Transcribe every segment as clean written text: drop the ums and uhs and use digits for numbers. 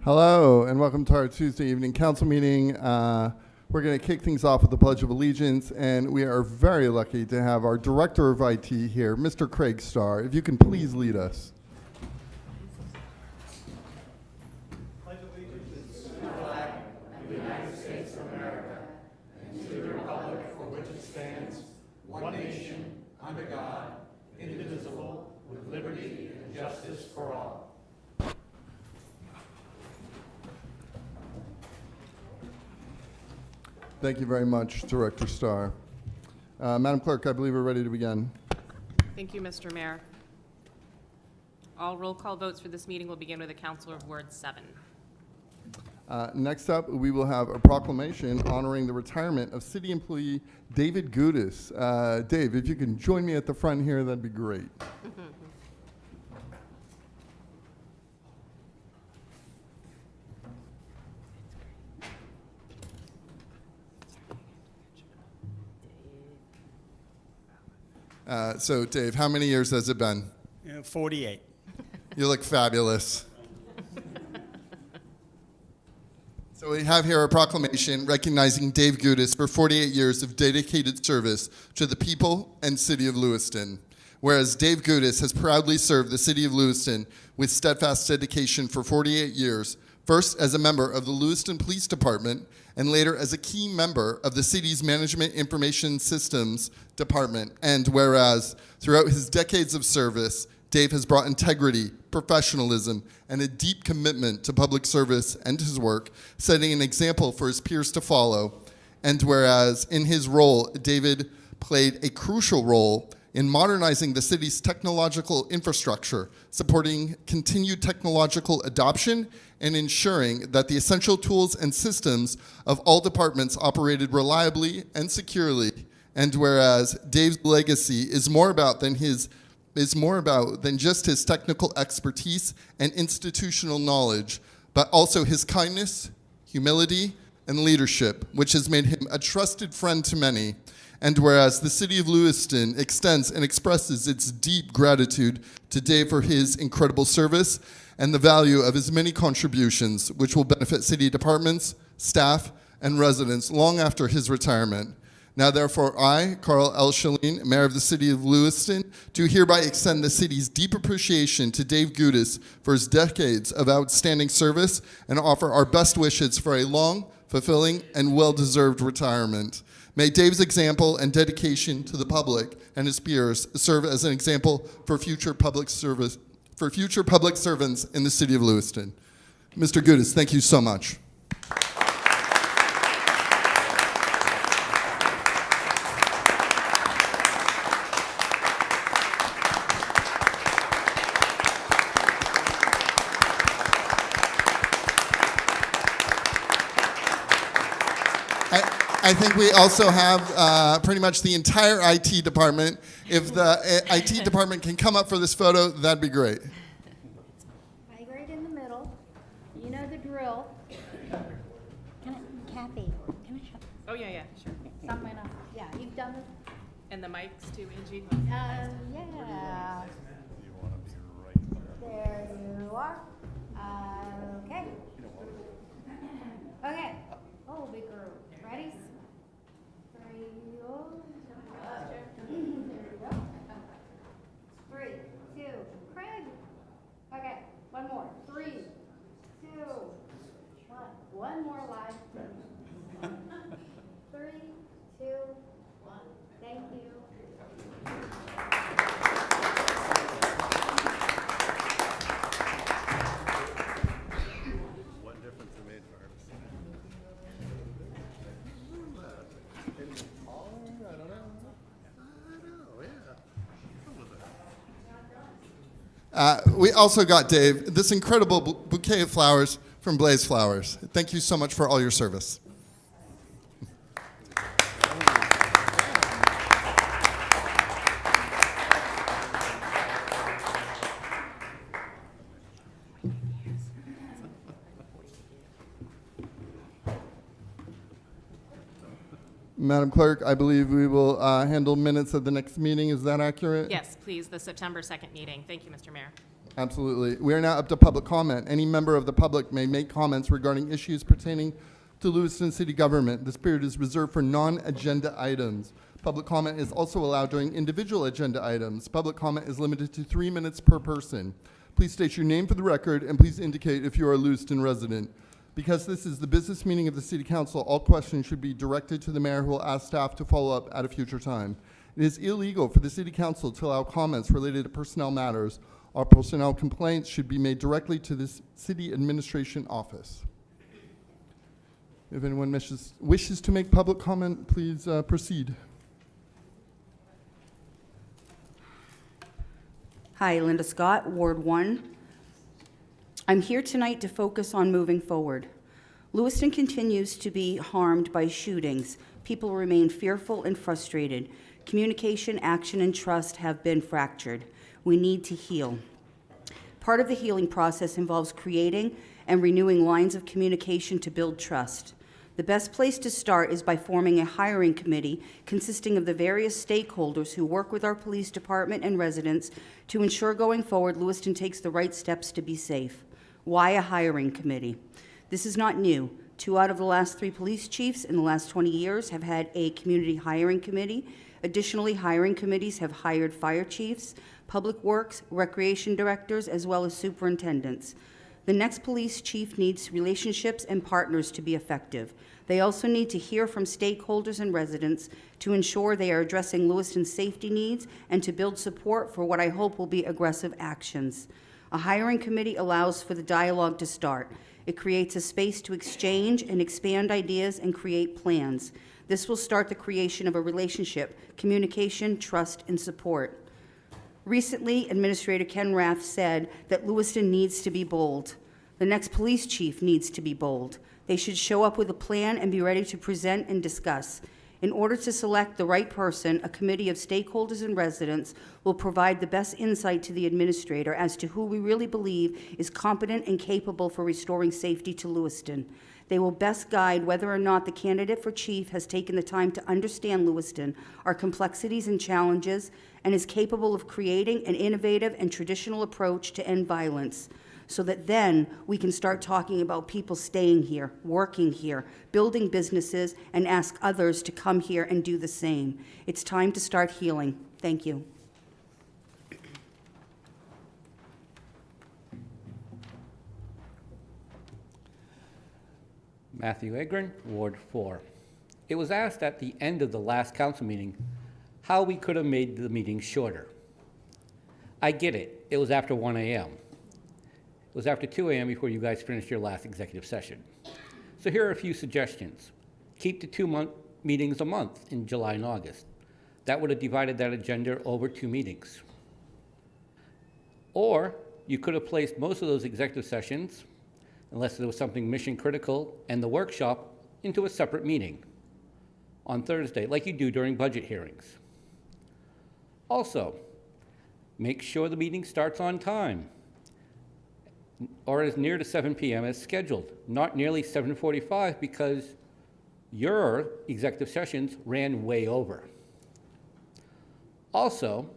Hello, and welcome to our Tuesday evening council meeting. We're going to kick things off with the Pledge of Allegiance, and we are very lucky to have our Director of IT here, Mr. Craig Starr. If you can please lead us. Pledge allegiance to the flag of the United States of America and to the republic for which it stands, one nation, under God, indivisible, with liberty and justice for all. Thank you very much, Director Starr. Madam Clerk, I believe we're ready to begin. Thank you, Mr. Mayor. All roll call votes for this meeting will begin with a counselor of Ward 7. Next up, we will have a proclamation honoring the retirement of city employee David Gudis. Dave, if you can join me at the front here, that'd be great. So, Dave, how many years has it been? 48. You look fabulous. So we have here a proclamation recognizing Dave Gudis for 48 years of dedicated service to the people and city of Lewiston. Whereas Dave Gudis has proudly served the city of Lewiston with steadfast dedication for 48 years, first as a member of the Lewiston Police Department and later as a key member of the city's Management Information Systems Department. And whereas throughout his decades of service, Dave has brought integrity, professionalism, and a deep commitment to public service and his work, setting an example for his peers to follow. And whereas in his role, David played a crucial role in modernizing the city's technological infrastructure, supporting continued technological adoption, and ensuring that the essential tools and systems of all departments operated reliably and securely. And whereas Dave's legacy is more about than just his technical expertise and institutional knowledge, but also his kindness, humility, and leadership, which has made him a trusted friend to many. And whereas the city of Lewiston extends and expresses its deep gratitude to Dave for his incredible service and the value of his many contributions, which will benefit city departments, staff, and residents long after his retirement. Now, therefore, I, Carl L. Shalin, Mayor of the City of Lewiston, do hereby extend the city's deep appreciation to Dave Gudis for his decades of outstanding service and offer our best wishes for a long, fulfilling, and well-deserved retirement. May Dave's example and dedication to the public and his peers serve as an example for future public servants in the City of Lewiston. Mr. Gudis, thank you so much. I think we also have pretty much the entire IT department. If the IT department can come up for this photo, that'd be great. Right in the middle. You know the drill. Kathy, can I show? Oh, yeah, sure. Something else. Yeah, you've done this. And the mics too, Angie? Yeah. There you are. Okay. Okay. Oh, big girl. Ready? There you go. 3, 2, Craig. Okay, one more. 3, 2, 1. One more live. 3, 2, 1. Thank you. What difference it made for her? We also got, Dave, this incredible bouquet of flowers from Blaze Flowers. Thank you so much for all your service. Madam Clerk, I believe we will handle minutes of the next meeting. Is that accurate? Yes, please, the September 2nd meeting. Thank you, Mr. Mayor. Absolutely. We are now up to public comment. Any member of the public may make comments regarding issues pertaining to Lewiston City government. This period is reserved for non-agenda items. Public comment is also allowed during individual agenda items. Public comment is limited to 3 minutes per person. Please state your name for the record, and please indicate if you are a Lewiston resident. Because this is the business meeting of the City Council, all questions should be directed to the mayor, who will ask staff to follow up at a future time. It is illegal for the City Council to allow comments related to personnel matters. All personnel complaints should be made directly to the City Administration Office. If anyone wishes to make public comment, please proceed. Hi, Linda Scott, Ward 1. I'm here tonight to focus on moving forward. Lewiston continues to be harmed by shootings. People remain fearful and frustrated. Communication, action, and trust have been fractured. We need to heal. Part of the healing process involves creating and renewing lines of communication to build trust. The best place to start is by forming a hiring committee consisting of the various stakeholders who work with our police department and residents to ensure going forward Lewiston takes the right steps to be safe. Why a hiring committee? This is not new. 2 out of the last 3 police chiefs in the last 20 years have had a community hiring committee. Additionally, hiring committees have hired fire chiefs, public works, recreation directors, as well as superintendents. The next police chief needs relationships and partners to be effective. They also need to hear from stakeholders and residents to ensure they are addressing Lewiston's safety needs and to build support for what I hope will be aggressive actions. A hiring committee allows for the dialogue to start. It creates a space to exchange and expand ideas and create plans. This will start the creation of a relationship, communication, trust, and support. Recently, Administrator Ken Rath said that Lewiston needs to be bold. The next police chief needs to be bold. They should show up with a plan and be ready to present and discuss. In order to select the right person, a committee of stakeholders and residents will provide the best insight to the administrator as to who we really believe is competent and capable for restoring safety to Lewiston. They will best guide whether or not the candidate for chief has taken the time to understand Lewiston, our complexities and challenges, and is capable of creating an innovative and traditional approach to end violence, so that then we can start talking about people staying here, working here, building businesses, and ask others to come here and do the same. It's time to start healing. Thank you. Matthew Egren, Ward 4. It was asked at the end of the last council meeting how we could have made the meeting shorter. I get it. It was after 1 a.m. It was after 2 a.m. before you guys finished your last executive session. So here are a few suggestions. Keep the 2 meetings a month in July and August. That would have divided that agenda over 2 meetings. Or you could have placed most of those executive sessions, unless there was something mission critical, and the workshop into a separate meeting on Thursday, like you do during budget hearings. Also, make sure the meeting starts on time, or as near to 7 p.m. as scheduled, not nearly 7:45, because your executive sessions ran way over. Also,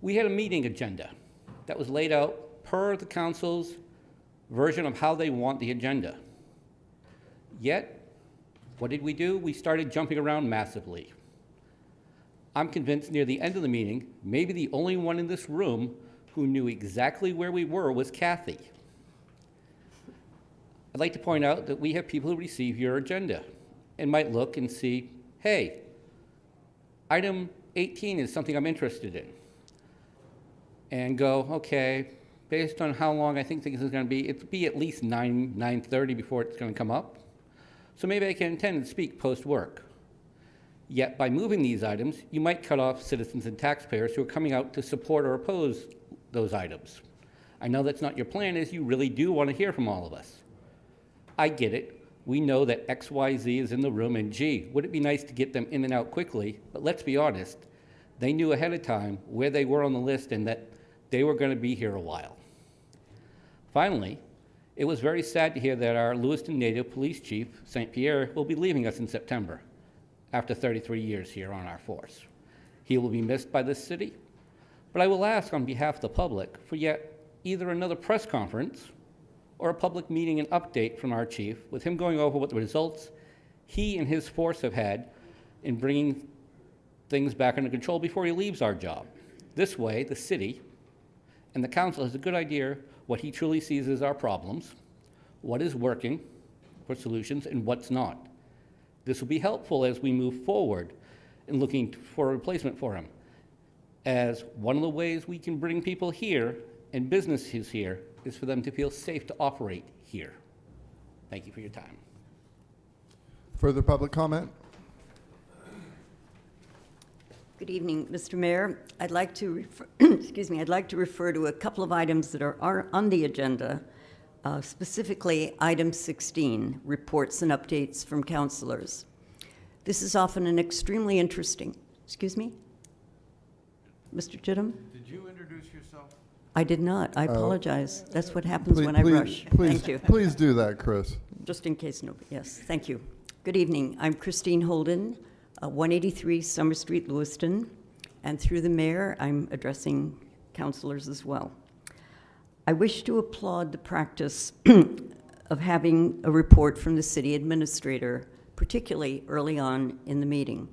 we had a meeting agenda that was laid out per the council's version of how they want the agenda. Yet, what did we do? We started jumping around massively. I'm convinced near the end of the meeting, maybe the only one in this room who knew exactly where we were was Kathy. I'd like to point out that we have people who receive your agenda and might look and see, hey, item 18 is something I'm interested in. And go, okay, based on how long I think this is going to be, it'll be at least 9:30 before it's going to come up. So maybe I can attend and speak post-work. Yet by moving these items, you might cut off citizens and taxpayers who are coming out to support or oppose those items. I know that's not your plan, as you really do want to hear from all of us. I get it. We know that XYZ is in the room, and gee, would it be nice to get them in and out quickly? But let's be honest, they knew ahead of time where they were on the list and that they were going to be here a while. Finally, it was very sad to hear that our Lewiston native police chief, St. Pierre, will be leaving us in September. after 33 years here on our force. He will be missed by this city, but I will ask on behalf of the public for yet either another press conference or a public meeting and update from our chief with him going over what the results he and his force have had in bringing things back under control before he leaves our job. This way, the city and the council has a good idea what he truly sees as our problems, what is working for solutions, and what's not. This will be helpful as we move forward in looking for a replacement for him, as one of the ways we can bring people here and businesses here is for them to feel safe to operate here. Thank you for your time. Further public comment? Good evening, Mr. Mayor. I'd like to refer, I'd like to refer to a couple of items that are on the agenda, specifically item 16, reports and updates from councilors. This is often an extremely interesting, Mr. Chittum? Did you introduce yourself? I did not. I apologize. That's what happens when I rush. Thank you. Please do that, Chris. Just in case nobody, yes, thank you. Good evening. I'm Christine Holden, 183 Summer Street, Lewiston, and through the mayor, I'm addressing councilors as well. I wish to applaud the practice of having a report from the city administrator, particularly early on in the meeting.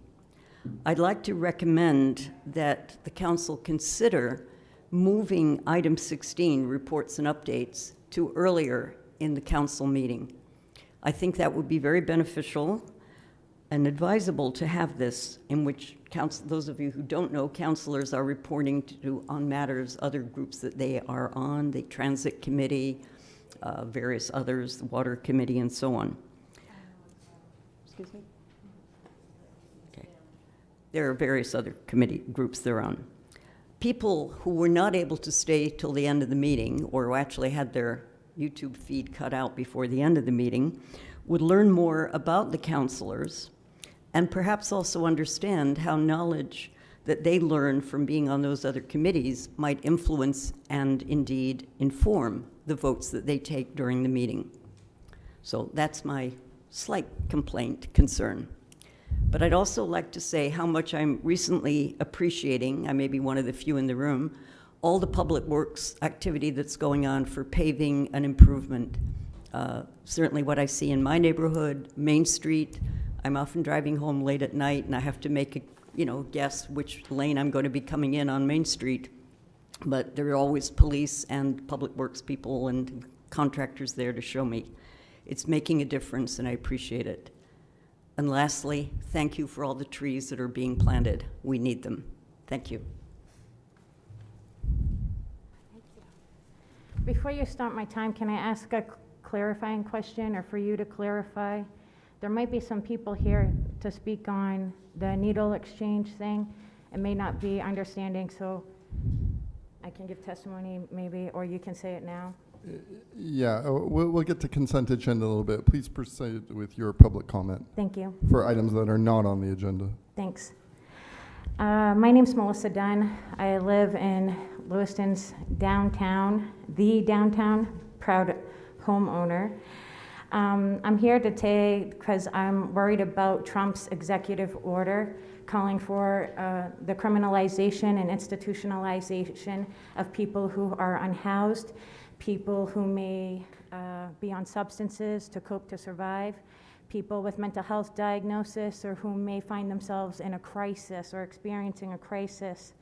I'd like to recommend that the council consider moving item 16, reports and updates, to earlier in the council meeting. I think that would be very beneficial and advisable to have this, in which those of you who don't know, councilors are reporting to on matters, other groups that they are on, the Transit Committee, various others, the Water Committee, and so on. Excuse me? Okay. There are various other committee groups they're on. People who were not able to stay till the end of the meeting, or who actually had their YouTube feed cut out before the end of the meeting, would learn more about the councilors and perhaps also understand how knowledge that they learn from being on those other committees might influence and indeed inform the votes that they take during the meeting. So that's my slight concern. But I'd also like to say how much I'm recently appreciating, I may be one of the few in the room, all the public works activity that's going on for paving and improvement. Certainly what I see in my neighborhood, Main Street, I'm often driving home late at night and I have to make a, guess which lane I'm going to be coming in on Main Street. But there are always police and public works people and contractors there to show me. It's making a difference and I appreciate it. And lastly, thank you for all the trees that are being planted. We need them. Thank you. Before you start my time, can I ask a clarifying question, or for you to clarify? There might be some people here to speak on the needle exchange thing and may not be understanding, so I can give testimony maybe, or you can say it now. Yeah, we'll get to consent agenda in a little bit. Please proceed with your public comment Thank you. for items that are not on the agenda. Thanks. My name's Melissa Dunn. I live in Lewiston's downtown, the downtown, proud homeowner. I'm here today because I'm worried about Trump's executive order calling for the criminalization and institutionalization of people who are unhoused, people who may be on substances to cope to survive, people with mental health diagnosis, or who may find themselves in a crisis or experiencing a crisis.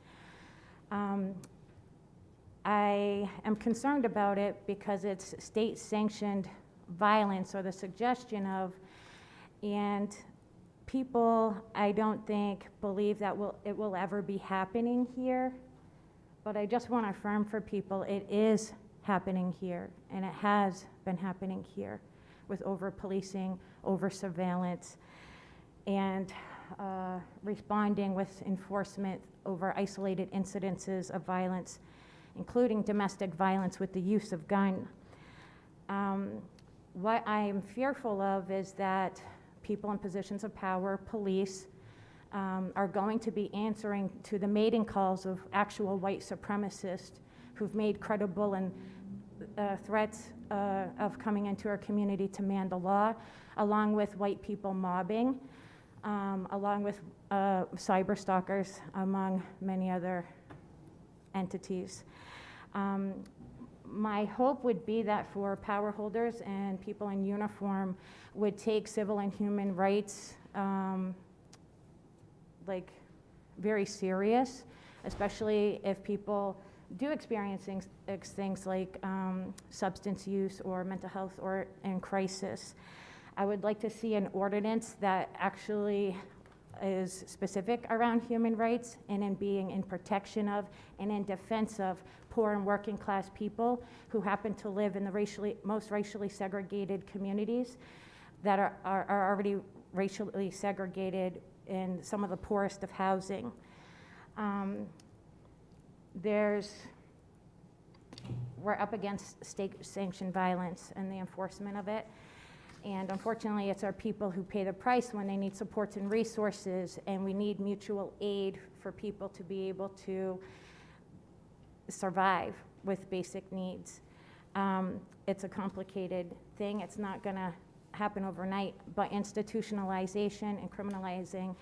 I am concerned about it because it's state-sanctioned violence, or the suggestion of, and people, I don't think, believe that it will ever be happening here. But I just want to affirm for people, it is happening here, and it has been happening here with over-policing, over-surveillance, and responding with enforcement over isolated incidences of violence, including domestic violence with the use of gun. What I am fearful of is that people in positions of power, police, are going to be answering to the mating calls of actual white supremacists who've made credible and threats of coming into our community to man the law, along with white people mobbing. along with cyber stalkers, among many other entities. My hope would be that for power holders and people in uniform would take civil and human rights like very serious, especially if people do experience things like substance use or mental health or in crisis. I would like to see an ordinance that actually is specific around human rights and in being in protection of and in defense of poor and working class people who happen to live in the most racially segregated communities that are already racially segregated in some of the poorest of housing. We're up against state-sanctioned violence and the enforcement of it. And unfortunately, it's our people who pay the price when they need supports and resources, and we need mutual aid for people to be able to survive with basic needs. It's a complicated thing. It's not going to happen overnight, but institutionalization and criminalizing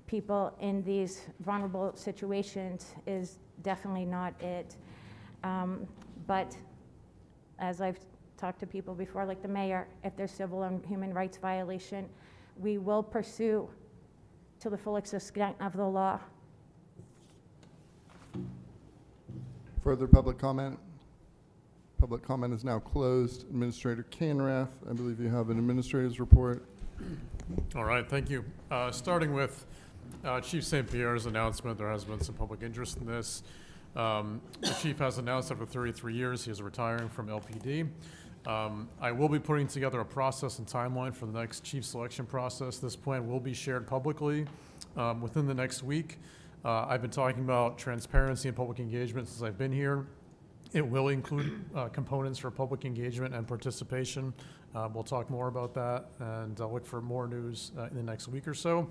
people in these vulnerable situations is definitely not it. But as I've talked to people before, like the mayor, if there's civil and human rights violation, we will pursue to the full extent of the law. Further public comment? Public comment is now closed. Administrator Canrath, I believe you have an administrator's report. All right, thank you. Starting with Chief St. Pierre's announcement, there has been some public interest in this. The chief has announced after 33 years he is retiring from LPD. I will be putting together a process and timeline for the next chief selection process. This plan will be shared publicly within the next week. I've been talking about transparency and public engagement since I've been here. It will include components for public engagement and participation. We'll talk more about that, and I'll look for more news in the next week or so.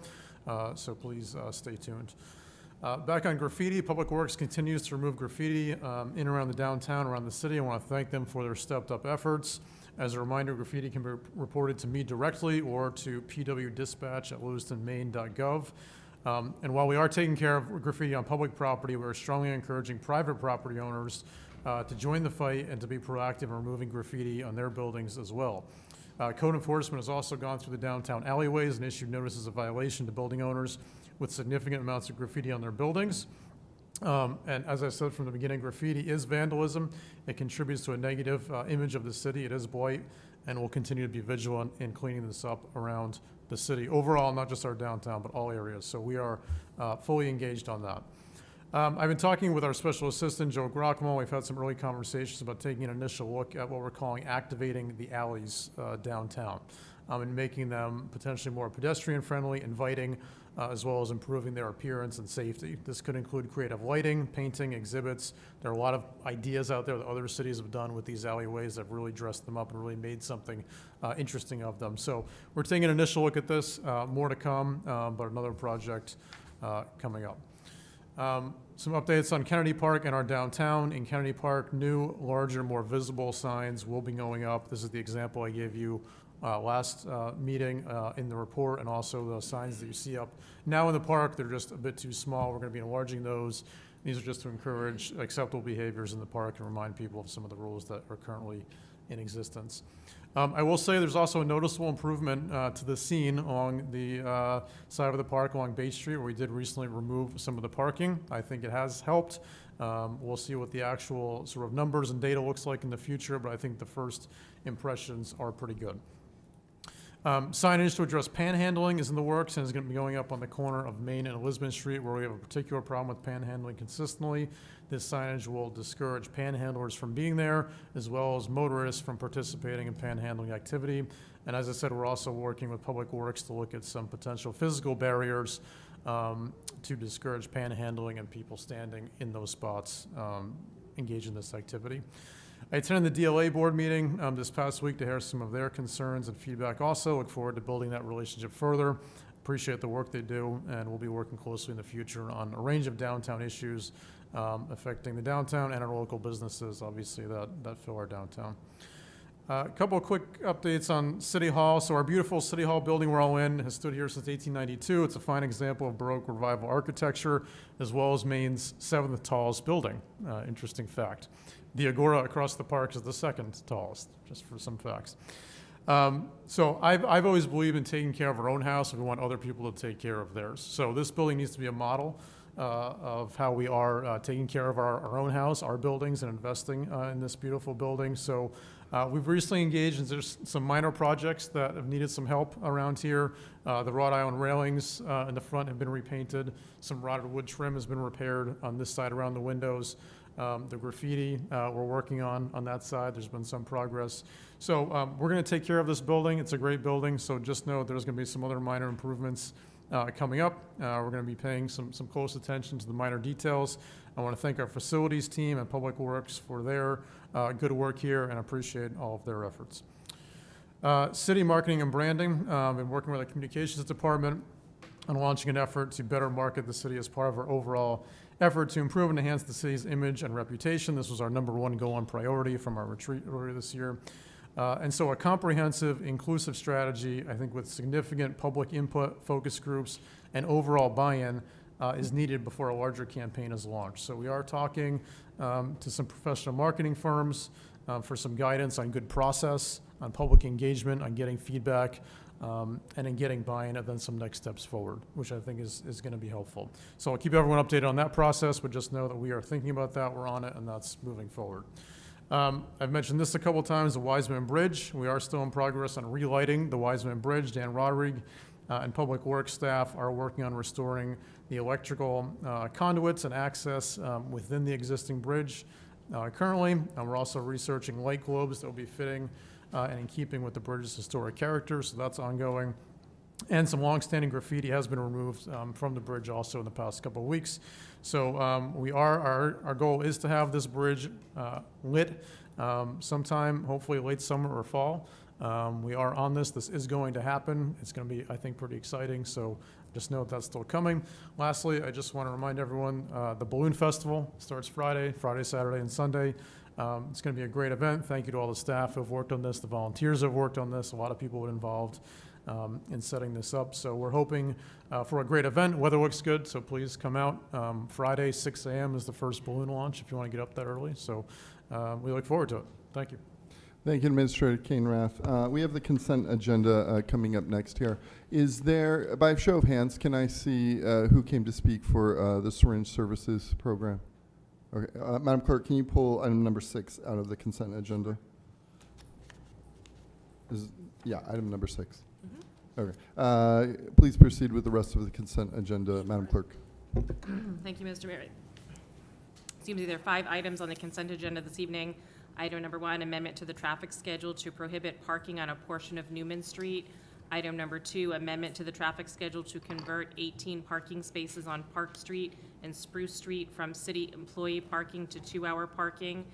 So please stay tuned. Back on graffiti, Public Works continues to remove graffiti in and around the downtown, around the city. I want to thank them for their stepped-up efforts. As a reminder, graffiti can be reported to me directly or to pwdispatch@lewistonmaine.gov. And while we are taking care of graffiti on public property, we're strongly encouraging private property owners to join the fight and to be proactive in removing graffiti on their buildings as well. Code enforcement has also gone through the downtown alleyways and issued notices of violation to building owners with significant amounts of graffiti on their buildings. And as I said from the beginning, graffiti is vandalism. It contributes to a negative image of the city. It is blight, and we'll continue to be vigilant in cleaning this up around the city. Overall, not just our downtown, but all areas. So we are fully engaged on that. I've been talking with our special assistant, Joe Grockman. We've had some early conversations about taking an initial look at what we're calling activating the alleys downtown and making them potentially more pedestrian-friendly, inviting, as well as improving their appearance and safety. This could include creative lighting, painting, exhibits. There are a lot of ideas out there that other cities have done with these alleyways that have really dressed them up and really made something interesting of them. So we're taking an initial look at this, more to come, but another project coming up. Some updates on Kennedy Park and our downtown. In Kennedy Park, new, larger, more visible signs will be going up. This is the example I gave you last meeting in the report, and also the signs that you see up now in the park. They're just a bit too small. We're going to be enlarging those. These are just to encourage acceptable behaviors in the park and remind people of some of the rules that are currently in existence. I will say there's also a noticeable improvement to the scene along the side of the park along Bay Street, where we did recently remove some of the parking. I think it has helped. We'll see what the actual sort of numbers and data looks like in the future, but I think the first impressions are pretty good. Signage to address panhandling is in the works and is going to be going up on the corner of Main and Elizabeth Street, where we have a particular problem with panhandling consistently. This signage will discourage panhandlers from being there, as well as motorists from participating in panhandling activity. And as I said, we're also working with Public Works to look at some potential physical barriers to discourage panhandling and people standing in those spots engaged in this activity. I attended the DLA board meeting this past week to hear some of their concerns and feedback. Also, look forward to building that relationship further. Appreciate the work they do, and we'll be working closely in the future on a range of downtown issues affecting the downtown and our local businesses, obviously, that fill our downtown. A couple of quick updates on City Hall. So our beautiful City Hall building we're all in has stood here since 1892. It's a fine example of Baroque Revival architecture, as well as Maine's 7th tallest building. Interesting fact. The Agora across the park is the 2nd tallest, just for some facts. So I've always believed in taking care of our own house if we want other people to take care of theirs. So this building needs to be a model of how we are taking care of our own house, our buildings, and investing in this beautiful building. So we've recently engaged in some minor projects that have needed some help around here. The wrought iron railings in the front have been repainted. Some rotted wood trim has been repaired on this side around the windows. The graffiti we're working on that side. There's been some progress. So we're going to take care of this building. It's a great building, so just know there's going to be some other minor improvements coming up. We're going to be paying some close attention to the minor details. I want to thank our facilities team and Public Works for their good work here and appreciate all of their efforts. City marketing and branding. I've been working with the communications department on launching an effort to better market the city as part of our overall effort to improve and enhance the city's image and reputation. This was our #1 goal and priority from our retreat earlier this year. And so a comprehensive, inclusive strategy, I think with significant public input, focus groups, and overall buy-in is needed before a larger campaign is launched. So we are talking to some professional marketing firms for some guidance on good process, on public engagement, on getting feedback, and in getting buy-in, and then some next steps forward, which I think is going to be helpful. So I'll keep everyone updated on that process, but just know that we are thinking about that, we're on it, and that's moving forward. I've mentioned this a couple times, the Wiseman Bridge. We are still in progress on relighting the Wiseman Bridge. Dan Roderick and Public Works staff are working on restoring the electrical conduits and access within the existing bridge currently. And we're also researching light globes that will be fitting and in keeping with the bridge's historic character, so that's ongoing. And some longstanding graffiti has been removed from the bridge also in the past couple of weeks. So our goal is to have this bridge lit sometime, hopefully late summer or fall. We are on this. This is going to happen. It's going to be, I think, pretty exciting. So just know that's still coming. Lastly, I just want to remind everyone, the Balloon Festival starts Friday, Saturday, and Sunday. It's going to be a great event. Thank you to all the staff who have worked on this, the volunteers who have worked on this. A lot of people were involved in setting this up. So we're hoping for a great event. Weather looks good, so please come out. Friday, 6 a.m. is the first balloon launch if you want to get up that early. So we look forward to it. Thank you. Thank you, Administrator Kane-Rath. We have the consent agenda coming up next here. Is there, by show of hands, can I see who came to speak for the Syringe Services Program? Okay, Madam Clerk, can you pull item number 6 out of the consent agenda? Yeah, item number 6. Okay. Please proceed with the rest of the consent agenda, Madam Clerk. Thank you, Mr. Mayor. Seems there are 5 items on the consent agenda this evening. Item number 1, amendment to the traffic schedule to prohibit parking on a portion of Newman Street. Item number 2, amendment to the traffic schedule to convert 18 parking spaces on Park Street and Spruce Street from city employee parking to 2-hour parking.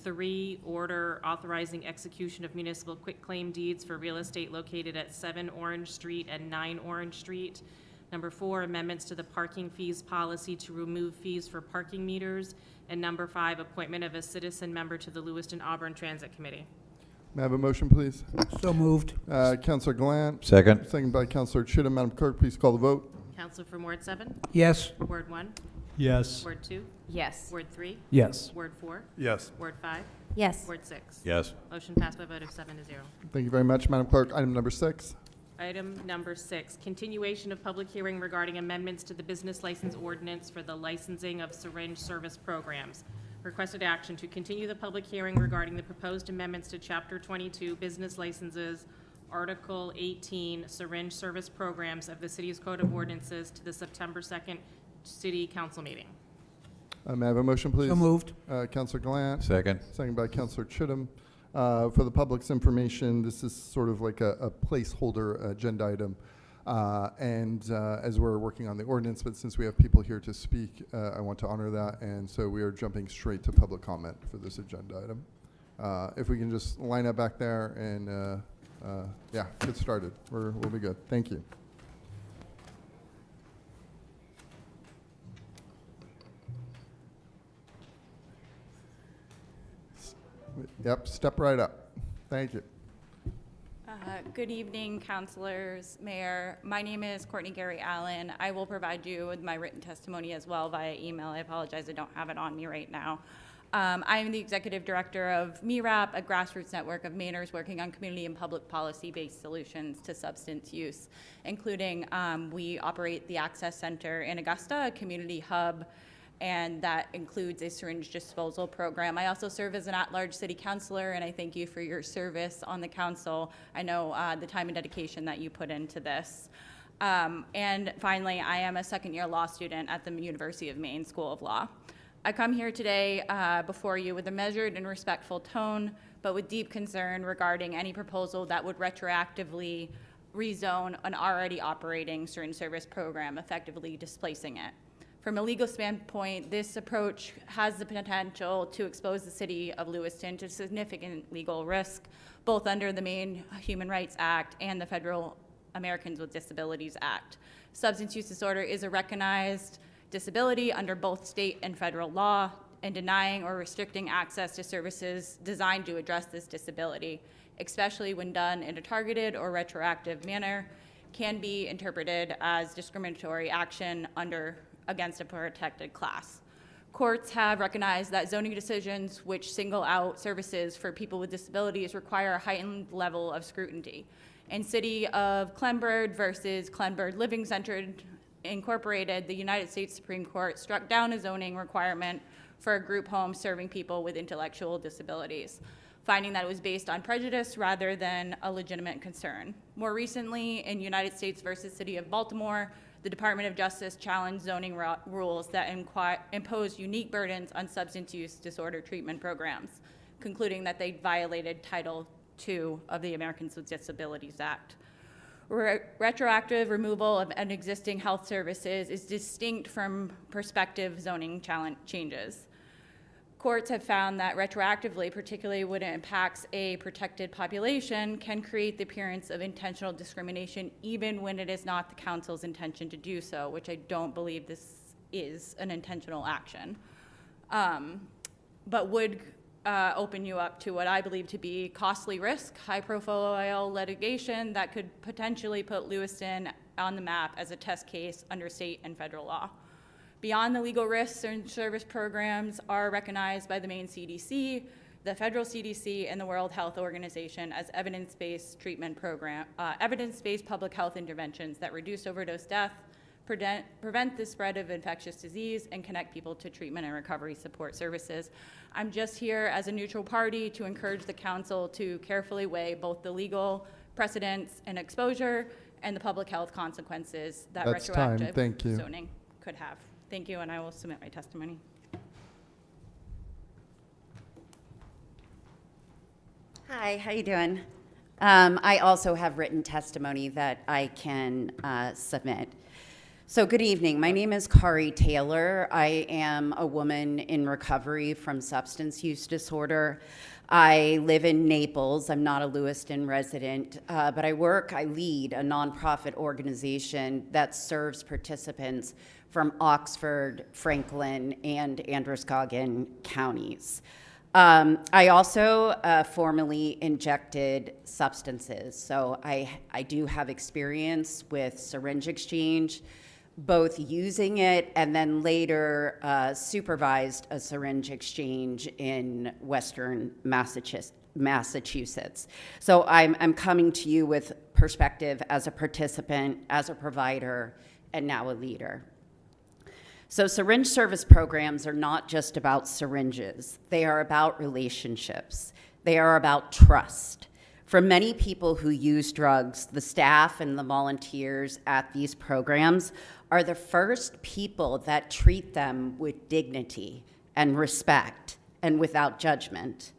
3, order authorizing execution of municipal quitclaim deeds for real estate located at 7 Orange Street and 9 Orange Street. Number 4, amendments to the parking fees policy to remove fees for parking meters. And number 5, appointment of a citizen member to the Lewiston-Auburn Transit Committee. May I have a motion, please? So moved. Councilor Gallant. Second. Second by Councilor Chittum. Madam Clerk, please call the vote. Counselor from Ward 7? Yes. Ward 1? Yes. Ward 2? Yes. Ward 3? Yes. Ward 4? Yes. Ward 5? Yes. Ward 6? Yes. Motion passed by a vote of 7-0. Thank you very much, Madam Clerk. Item number 6. Item number 6, continuation of public hearing regarding amendments to the business license ordinance for the licensing of syringe service programs. Requested action to continue the public hearing regarding the proposed amendments to Chapter 22 Business Licenses, Article 18 Syringe Service Programs of the City's Code of Ordinances to the September 2nd City Council meeting. May I have a motion, please? So moved. Councilor Gallant. Second. Second by Councilor Chittum. For the public's information, this is sort of like a placeholder agenda item. As we're working on the ordinance, but since we have people here to speak, I want to honor that. And so we are jumping straight to public comment for this agenda item. If we can just line up back there and, yeah, get started. We'll be good. Thank you. Yep, step right up. Thank you. Good evening, councilors, mayor. My name is Courtney Gary Allen. I will provide you with my written testimony as well via email. I apologize, I don't have it on me right now. I am the executive director of MeRAP, a grassroots network of Mainers working on community and public policy-based solutions to substance use, including we operate the Access Center in Augusta, a community hub, and that includes a syringe disposal program. I also serve as an at-large city councilor, and I thank you for your service on the council. I know the time and dedication that you put into this. And finally, I am a second-year law student at the University of Maine School of Law. I come here today before you with a measured and respectful tone, but with deep concern regarding any proposal that would retroactively rezone an already operating syringe service program, effectively displacing it. From a legal standpoint, this approach has the potential to expose the city of Lewiston to significant legal risk, both under the Maine Human Rights Act and the Federal Americans with Disabilities Act. Substance use disorder is a recognized disability under both state and federal law, and denying or restricting access to services designed to address this disability, especially when done in a targeted or retroactive manner, can be interpreted as discriminatory action against a protected class. Courts have recognized that zoning decisions which single out services for people with disabilities require a heightened level of scrutiny. In City of Clenbird versus Clenbird Living Center Incorporated, the United States Supreme Court struck down a zoning requirement for a group home serving people with intellectual disabilities, finding that it was based on prejudice rather than a legitimate concern. More recently, in United States versus City of Baltimore, the Department of Justice challenged zoning rules that impose unique burdens on substance use disorder treatment programs, concluding that they violated Title II of the Americans with Disabilities Act. Retroactive removal of an existing health services is distinct from prospective zoning changes. Courts have found that retroactively, particularly when it impacts a protected population, can create the appearance of intentional discrimination even when it is not the council's intention to do so, which I don't believe this is an intentional action, but would open you up to what I believe to be costly risk, high-profile litigation that could potentially put Lewiston on the map as a test case under state and federal law. Beyond the legal risks, certain service programs are recognized by the Maine CDC, the federal CDC, and the World Health Organization as evidence-based treatment program, evidence-based public health interventions that reduce overdose death, prevent the spread of infectious disease, and connect people to treatment and recovery support services. I'm just here as a neutral party to encourage the council to carefully weigh both the legal precedents and exposure and the public health consequences that That's retroactive time. Thank you. zoning could have. Thank you, and I will submit my testimony. Hi, how you doing? I also have written testimony that I can submit. So good evening. My name is Kari Taylor. I am a woman in recovery from substance use disorder. I live in Naples. I'm not a Lewiston resident, but I lead a nonprofit organization that serves participants from Oxford, Franklin, and Androscoggin counties. I also formerly injected substances, so I do have experience with syringe exchange, both using it and then later supervised a syringe exchange in Western Massachusetts. So I'm coming to you with perspective as a participant, as a provider, and now a leader. So syringe service programs are not just about syringes. They are about relationships. They are about trust. For many people who use drugs, the staff and the volunteers at these programs are the first people that treat them with dignity and respect and without judgment.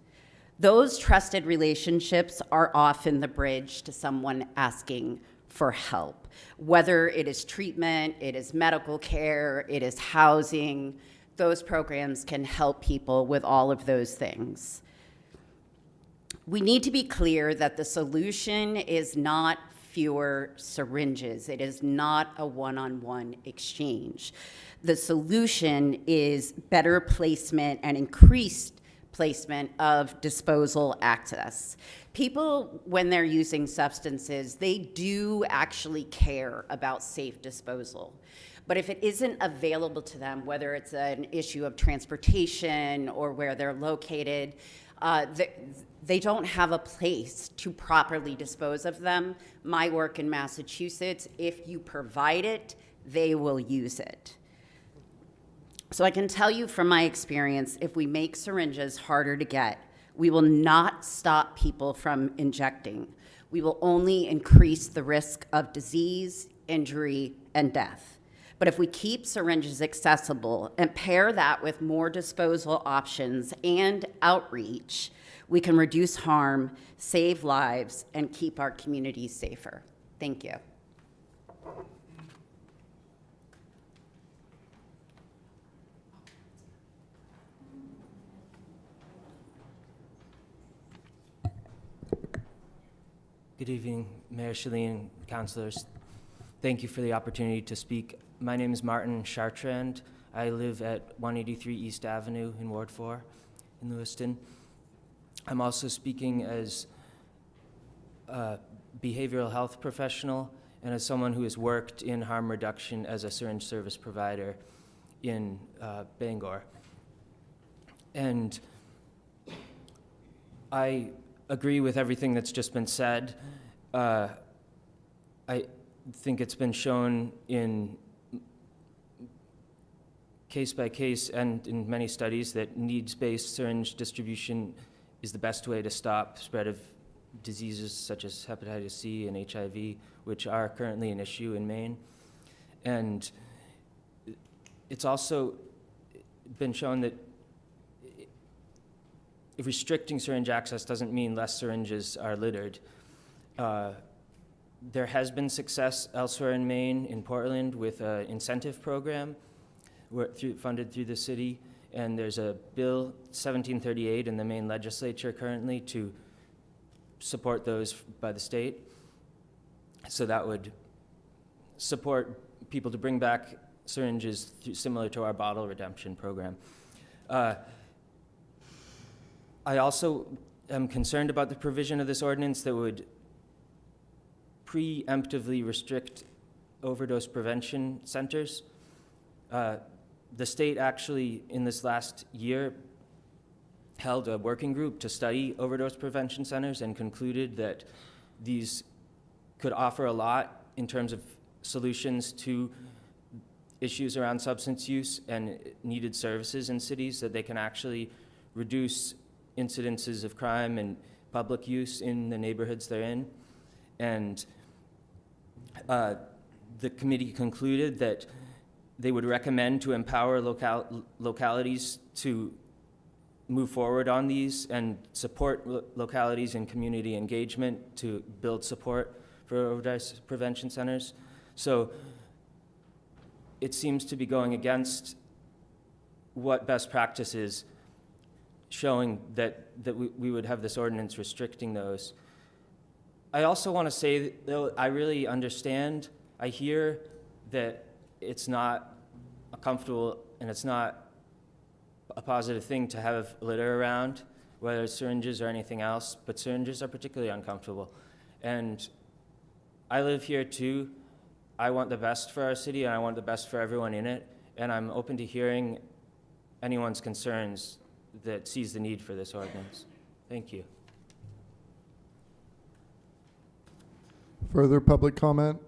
Those trusted relationships are often the bridge to someone asking for help, whether it is treatment, it is medical care, it is housing. Those programs can help people with all of those things. We need to be clear that the solution is not fewer syringes. It is not a one-on-one exchange. The solution is better placement and increased placement of disposal access. People, when they're using substances, they do actually care about safe disposal. But if it isn't available to them, whether it's an issue of transportation or where they're located, they don't have a place to properly dispose of them. My work in Massachusetts, if you provide it, they will use it. So I can tell you from my experience, if we make syringes harder to get, we will not stop people from injecting. We will only increase the risk of disease, injury, and death. But if we keep syringes accessible and pair that with more disposal options and outreach, we can reduce harm, save lives, and keep our communities safer. Thank you. Good evening, Mayor Shalene, councilors. Thank you for the opportunity to speak. My name is Martin Chartrand. I live at 183 East Avenue in Ward 4 in Lewiston. I'm also speaking as a behavioral health professional and as someone who has worked in harm reduction as a syringe service provider in Bangor. And I agree with everything that's just been said. I think it's been shown in case by case and in many studies that needs-based syringe distribution is the best way to stop spread of diseases such as hepatitis C and HIV, which are currently an issue in Maine. And it's also been shown that if restricting syringe access doesn't mean less syringes are littered. There has been success elsewhere in Maine, in Portland, with an incentive program funded through the city, and there's a bill 1738 in the Maine legislature currently to support those by the state. So that would support people to bring back syringes similar to our bottle redemption program. I also am concerned about the provision of this ordinance that would preemptively restrict overdose prevention centers. The state actually, in this last year, held a working group to study overdose prevention centers and concluded that these could offer a lot in terms of solutions to issues around substance use and needed services in cities, that they can actually reduce incidences of crime and public use in the neighborhoods they're in. And the committee concluded that they would recommend to empower localities to move forward on these and support localities in community engagement to build support for overdose prevention centers. So it seems to be going against what best practice is, showing that we would have this ordinance restricting those. I also want to say, though, I really understand, I hear that it's not comfortable and it's not a positive thing to have litter around, whether it's syringes or anything else, but syringes are particularly uncomfortable. And I live here too. I want the best for our city and I want the best for everyone in it, and I'm open to hearing anyone's concerns that sees the need for this ordinance. Thank you. Further public comment?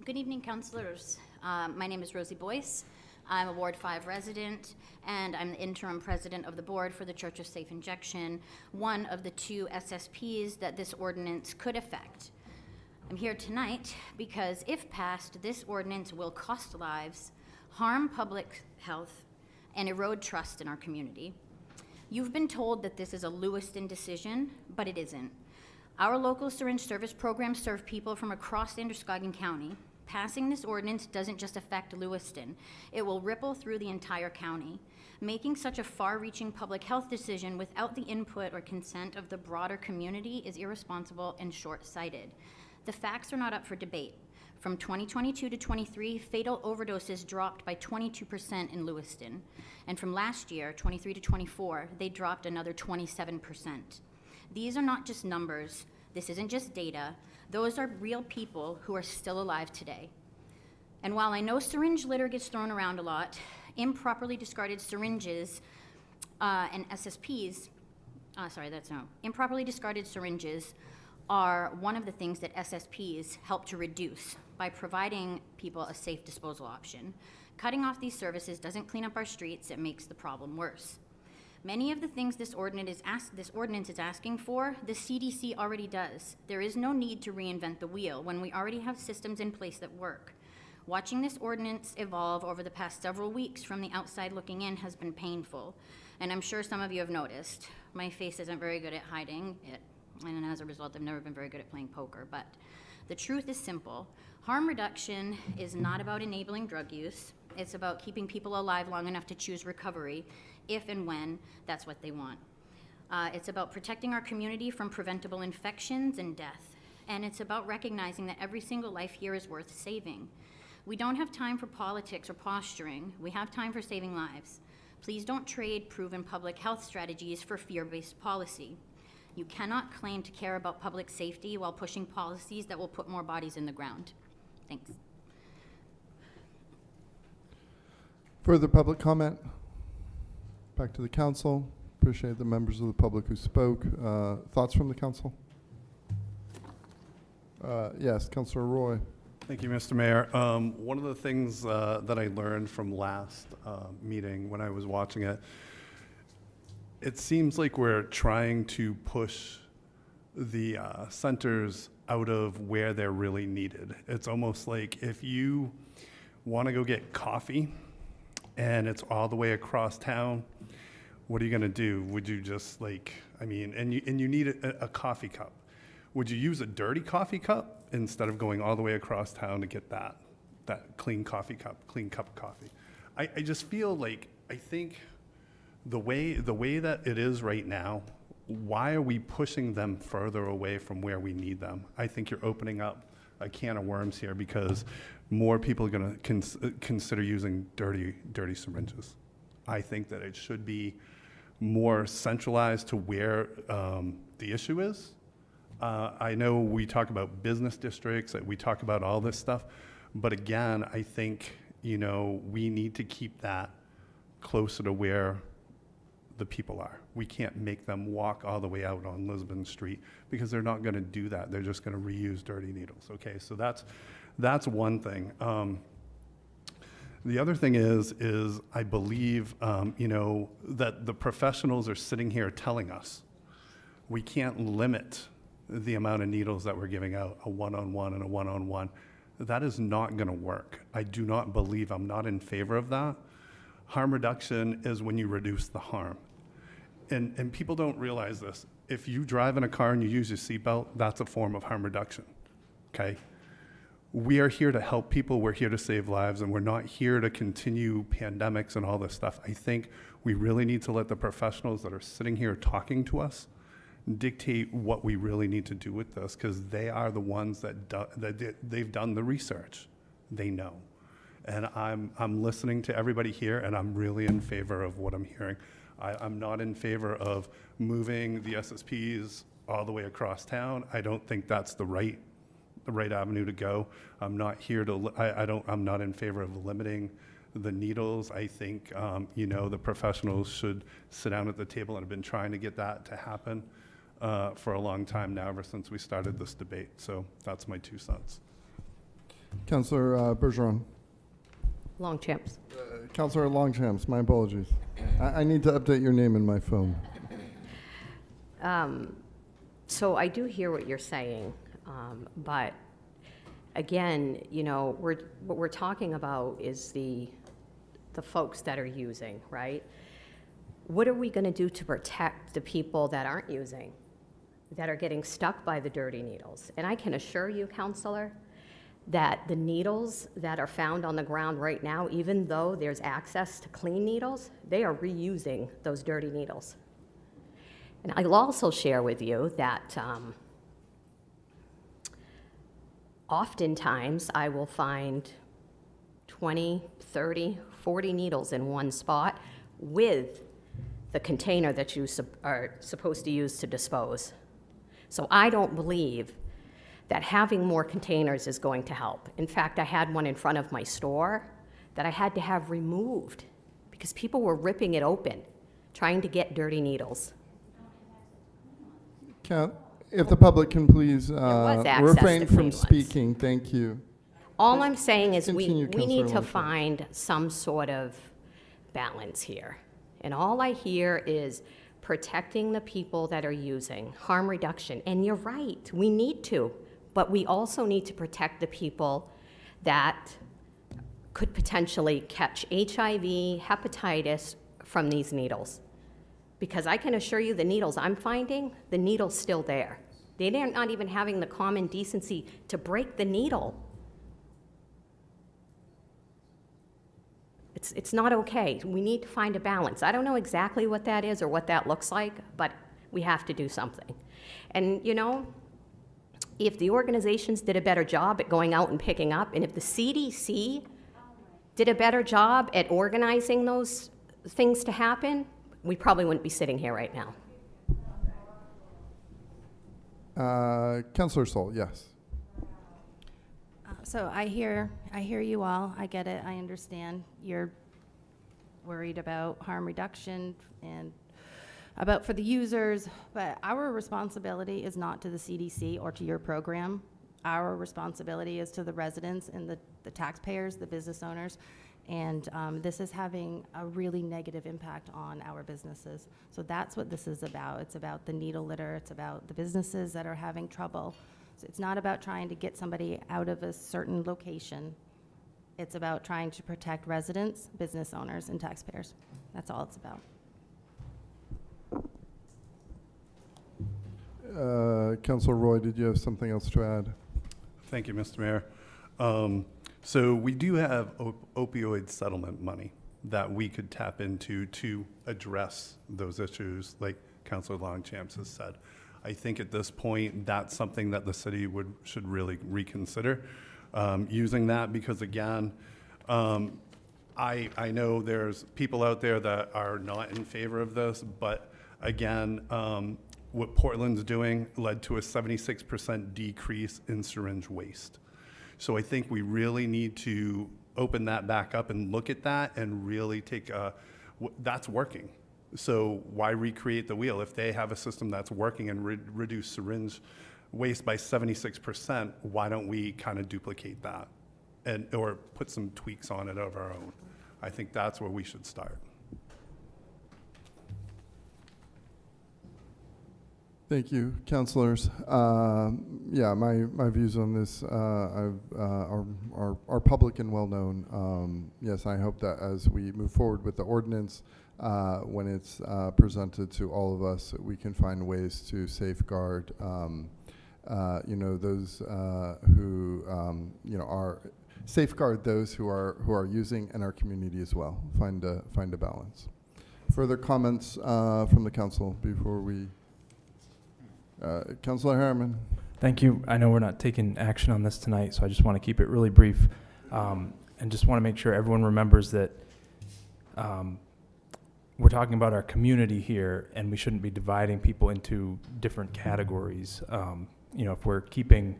Good evening, councilors. My name is Rosie Boyce. I'm a Ward 5 resident, and I'm the interim president of the board for the Church of Safe Injection, one of the 2 SSPs that this ordinance could affect. I'm here tonight because if passed, this ordinance will cost lives, harm public health, and erode trust in our community. You've been told that this is a Lewiston decision, but it isn't. Our local syringe service programs serve people from across Androscoggin County. Passing this ordinance doesn't just affect Lewiston. It will ripple through the entire county. Making such a far-reaching public health decision without the input or consent of the broader community is irresponsible and short-sighted. The facts are not up for debate. From 2022 to 23, fatal overdoses dropped by 22% in Lewiston. And from last year, 23 to 24, they dropped another 27%. These are not just numbers. This isn't just data. Those are real people who are still alive today. And while I know syringe litter gets thrown around a lot, improperly discarded syringes and SSPs, improperly discarded syringes are one of the things that SSPs help to reduce by providing people a safe disposal option. Cutting off these services doesn't clean up our streets, it makes the problem worse. Many of the things this ordinance is asking for, the CDC already does. There is no need to reinvent the wheel when we already have systems in place that work. Watching this ordinance evolve over the past several weeks from the outside looking in has been painful, and I'm sure some of you have noticed. My face isn't very good at hiding it, and as a result, I've never been very good at playing poker, but the truth is simple. Harm reduction is not about enabling drug use. It's about keeping people alive long enough to choose recovery if and when that's what they want. It's about protecting our community from preventable infections and death. And it's about recognizing that every single life here is worth saving. We don't have time for politics or posturing. We have time for saving lives. Please don't trade proven public health strategies for fear-based policy. You cannot claim to care about public safety while pushing policies that will put more bodies in the ground. Thanks. Further public comment? Back to the council. Appreciate the members of the public who spoke. Thoughts from the council? Yes, Councilor Roy. Thank you, Mr. Mayor. One of the things that I learned from last meeting when I was watching it, it seems like we're trying to push the centers out of where they're really needed. It's almost like if you want to go get coffee and it's all the way across town, what are you going to do? Would you just and you need a coffee cup. Would you use a dirty coffee cup instead of going all the way across town to get that clean cup of coffee? I just feel like, I think the way that it is right now, why are we pushing them further away from where we need them? I think you're opening up a can of worms here because more people are going to consider using dirty syringes. I think that it should be more centralized to where the issue is. I know we talk about business districts, we talk about all this stuff, but again, I think, we need to keep that closer to where the people are. We can't make them walk all the way out on Lisbon Street because they're not going to do that. They're just going to reuse dirty needles. Okay, so that's one thing. The other thing is I believe, that the professionals are sitting here telling us we can't limit the amount of needles that we're giving out, a one-on-one and a one-on-one. That is not going to work. I do not believe, I'm not in favor of that. Harm reduction is when you reduce the harm. And people don't realize this. If you drive in a car and you use your seatbelt, that's a form of harm reduction, okay? We are here to help people, we're here to save lives, and we're not here to continue pandemics and all this stuff. I think we really need to let the professionals that are sitting here talking to us dictate what we really need to do with this, because they are the ones that they've done the research. They know. And I'm listening to everybody here, and I'm really in favor of what I'm hearing. I'm not in favor of moving the SSPs all the way across town. I don't think that's the right avenue to go. I'm not here to, I'm not in favor of limiting the needles. I think, the professionals should sit down at the table, and have been trying to get that to happen for a long time now, ever since we started this debate. So that's my 2 cents. Councilor Bergeron. Longchamps. Councilor Longchamps, my apologies. I need to update your name in my phone. So I do hear what you're saying, but again, what we're talking about is the folks that are using, right? What are we going to do to protect the people that aren't using, that are getting stuck by the dirty needles? And I can assure you, Counselor, that the needles that are found on the ground right now, even though there's access to clean needles, they are reusing those dirty needles. And I'll also share with you that oftentimes I will find 20, 30, 40 needles in one spot with the container that you are supposed to use to dispose. So I don't believe that having more containers is going to help. In fact, I had one in front of my store that I had to have removed because people were ripping it open, trying to get dirty needles. If the public can please was access refrain to from clean ones. speaking, thank you. All I'm saying is Continue, we need Councillor to Longchamp. find some sort of balance here. And all I hear is protecting the people that are using, harm reduction. And you're right, we need to, but we also need to protect the people that could potentially catch HIV, hepatitis from these needles. Because I can assure you the needles I'm finding, the needle's still there. They're not even having the common decency to break the needle. It's not okay. We need to find a balance. I don't know exactly what that is or what that looks like, but we have to do something. And, you know, if the organizations did a better job at going out and picking up, and if the CDC did a better job at organizing those things to happen, we probably wouldn't be sitting here right now. Councillor Sol, yes. So I hear you all. I get it. I understand. You're worried about harm reduction and about for the users, but our responsibility is not to the CDC or to your program. Our responsibility is to the residents and the taxpayers, the business owners, and this is having a really negative impact on our businesses. So that's what this is about. It's about the needle litter. It's about the businesses that are having trouble. So it's not about trying to get somebody out of a certain location. It's about trying to protect residents, business owners, and taxpayers. That's all it's about. Councillor Roy, did you have something else to add? Thank you, Mr. Mayor. So we do have opioid settlement money that we could tap into to address those issues, like Councillor Longchamp has said. I think at this point, that's something that the city should really reconsider using that, because again, I know there's people out there that are not in favor of this, but again, what Portland's doing led to a 76% decrease in syringe waste. So I think we really need to open that back up and look at that and really take that's working. So why recreate the wheel? If they have a system that's working and reduce syringe waste by 76%, why don't we kind of duplicate that or put some tweaks on it of our own? I think that's where we should start. Thank you, councillors. Yeah, my views on this are public and well known. Yes, I hope that as we move forward with the ordinance, when it's presented to all of us, we can find ways to safeguard, those who are safeguard those who are using and our community as well. Find a balance. Further comments from the council before we. Councillor Harriman. Thank you. I know we're not taking action on this tonight, so I just want to keep it really brief, and just want to make sure everyone remembers that we're talking about our community here, and we shouldn't be dividing people into different categories. If we're keeping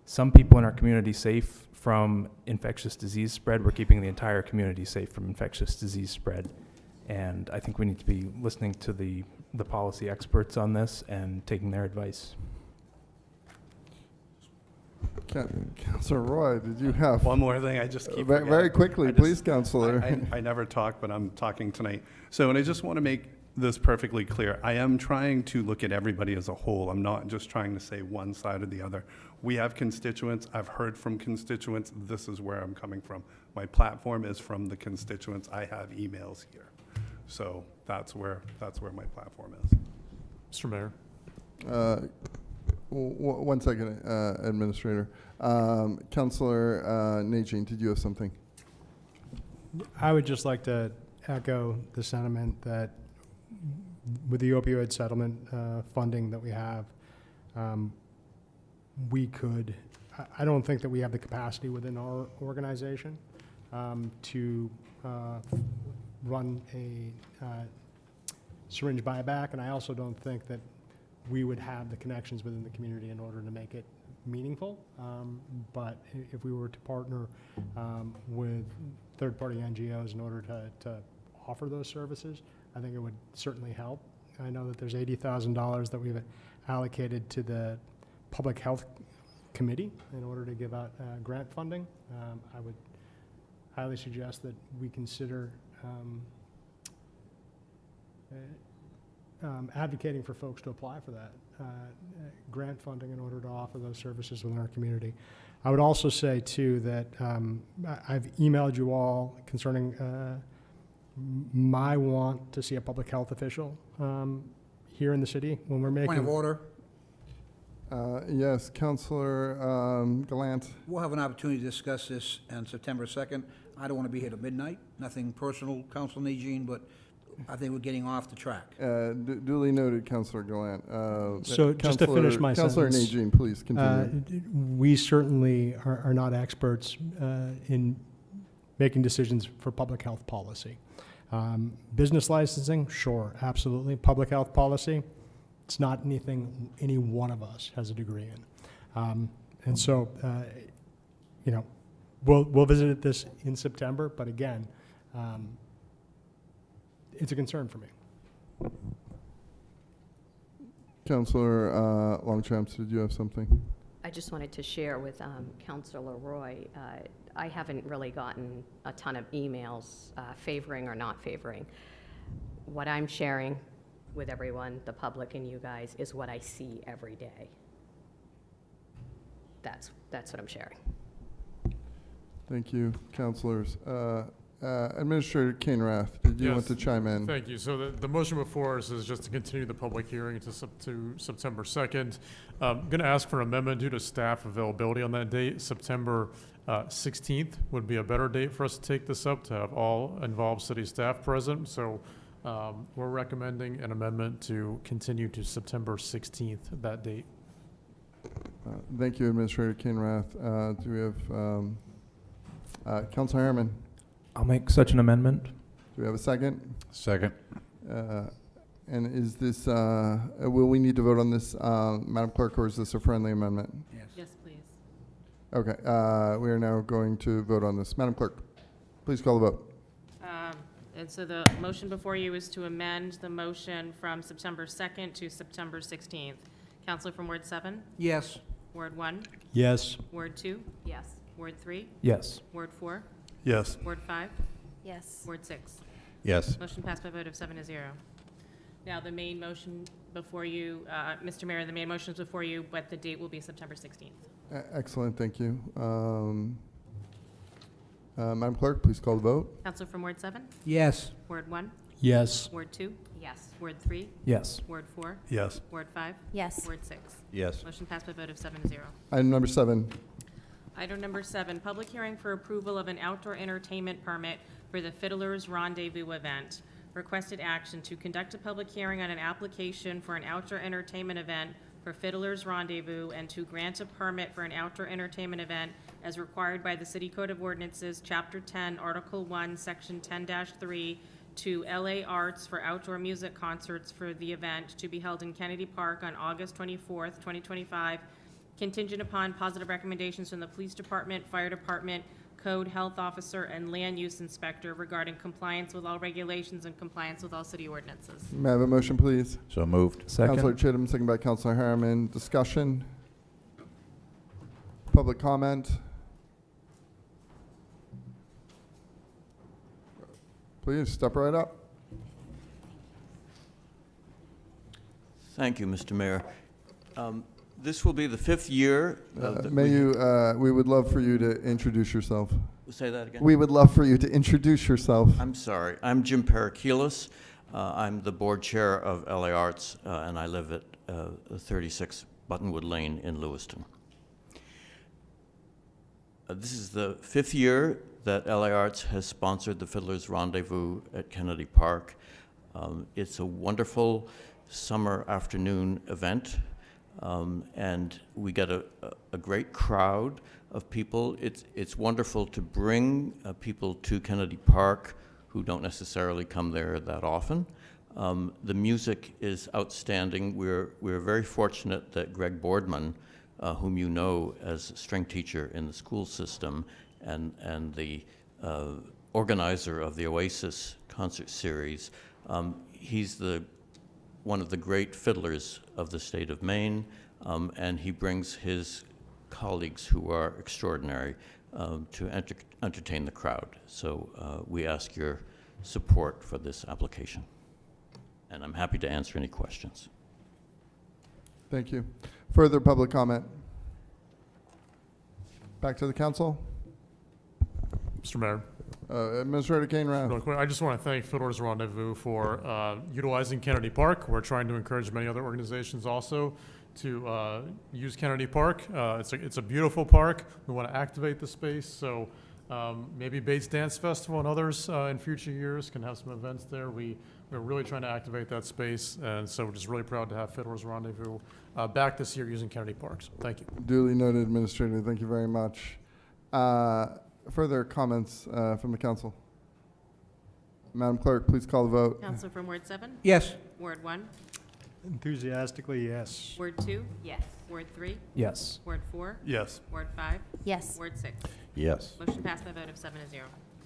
some people in our community safe from infectious disease spread, we're keeping the entire community safe from infectious disease spread. And I think we need to be listening to the policy experts on this and taking their advice. Councillor Roy, did you have one more thing? I just keep very quickly, please, Councillor. I never talk, but I'm talking tonight. So, and I just want to make this perfectly clear. I am trying to look at everybody as a whole. I'm not just trying to say one side or the other. We have constituents. I've heard from constituents. This is where I'm coming from. My platform is from the constituents. I have emails here. So that's where my platform is. Mr. Mayor. One second, Administrator. Councillor Najin, did you have something? I would just like to echo the sentiment that with the opioid settlement funding that we have, we could I don't think that we have the capacity within our organization to run a syringe buyback, and I also don't think that we would have the connections within the community in order to make it meaningful. But if we were to partner with third-party NGOs in order to offer those services, I think it would certainly help. I know that there's $80,000 that we've allocated to the Public Health Committee in order to give out grant funding. I would highly suggest that we consider advocating for folks to apply for that grant funding in order to offer those services within our community. I would also say, too, that I've emailed you all concerning my want to see a public health official here in the city when we're making... Point of order. Yes, Councilor Gallant. We'll have an opportunity to discuss this on September 2nd. I don't want to be here till midnight. Nothing personal, Councilor Najin, but I think we're getting off the track. Duly noted, Councilor Gallant. So just to finish my Councilor sentence, Najin, please continue. we certainly are not experts in making decisions for public health policy. Business licensing, sure, absolutely. Public health policy, it's not anything any one of us has a degree in. And so, you know, we'll visit this in September, but again, it's a concern for me. Councilor Longchamps, did you have something? I just wanted to share with Councilor Roy, I haven't really gotten a ton of emails favoring or not favoring. What I'm sharing with everyone, the public and you guys, is what I see every day. That's what I'm sharing. Thank you, councilors. Administrator Kainrath, did you want to chime in? Thank you. So the motion before us is just to continue the public hearing to September 2nd. I'm going to ask for an amendment due to staff availability on that date. September 16th would be a better date for us to take this up, to have all involved city staff present. So we're recommending an amendment to continue to September 16th, that date. Thank you, Administrator Kainrath. Do we have Councilor Harriman? I'll make such an amendment. Do we have a second? Second. And is this, will we need to vote on this, Madam Clerk, or is this a friendly amendment? Yes. Yes, please. Okay, we are now going to vote on this. Madam Clerk, please call the vote. And so the motion before you is to amend the motion from September 2nd to September 16th. Counselor from Ward 7? Yes. Ward 1? Yes. Ward 2? Yes. Ward 3? Yes. Ward 4? Yes. Ward 5? Yes. Ward 6? Yes. Motion passed by a vote of 7-0. Now, the main motion before you, Mr. Mayor, the main motion is before you, but the date will be September 16th. Excellent, thank you. Madam Clerk, please call the vote. Counselor from Ward 7? Yes. Ward 1? Yes. Ward 2? Yes. Ward 3? Yes. Ward 4? Yes. Ward 5? Yes. Ward 6? Yes. Motion passed by a vote of 7-0. Item number 7. Item number 7, public hearing for approval of an outdoor entertainment permit for the Fiddler's Rendezvous event. Requested action to conduct a public hearing on an application for an outdoor entertainment event for Fiddler's Rendezvous and to grant a permit for an outdoor entertainment event as required by the City Code of Ordinances, Chapter 10, Article 1, Section 10-3, to LA Arts for outdoor music concerts for the event to be held in Kennedy Park on August 24th, 2025, contingent upon positive recommendations from the Police Department, Fire Department, Code Health Officer, and Land Use Inspector regarding compliance with all regulations and compliance with all city ordinances. May I have a motion, please? So moved. Second. Councilor Chittum, second by Councilor Harriman. Discussion? Public comment? Please, step right up. Thank you, Mr. Mayor. This will be the 5th year. We would love for you to introduce yourself. Say that again? We would love for you to introduce yourself. I'm sorry. I'm Jim Parakilis. I'm the board chair of LA Arts, and I live at 36 Buttonwood Lane in Lewiston. This is the 5th year that LA Arts has sponsored the Fiddler's Rendezvous at Kennedy Park. It's a wonderful summer afternoon event. And we get a great crowd of people. It's wonderful to bring people to Kennedy Park who don't necessarily come there that often. The music is outstanding. We're very fortunate that Greg Boardman, whom you know as a string teacher in the school system and the organizer of the Oasis concert series, he's one of the great fiddlers of the state of Maine, and he brings his colleagues who are extraordinary to entertain the crowd. So we ask your support for this application. And I'm happy to answer any questions. Thank you. Further public comment? Back to the council. Mr. Mayor. Administrator Kane Rath. Real quick, I just want to thank Fiddler's Rendezvous for utilizing Kennedy Park. We're trying to encourage many other organizations also to use Kennedy Park. It's a beautiful park. We want to activate the space, so maybe Bates Dance Festival and others in future years can have some events there. We're really trying to activate that space, and so we're just really proud to have Fiddler's Rendezvous back this year using Kennedy Parks. Thank you. Duly noted, Administrator. Thank you very much. Further comments from the council? Madam Clerk, please call the vote. Counselor from Ward 7? Yes. Ward 1? Enthusiastically, yes. Ward 2? Yes. Ward 3? Yes. Ward 4? Yes. Ward 5? Yes. Ward 6? Yes. Motion passed by a vote of 7-0.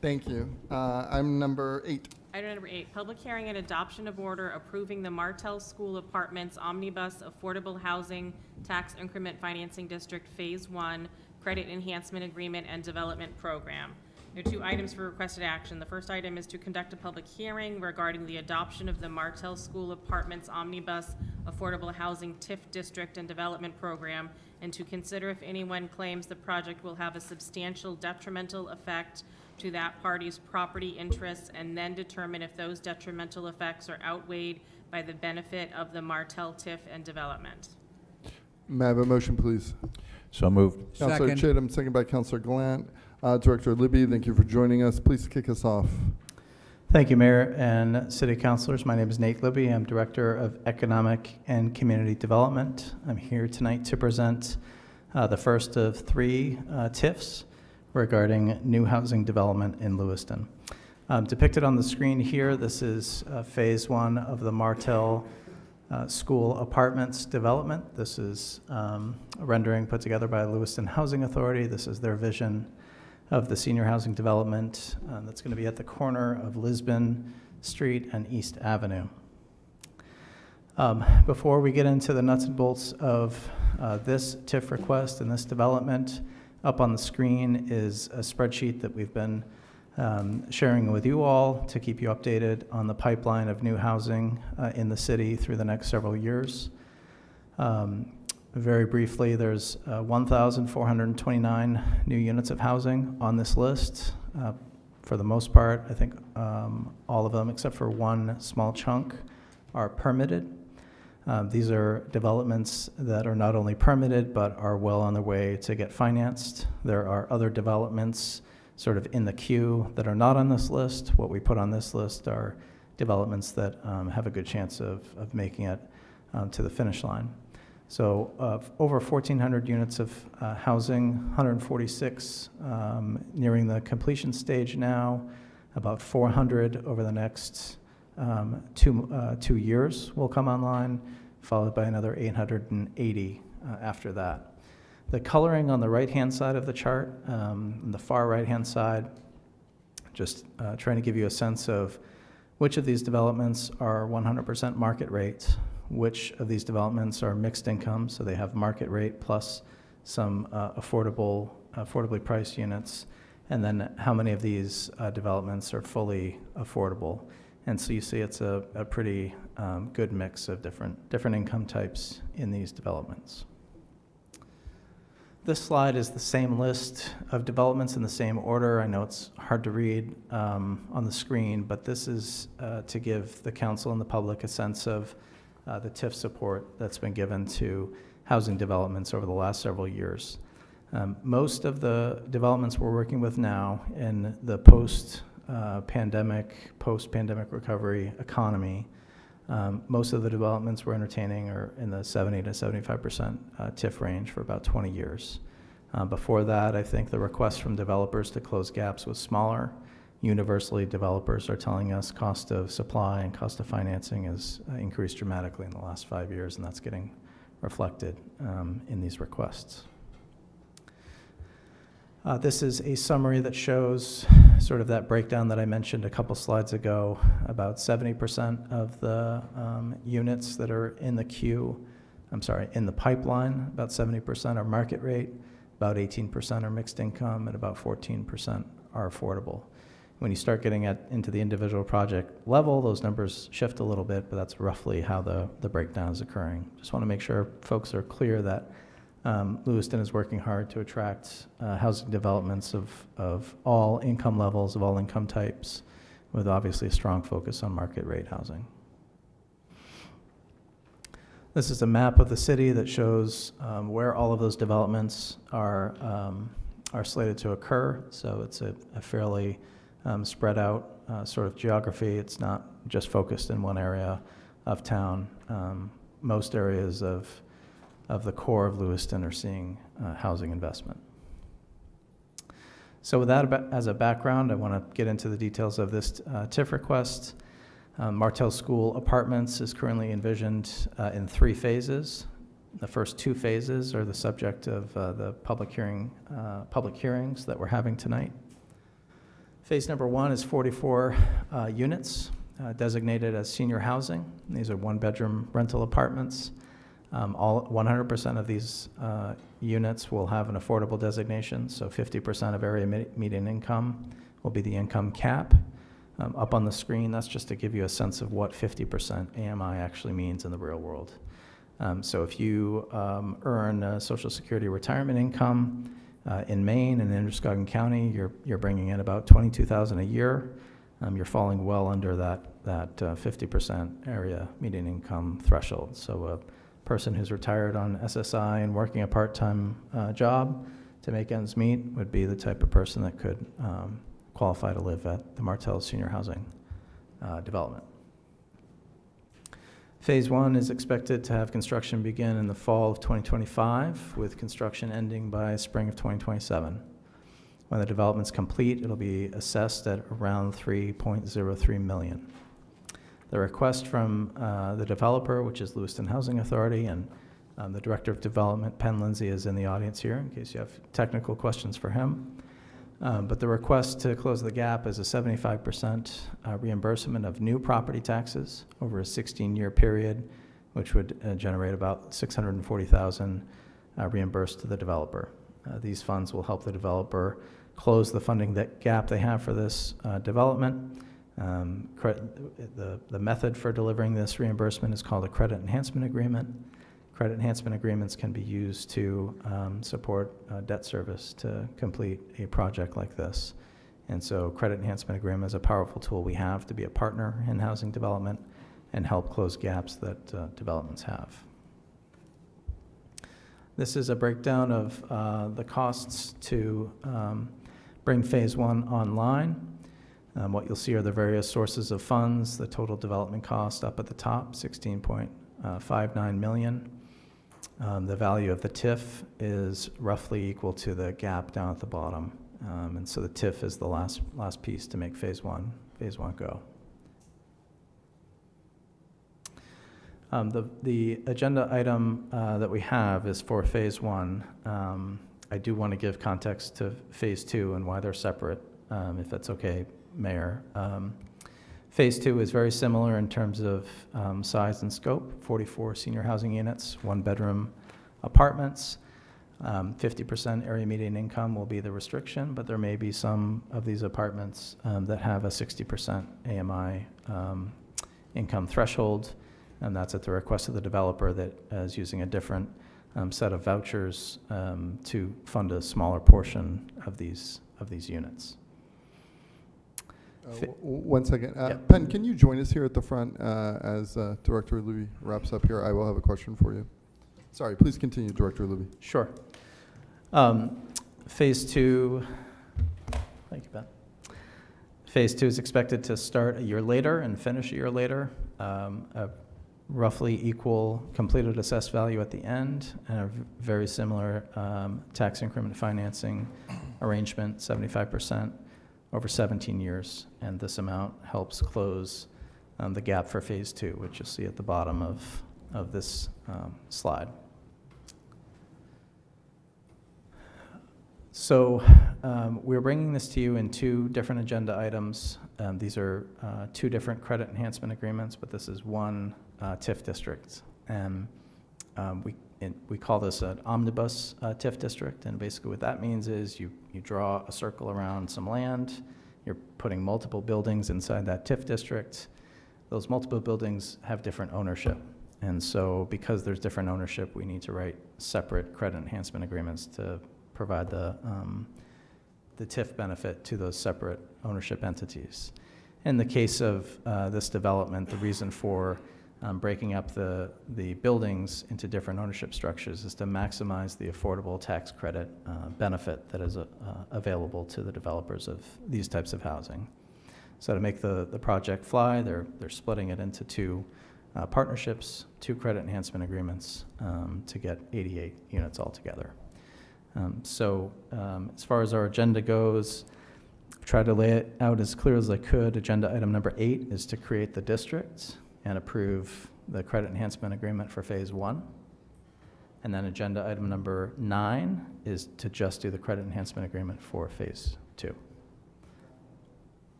Thank you. Item number 8. Item number 8, public hearing and adoption of order approving the Martell School Apartments Omnibus Affordable Housing Tax Increment Financing District Phase 1 Credit Enhancement Agreement and Development Program. There are 2 items for requested action. The first item is to conduct a public hearing regarding the adoption of the Martell School Apartments Omnibus Affordable Housing TIF District and Development Program, and to consider if anyone claims the project will have a substantial detrimental effect to that party's property interests, and then determine if those detrimental effects are outweighed by the benefit of the Martell TIF and development. May I have a motion, please? So moved. Councilor Second. Chittum, second by Councilor Glant. Director Libby, thank you for joining us. Please kick us off. Thank you, Mayor and City Councilors. My name is Nate Libby. I'm Director of Economic and Community Development. I'm here tonight to present the first of 3 TIFs regarding new housing development in Lewiston. Depicted on the screen here, this is Phase 1 of the Martell School Apartments development. This is a rendering put together by Lewiston Housing Authority. This is their vision of the senior housing development that's going to be at the corner of Lisbon Street and East Avenue. Before we get into the nuts and bolts of this TIF request and this development, up on the screen is a spreadsheet that we've been sharing with you all to keep you updated on the pipeline of new housing in the city through the next several years. Very briefly, there's 1,429 new units of housing on this list. For the most part, I think all of them, except for one small chunk, are permitted. These are developments that are not only permitted, but are well on their way to get financed. There are other developments sort of in the queue that are not on this list. What we put on this list are developments that have a good chance of making it to the finish line. So over 1,400 units of housing, 146 nearing the completion stage now, about 400 over the next 2 years will come online, followed by another 880 after that. The coloring on the right-hand side of the chart, the far right-hand side, just trying to give you a sense of which of these developments are 100% market rate, which of these developments are mixed income, so they have market rate plus some affordably priced units, and then how many of these developments are fully affordable. And so you see it's a pretty good mix of different income types in these developments. This slide is the same list of developments in the same order. I know it's hard to read on the screen, but this is to give the council and the public a sense of the TIF support that's been given to housing developments over the last several years. Most of the developments we're working with now in the post-pandemic recovery economy Most of the developments we're entertaining are in the 70 to 75% TIF range for about 20 years. Before that, I think the request from developers to close gaps was smaller. Universally, developers are telling us cost of supply and cost of financing has increased dramatically in the last 5 years, and that's getting reflected in these requests. This is a summary that shows sort of that breakdown that I mentioned a couple slides ago. About 70% of the units that are in the queue, in the pipeline, about 70% are market rate, about 18% are mixed income, and about 14% are affordable. When you start getting into the individual project level, those numbers shift a little bit, but that's roughly how the breakdown is occurring. Just want to make sure folks are clear that Lewiston is working hard to attract housing developments of all income levels, of all income types, with obviously a strong focus on market rate housing. This is a map of the city that shows where all of those developments are slated to occur. So it's a fairly spread out sort of geography. It's not just focused in one area of town. Most areas of the core of Lewiston are seeing housing investment. So with that as a background, I want to get into the details of this TIF request. Martell School Apartments is currently envisioned in 3 phases. The first 2 phases are the subject of the public hearings that we're having tonight. Phase number 1 is 44 units designated as senior housing. These are 1-bedroom rental apartments. 100% of these units will have an affordable designation, so 50% of area median income will be the income cap. Up on the screen, that's just to give you a sense of what 50% AMI actually means in the real world. So if you earn Social Security retirement income in Maine and Androscoggin County, you're bringing in about $22,000 a year. You're falling well under that 50% area median income threshold. So a person who's retired on SSI and working a part-time job to make ends meet would be the type of person that could qualify to live at the Martell Senior Housing development. Phase 1 is expected to have construction begin in the fall of 2025, with construction ending by spring of 2027. When the development's complete, it'll be assessed at around $3.03 million. The request from the developer, which is Lewiston Housing Authority, and the Director of Development, Penn Lindsay, is in the audience here in case you have technical questions for him. But the request to close the gap is a 75% reimbursement of new property taxes over a 16-year period, which would generate about $640,000 reimbursed to the developer. These funds will help the developer close the funding gap they have for this development. The method for delivering this reimbursement is called a credit enhancement agreement. Credit enhancement agreements can be used to support debt service to complete a project like this. And so credit enhancement agreement is a powerful tool we have to be a partner in housing development and help close gaps that developments have. This is a breakdown of the costs to bring phase 1 online. What you'll see are the various sources of funds. The total development cost up at the top, $16.59 million. The value of the TIF is roughly equal to the gap down at the bottom. And so the TIF is the last piece to make phase 1 go. The agenda item that we have is for phase 1. I do want to give context to phase 2 and why they're separate, if that's okay, Mayor. Phase 2 is very similar in terms of size and scope, 44 senior housing units, 1-bedroom apartments. 50% area median income will be the restriction, but there may be some of these apartments that have a 60% AMI income threshold, and that's at the request of the developer that is using a different set of vouchers to fund a smaller portion of these units. One second. Yeah. Penn, can you join us here at the front as Director Luby wraps up here? I will have a question for you. Sorry, please continue, Director Luby. Sure. Phase 2, thank you, Ben. Phase 2 is expected to start a year later and finish a year later. A roughly equal completed assessed value at the end, and a very similar tax increment financing arrangement, 75% over 17 years. And this amount helps close the gap for Phase 2, which you'll see at the bottom of this slide. So we're bringing this to you in two different agenda items. These are two different credit enhancement agreements, but this is one TIF district. And we call this an omnibus TIF district. And basically what that means is you draw a circle around some land. You're putting multiple buildings inside that TIF district. Those multiple buildings have different ownership. And so because there's different ownership, we need to write separate credit enhancement agreements to provide the TIF benefit to those separate ownership entities. In the case of this development, the reason for breaking up the buildings into different ownership structures is to maximize the affordable tax credit benefit that is available to the developers of these types of housing. So to make the project fly, they're splitting it into two partnerships, two credit enhancement agreements to get 88 units altogether. As far as our agenda goes, I've tried to lay it out as clear as I could. Agenda item number 8 is to create the district and approve the credit enhancement agreement for Phase 1. And then agenda item number 9 is to just do the credit enhancement agreement for Phase 2.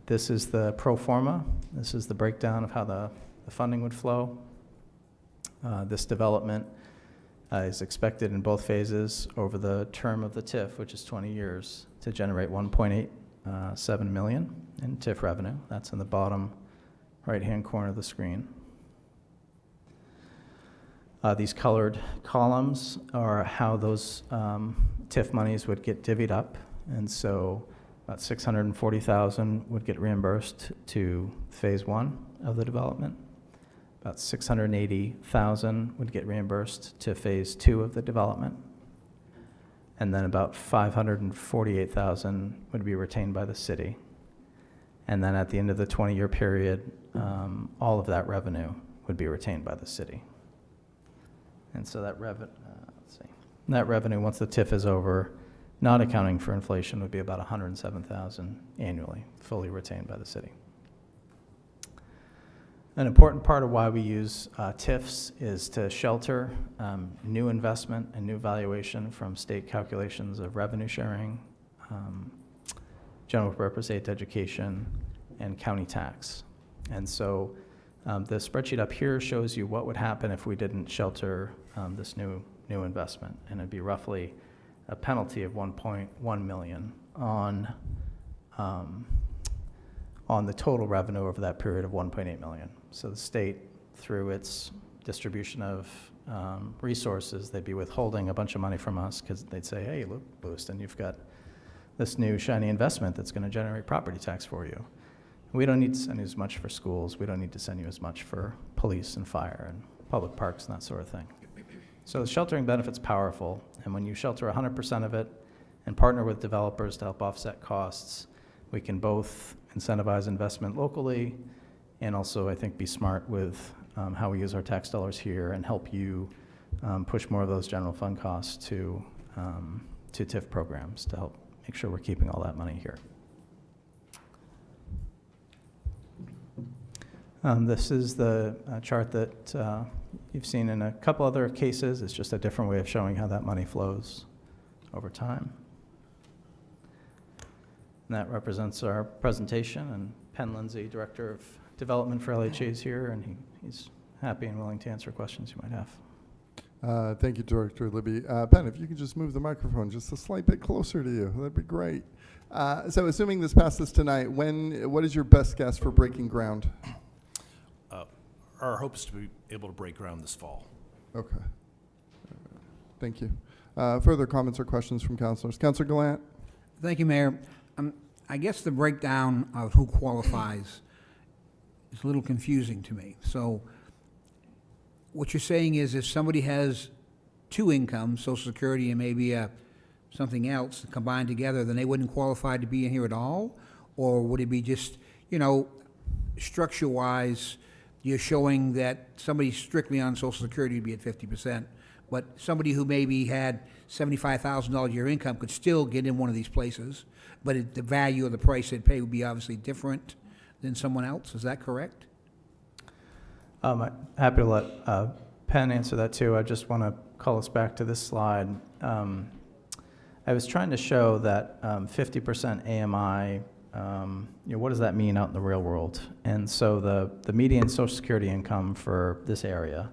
This is the pro forma. This is the breakdown of how the funding would flow. This development is expected in both phases over the term of the TIF, which is 20 years, to generate $1.87 million in TIF revenue. That's in the bottom right-hand corner of the screen. These colored columns are how those TIF monies would get divvied up, and so about $640,000 would get reimbursed to Phase 1 of the development. About $680,000 would get reimbursed to Phase 2 of the development. And then about $548,000 would be retained by the city. And then at the end of the 20-year period, all of that revenue would be retained by the city. And so that revenue, once the TIF is over, not accounting for inflation, would be about $107,000 annually, fully retained by the city. An important part of why we use TIFs is to shelter new investment and new valuation from state calculations of revenue sharing, general purpose aid to education, and county tax. And so the spreadsheet up here shows you what would happen if we didn't shelter this new investment, and it'd be roughly a penalty of $1.1 million on the total revenue over that period of $1.8 million. So the state, through its distribution of resources, they'd be withholding a bunch of money from us because they'd say, hey, look, Lewiston, you've got this new shiny investment that's going to generate property tax for you. We don't need to send you as much for schools. We don't need to send you as much for police and fire and public parks and that sort of thing. So the sheltering benefit's powerful, and when you shelter 100% of it and partner with developers to help offset costs, we can both incentivize investment locally and also, I think, be smart with how we use our tax dollars here and help you push more of those general fund costs to TIF programs to help make sure we're keeping all that money here. This is the chart that you've seen in a couple other cases. It's just a different way of showing how that money flows over time. And that represents our presentation, and Penn Lindsay, Director of Development for LHA, is here, and he's happy and willing to answer questions you might have. Thank you, Director Libby. Ben, if you could just move the microphone just a slight bit closer to you, that'd be great. So assuming this passes tonight, what is your best guess for breaking ground? Our hope is to be able to break ground this fall. Okay. Thank you. Further comments or questions from councilors? Councilor Gallant? Thank you, Mayor. I guess the breakdown of who qualifies is a little confusing to me. So what you're saying is if somebody has two incomes, Social Security and maybe a something else combined together, then they wouldn't qualify to be in here at all? Or would it be just, you know, structure-wise, you're showing that somebody strictly on Social Security would be at 50%, but somebody who maybe had $75,000 a year income could still get in one of these places, but the value of the price they'd pay would be obviously different than someone else? Is that correct? I'm happy to let Penn answer that too. I just want to call us back to this slide. I was trying to show that 50% AMI, what does that mean out in the real world? And so the median Social Security income for this area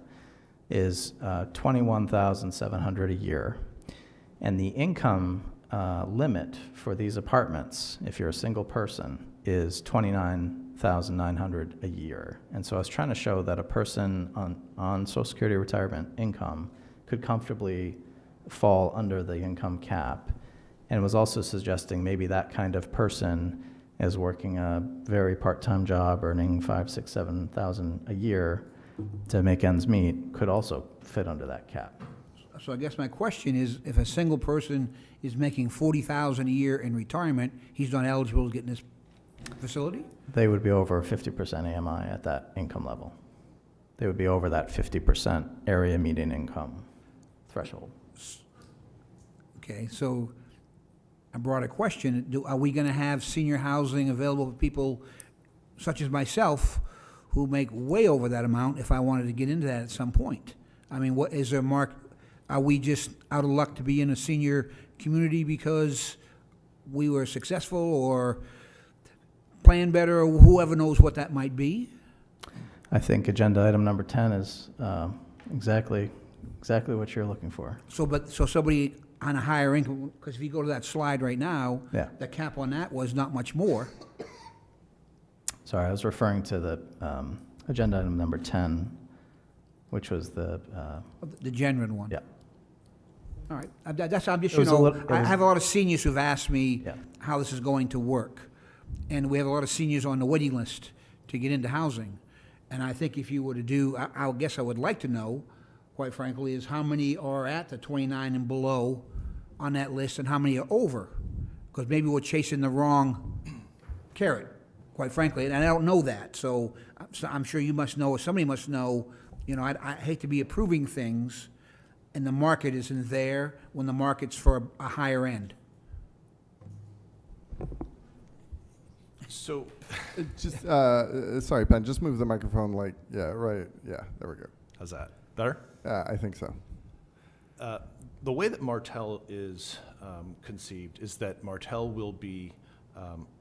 is $21,700 a year. And the income limit for these apartments, if you're a single person, is $29,900 a year. And so I was trying to show that a person on Social Security retirement income could comfortably fall under the income cap, and was also suggesting maybe that kind of person is working a very part-time job, earning $5,000, $6,000, $7,000 a year to make ends meet, could also fit under that cap. So I guess my question is, if a single person is making $40,000 a year in retirement, he's not eligible to get in this facility? They would be over 50% AMI at that income level. They would be over that 50% area median income threshold. Okay, so I brought a question. Are we going to have senior housing available for people such as myself who make way over that amount if I wanted to get into that at some point? I mean, what is there, Mark? Are we just out of luck to be in a senior community because we were successful or plan better, or whoever knows what that might be? I think agenda item number 10 is exactly what you're looking for. So somebody on a higher income, because if you go to that slide right now, Yeah. the cap on that was not much more. Sorry, I was referring to the agenda item number 10, which was the Gendron one. Yeah. All right. That's, I'm just, It was a lit- it I was- have a lot of seniors who've asked me Yeah. how this is going to work. And we have a lot of seniors on the waiting list to get into housing. And I think if you were to do, I guess I would like to know, quite frankly, is how many are at the 29 and below on that list and how many are over. Because maybe we're chasing the wrong carrot, quite frankly, and I don't know that. So I'm sure you must know, or somebody must know, I hate to be approving things and the market isn't there when the market's for a higher end. So, Just, sorry, Ben, just move the microphone right, yeah, there we go. how's that? Better? I think so. The way that Martell is conceived is that Martell will be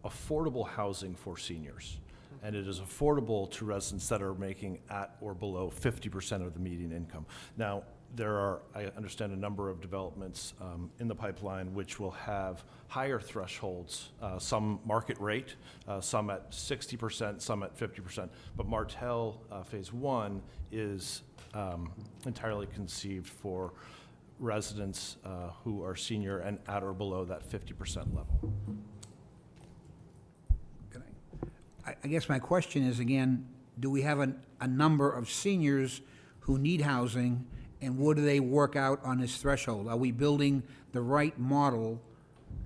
affordable housing for seniors. And it is affordable to residents that are making at or below 50% of the median income. Now, there are, I understand, a number of developments in the pipeline which will have higher thresholds, some market rate, some at 60%, some at 50%. But Martell Phase 1 is entirely conceived for residents who are senior and at or below that 50% level. I guess my question is, again, do we have a number of seniors who need housing, and what do they work out on this threshold? Are we building the right model?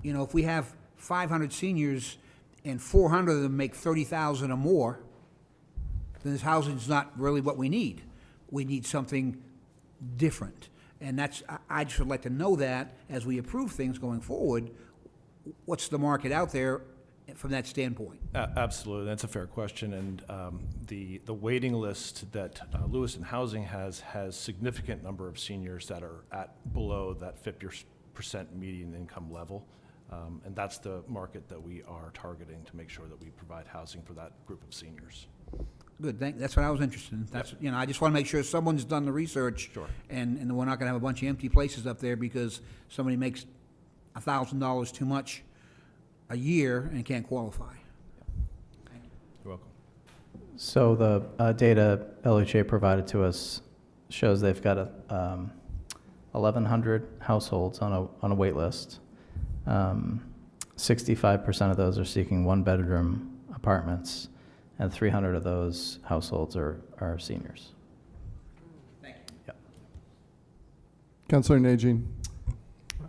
If we have 500 seniors and 400 of them make $30,000 or more, then this housing's not really what we need. We need something different. And I just would like to know that as we approve things going forward, what's the market out there from that standpoint? Absolutely, that's a fair question, and the waiting list that Lewiston Housing has significant number of seniors that are at below that 50% median income level, and that's the market that we are targeting to make sure that we provide housing for that group of seniors. Good, that's what I was interested in. That's, I just want to make sure someone's done the research. Sure. And we're not going to have a bunch of empty places up there because somebody makes $1,000 too much a year and can't qualify. You're welcome. So the data LHA provided to us shows they've got 1,100 households on a wait list. 65% of those are seeking one-bedroom apartments, and 300 of those households are seniors. Thank you. Yep. Councilor Najin.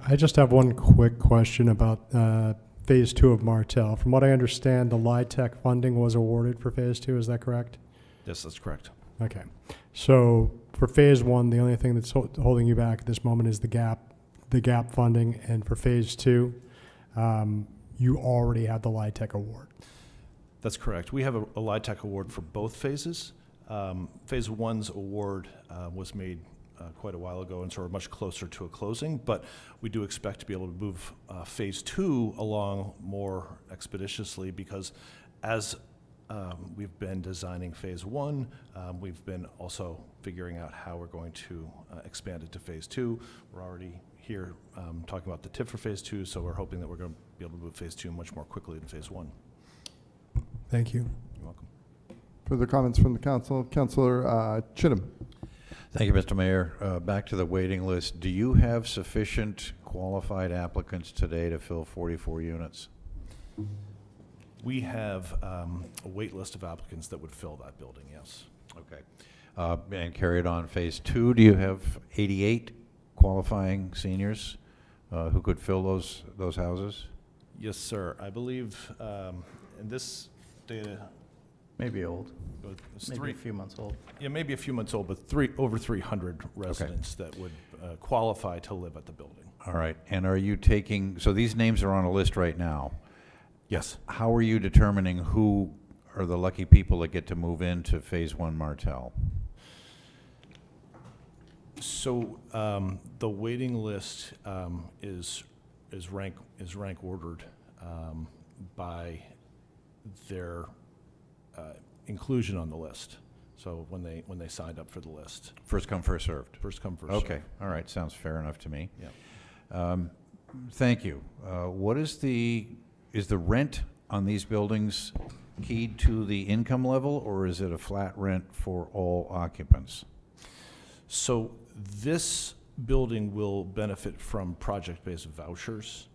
I just have one quick question about Phase 2 of Martell. From what I understand, the LIHTC funding was awarded for Phase 2, is that correct? Yes, that's correct. Okay. So for Phase 1, the only thing that's holding you back at this moment is the gap funding, and for Phase 2, you already have the LIHTC award. That's correct. We have a LIHTC award for both phases. Phase 1's award was made quite a while ago, and so we're much closer to a closing, but we do expect to be able to move Phase 2 along more expeditiously, because as we've been designing Phase 1, we've been also figuring out how we're going to expand it to Phase 2. We're already here talking about the TIF for Phase 2, so we're hoping that we're going to be able to move Phase 2 much more quickly than Phase 1. Thank you. You're welcome. Further comments from the council? Councilor Chittum. Thank you, Mr. Mayor. Back to the waiting list. Do you have sufficient qualified applicants today to fill 44 units? We have a wait list of applicants that would fill that building, yes. Okay. And carry it on Phase 2. Do you have 88 qualifying seniors who could fill those houses? Yes, sir. I believe, and this data Maybe old. it's Maybe a few months old. Yeah, maybe a few months old, but over 300 residents that would qualify to live at the building. All right. And are you taking, so these names are on a list right now. Yes. How are you determining who are the lucky people that get to move into Phase 1 Martell? So the waiting list is rank ordered by their inclusion on the list. So when they signed up for the list. First come, first served. First come, first served. Okay. All right. Sounds fair enough to me. Yeah. Thank you. What is the rent on these buildings keyed to the income level, or is it a flat rent for all occupants? So this building will benefit from project-based vouchers,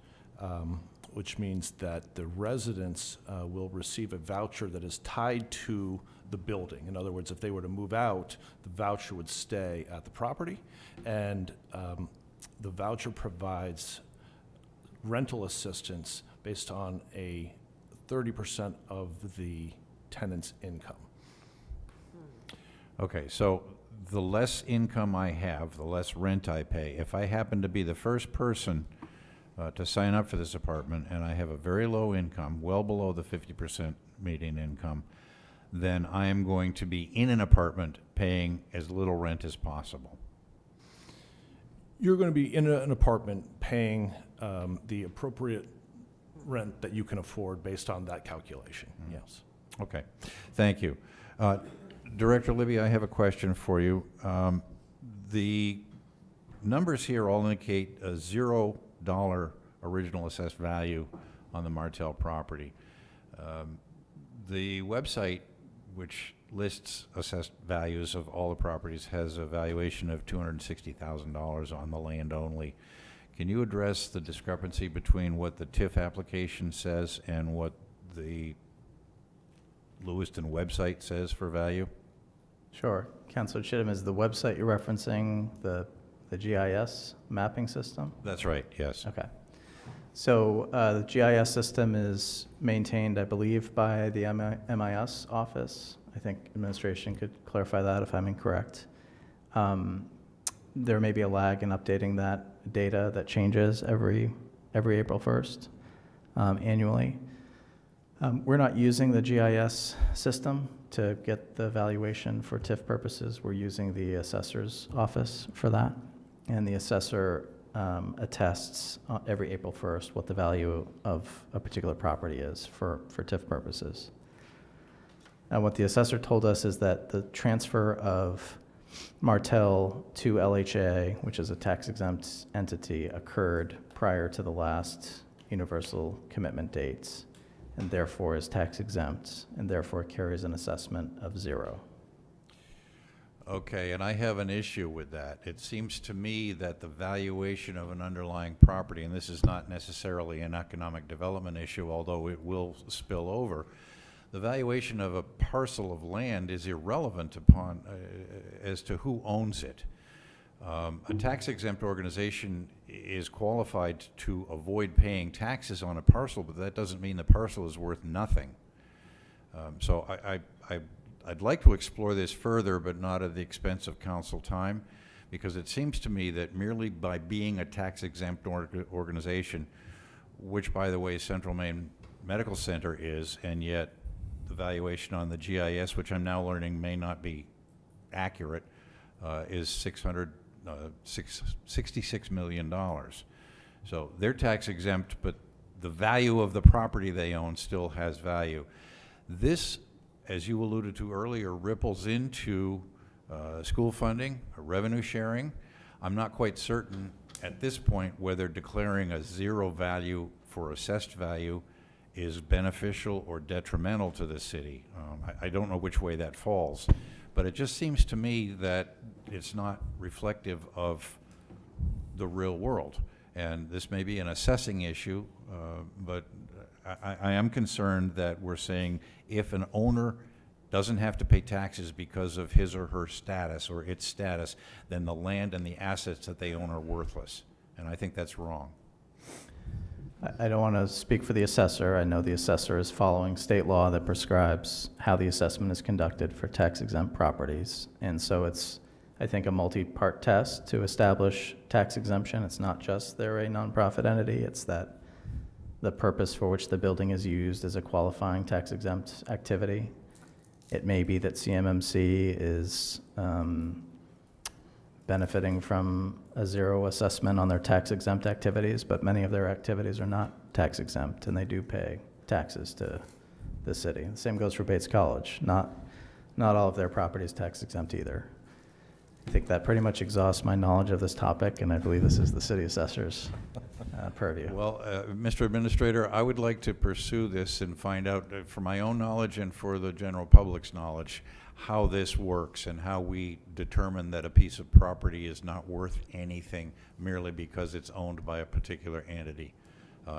which means that the residents will receive a voucher that is tied to the building. In other words, if they were to move out, the voucher would stay at the property, and the voucher provides rental assistance based on a 30% of the tenant's income. Okay, so the less income I have, the less rent I pay. If I happen to be the first person to sign up for this apartment and I have a very low income, well below the 50% median income, then I am going to be in an apartment paying as little rent as possible. You're going to be in an apartment paying the appropriate rent that you can afford based on that calculation, yes. Okay, thank you. Director Libby, I have a question for you. The numbers here all indicate a $0 original assessed value on the Martell property. The website, which lists assessed values of all the properties, has a valuation of $260,000 on the land only. Can you address the discrepancy between what the TIF application says and what the Lewiston website says for value? Sure. Councilor Chittum, is the website you're referencing the GIS mapping system? That's right, yes. Okay. So the GIS system is maintained, I believe, by the MIS office. I think administration could clarify that if I'm incorrect. There may be a lag in updating that data that changes every April 1st annually. We're not using the GIS system to get the valuation for TIF purposes. We're using the assessor's office for that. And the assessor attests every April 1st what the value of a particular property is for TIF purposes. And what the assessor told us is that the transfer of Martell to LHA, which is a tax-exempt entity, occurred prior to the last universal commitment dates, and therefore is tax-exempt, and therefore carries an assessment of 0. Okay, and I have an issue with that. It seems to me that the valuation of an underlying property, and this is not necessarily an economic development issue, although it will spill over, the valuation of a parcel of land is irrelevant upon as to who owns it. A tax-exempt organization is qualified to avoid paying taxes on a parcel, but that doesn't mean the parcel is worth nothing. So I'd like to explore this further, but not at the expense of council time, because it seems to me that merely by being a tax-exempt organization, which, by the way, Central Maine Medical Center is, and yet the valuation on the GIS, which I'm now learning may not be accurate, is $66 million. So they're tax exempt, but the value of the property they own still has value. This, as you alluded to earlier, ripples into school funding, revenue sharing. I'm not quite certain at this point whether declaring a zero value for assessed value is beneficial or detrimental to the city. I don't know which way that falls, but it just seems to me that it's not reflective of the real world. And this may be an assessing issue, but I am concerned that we're saying if an owner doesn't have to pay taxes because of his or her status or its status, then the land and the assets that they own are worthless. And I think that's wrong. I don't want to speak for the assessor. I know the assessor is following state law that prescribes how the assessment is conducted for tax-exempt properties. And so it's, I think, a multi-part test to establish tax exemption. It's not just they're a nonprofit entity, it's that the purpose for which the building is used is a qualifying tax-exempt activity. It may be that CMMC is benefiting from a zero assessment on their tax-exempt activities, but many of their activities are not tax-exempt, and they do pay taxes to the city. The same goes for Bates College. Not all of their property is tax-exempt either. I think that pretty much exhausts my knowledge of this topic, and I believe this is the city assessor's purview. Well, Mr. Administrator, I would like to pursue this and find out, for my own knowledge and for the general public's knowledge, how this works and how we determine that a piece of property is not worth anything merely because it's owned by a particular entity.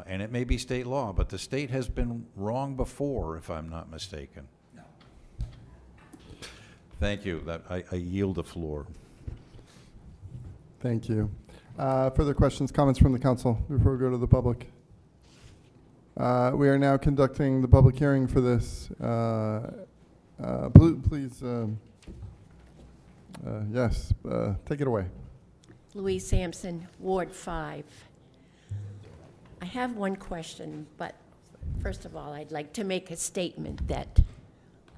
And it may be state law, but the state has been wrong before, if I'm not mistaken. No. Thank you. I yield the floor. Thank you. Further questions, comments from the council before we go to the public? We are now conducting the public hearing for this. Please, yes, take it away. Louise Sampson, Ward 5. I have one question, but first of all, I'd like to make a statement that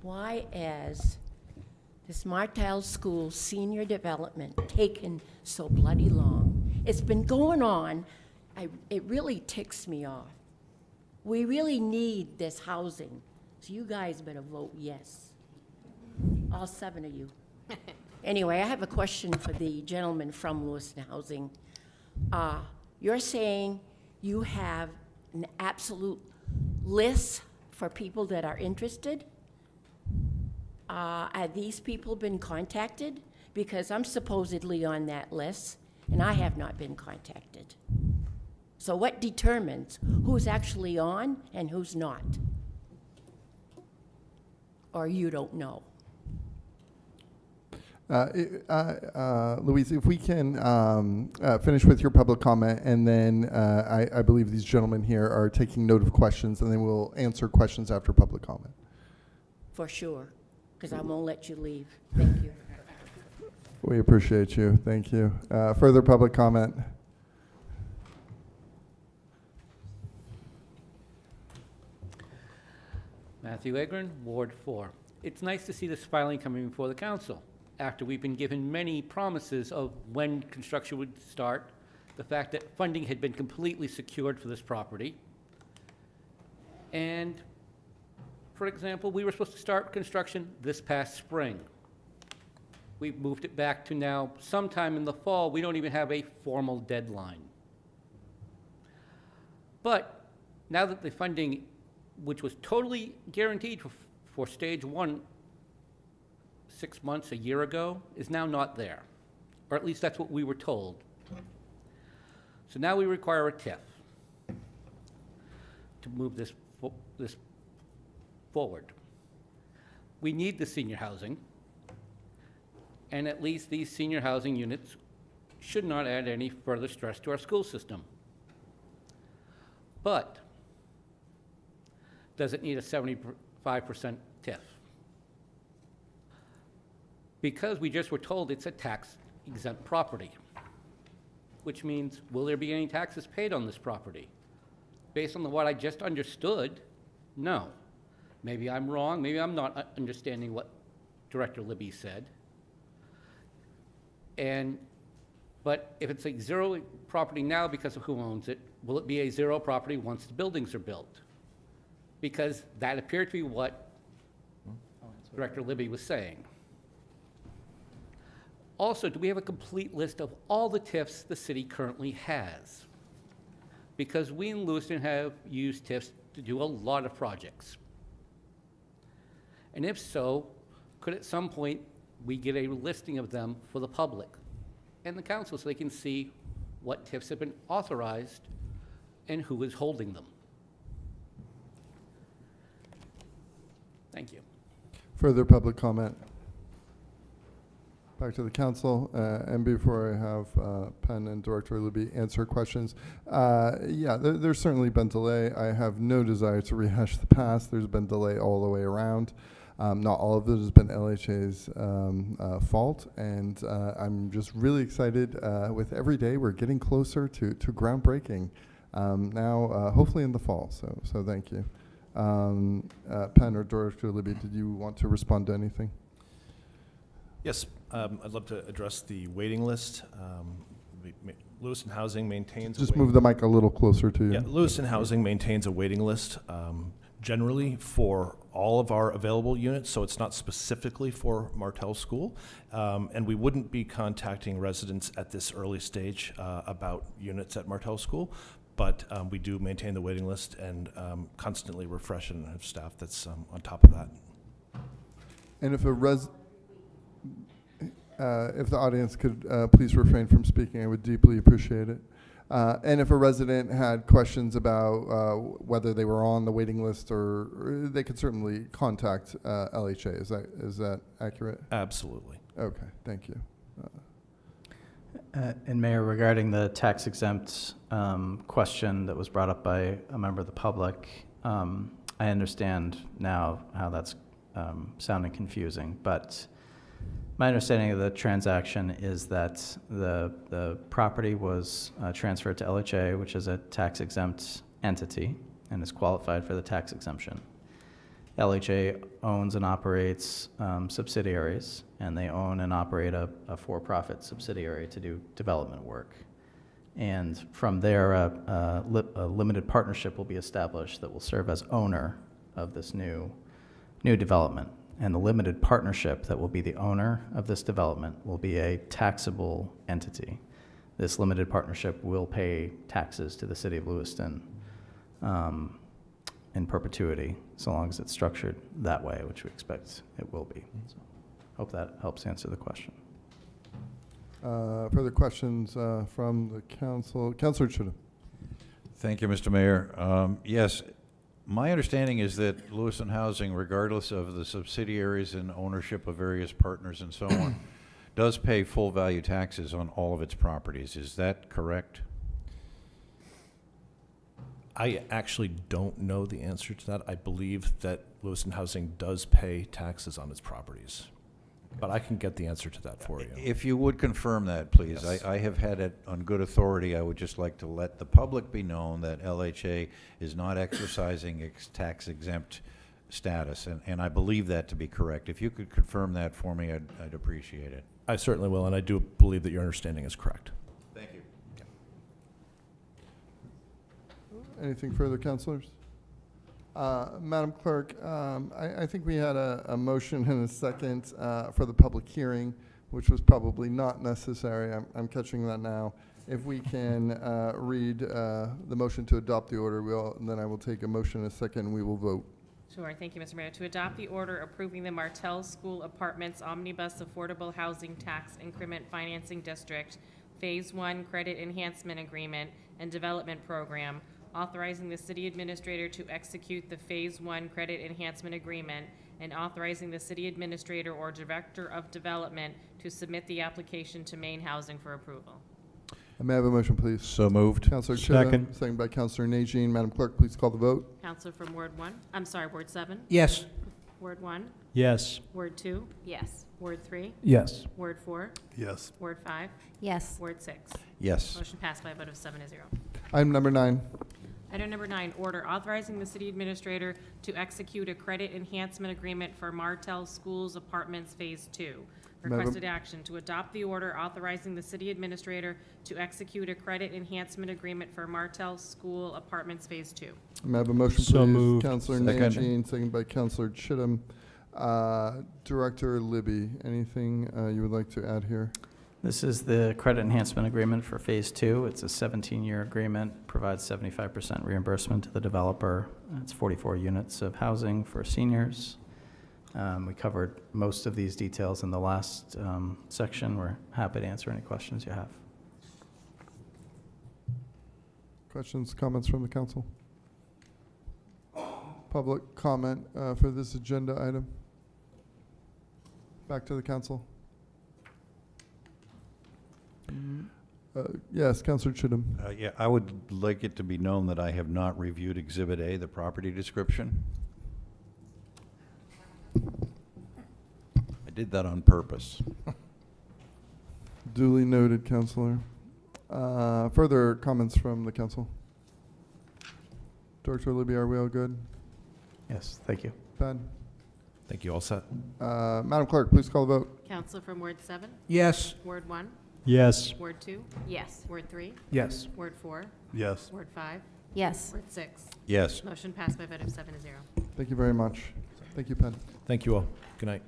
why has this Martell School senior development taken so bloody long? It's been going on. It really ticks me off. We really need this housing, so you guys better vote yes. All 7 of you. Anyway, I have a question for the gentleman from Lewiston Housing. You're saying you have an absolute list for people that are interested? Have these people been contacted? Because I'm supposedly on that list, and I have not been contacted. So what determines who's actually on and who's not? Or you don't know? Louise, if we can finish with your public comment, and then I believe these gentlemen here are taking note of questions, and then we'll answer questions after public comment. For sure, because I won't let you leave. Thank you. We appreciate you. Thank you. Further public comment? Matthew Egren, Ward 4. It's nice to see this filing coming before the council after we've been given many promises of when construction would start, the fact that funding had been completely secured for this property. And, for example, we were supposed to start construction this past spring. We've moved it back to now sometime in the fall. We don't even have a formal deadline. But now that the funding, which was totally guaranteed for stage 1 6 months, a year ago, is now not there. Or at least that's what we were told. So now we require a TIF to move this forward. We need the senior housing, and at least these senior housing units should not add any further stress to our school system. But does it need a 75% TIF? Because we just were told it's a tax-exempt property, which means, will there be any taxes paid on this property? Based on what I just understood, no. Maybe I'm wrong, maybe I'm not understanding what Director Libby said. But if it's a zero property now because of who owns it, will it be a zero property once the buildings are built? Because that appeared to be what Director Libby was saying. Also, do we have a complete list of all the TIFs the city currently has? Because we in Lewiston have used TIFs to do a lot of projects. And if so, could at some point we get a listing of them for the public and the council so they can see what TIFs have been authorized and who is holding them? Thank you. Further public comment? Back to the council, and before I have Penn and Director Libby answer questions, yeah, there's certainly been delay. I have no desire to rehash the past. There's been delay all the way around. Not all of it has been LHA's fault, and I'm just really excited. With every day, we're getting closer to groundbreaking. Now, hopefully in the fall. So thank you. Penn or Director Libby, did you want to respond to anything? Yes, I'd love to address the waiting list. Lewiston Housing maintains. Just move the mic a little closer to you. Yeah, Lewiston Housing maintains a waiting list generally for all of our available units, so it's not specifically for Martell School. And we wouldn't be contacting residents at this early stage about units at Martell School, but we do maintain the waiting list and constantly refresh and have staff that's on top of that. And if if the audience could please refrain from speaking, I would deeply appreciate it. And if a resident had questions about whether they were on the waiting list, or they could certainly contact LHA. Is that accurate? Absolutely. Okay, thank you. And Mayor, regarding the tax exempt question that was brought up by a member of the public, I understand now how that's sounding confusing, but my understanding of the transaction is that the property was transferred to LHA, which is a tax-exempt entity and is qualified for the tax exemption. LHA owns and operates subsidiaries, and they own and operate a for-profit subsidiary to do development work. And from there, a limited partnership will be established that will serve as owner of this new development. And the limited partnership that will be the owner of this development will be a taxable entity. This limited partnership will pay taxes to the city of Lewiston in perpetuity, so long as it's structured that way, which we expect it will be. So, hope that helps answer the question. Further questions from the council? Councilor Chittum. Thank you, Mr. Mayor. Yes. My understanding is that Lewiston Housing, regardless of the subsidiaries and ownership of various partners and so on, does pay full value taxes on all of its properties. Is that correct? I actually don't know the answer to that. I believe that Lewiston Housing does pay taxes on its properties, but I can get the answer to that for you. If you would confirm that, please. Yes. I have had it on good authority. I would just like to let the public be known that LHA is not exercising its tax-exempt status, and I believe that to be correct. If you could confirm that for me, I'd appreciate it. I certainly will, and I do believe that your understanding is correct. Thank you. Anything further, councilors? Madam Clerk, I think we had a motion and a second for the public hearing, which was probably not necessary. I'm catching that now. If we can read the motion to adopt the order, then I will take a motion and a second, and we will vote. Sure, thank you, Mr. Mayor. To adopt the order approving the Martell School Apartments Omnibus Affordable Housing Tax Increment Financing District Phase 1 Credit Enhancement Agreement and Development Program, authorizing the city administrator to execute the Phase 1 Credit Enhancement Agreement, and authorizing the city administrator or director of development to submit the application to Maine Housing for approval. May I have a motion, please? So moved. Councilor Chittum, Second. second by Councilor Najin. Madam Clerk, please call the vote. Counselor from Ward 1, Ward 7, Yes. Ward 1, Yes. Ward 2, Yes. Ward 3, Yes. Ward 4, Yes. Ward 5, Yes. Ward 6. Yes. Motion passed by a vote of 7-0. Item number 9. Item number 9, order authorizing the city administrator to execute a credit enhancement agreement for Martell Schools Apartments Phase 2. Madam- Requested action to adopt the order authorizing the city administrator to execute a credit enhancement agreement for Martell School Apartments Phase 2. May I have a motion, please? So moved. Councilor Second. Najin, second by Councilor Chittum. Director Libby, anything you would like to add here? This is the credit enhancement agreement for Phase 2. It's a 17-year agreement, provides 75% reimbursement to the developer. It's 44 units of housing for seniors. We covered most of these details in the last section. We're happy to answer any questions you have. Questions, comments from the council? Public comment for this agenda item? Back to the council. Yes, Councilor Chittum. Yeah, I would like it to be known that I have not reviewed Exhibit A, the property description. I did that on purpose. Duly noted, Councilor. Further comments from the council? Director Libby, are we all good? Yes, thank you. Ben? Thank you. All set? Madam Clerk, please call the vote. Counselor from Ward 7, Yes. Ward 1, Yes. Ward 2, Yes. Ward 3, Yes. Ward 4, Yes. Ward 5, Yes. Ward 6. Yes. Motion passed by a vote of 7-0. Thank you very much. Thank you, Penn. Thank you all. Good night.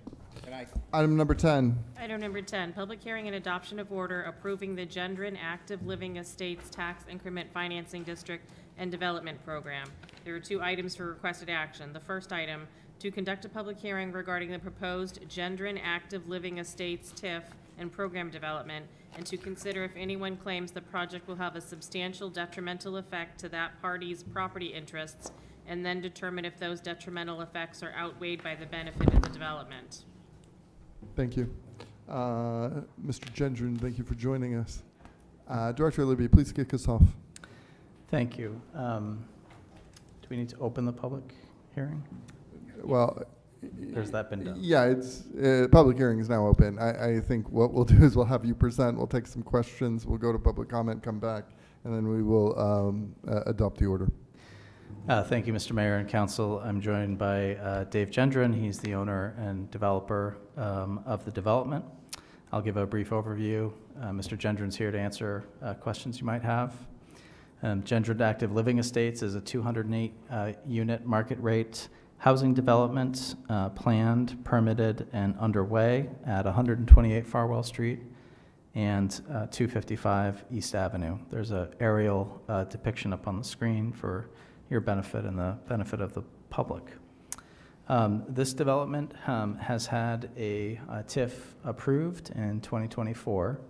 Item number 10. Item number 10, public hearing and adoption of order approving the Gendron Active Living Estates Tax Increment Financing District and Development Program. There are 2 items for requested action. The first item, to conduct a public hearing regarding the proposed Gendron Active Living Estates TIF and program development, and to consider if anyone claims the project will have a substantial detrimental effect to that party's property interests, and then determine if those detrimental effects are outweighed by the benefit of the development. Thank you. Mr. Gendron, thank you for joining us. Director Libby, please kick us off. Thank you. Do we need to open the public hearing? Well, Or has that been done? yeah, it's public hearing is now open. I think what we'll do is we'll have you present. We'll take some questions. We'll go to public comment, come back, and then we will adopt the order. Thank you, Mr. Mayor and Council. I'm joined by Dave Gendron. He's the owner and developer of the development. I'll give a brief overview. Mr. Gendron's here to answer questions you might have. Gendron Active Living Estates is a 208-unit market rate housing development planned, permitted, and underway at 128 Farwell Street and 255 East Avenue. There's an aerial depiction up on the screen for your benefit and the benefit of the public. This development has had a TIF approved in 2024.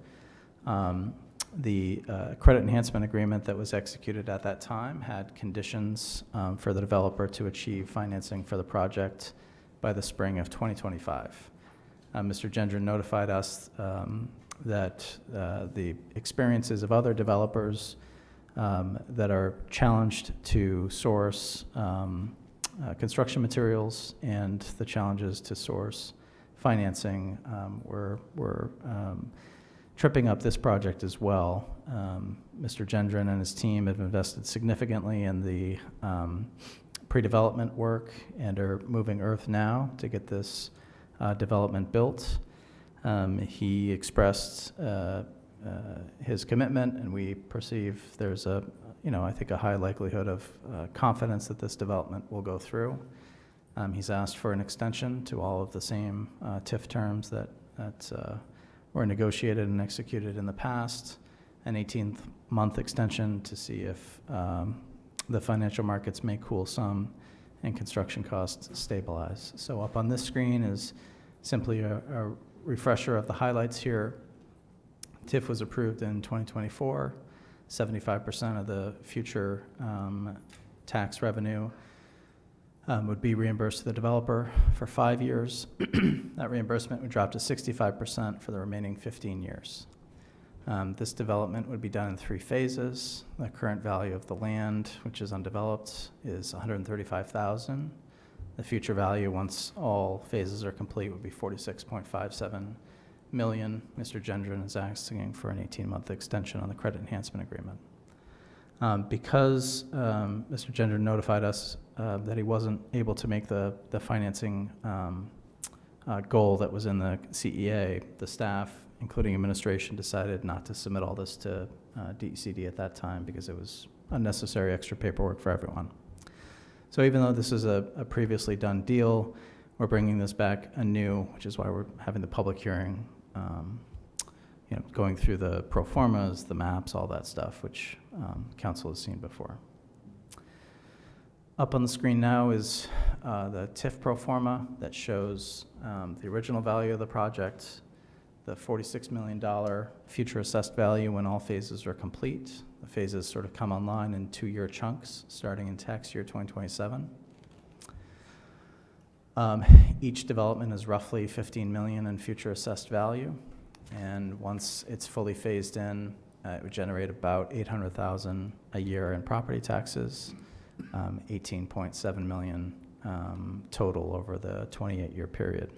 The credit enhancement agreement that was executed at that time had conditions for the developer to achieve financing for the project by the spring of 2025. Mr. Gendron notified us that the experiences of other developers that are challenged to source construction materials and the challenges to source financing were tripping up this project as well. Mr. Gendron and his team have invested significantly in the pre-development work and are moving earth now to get this development built. He expressed his commitment, and we perceive there's I think a high likelihood of confidence that this development will go through. He's asked for an extension to all of the same TIF terms that were negotiated and executed in the past, an 18-month extension to see if the financial markets may cool some and construction costs stabilize. So up on this screen is simply a refresher of the highlights here. TIF was approved in 2024. 75% of the future tax revenue would be reimbursed to the developer for 5 years. That reimbursement would drop to 65% for the remaining 15 years. This development would be done in 3 phases. The current value of the land, which is undeveloped, is $135,000. The future value, once all phases are complete, would be $46.57 million. Mr. Gendron is asking for an 18-month extension on the credit enhancement agreement. Because Mr. Gendron notified us that he wasn't able to make the financing goal that was in the CEA, the staff, including administration, decided not to submit all this to DECD at that time because it was unnecessary extra paperwork for everyone. So even though this is a previously done deal, we're bringing this back anew, which is why we're having the public hearing, going through the pro formas, the maps, all that stuff, which council has seen before. Up on the screen now is the TIF pro forma that shows the original value of the project, the $46 million future assessed value when all phases are complete. The phases sort of come online in 2-year chunks, starting in tax year 2027. Each development is roughly $15 million in future assessed value, and once it's fully phased in, it would generate about $800,000 a year in property taxes, $18.7 million total over the 28-year period.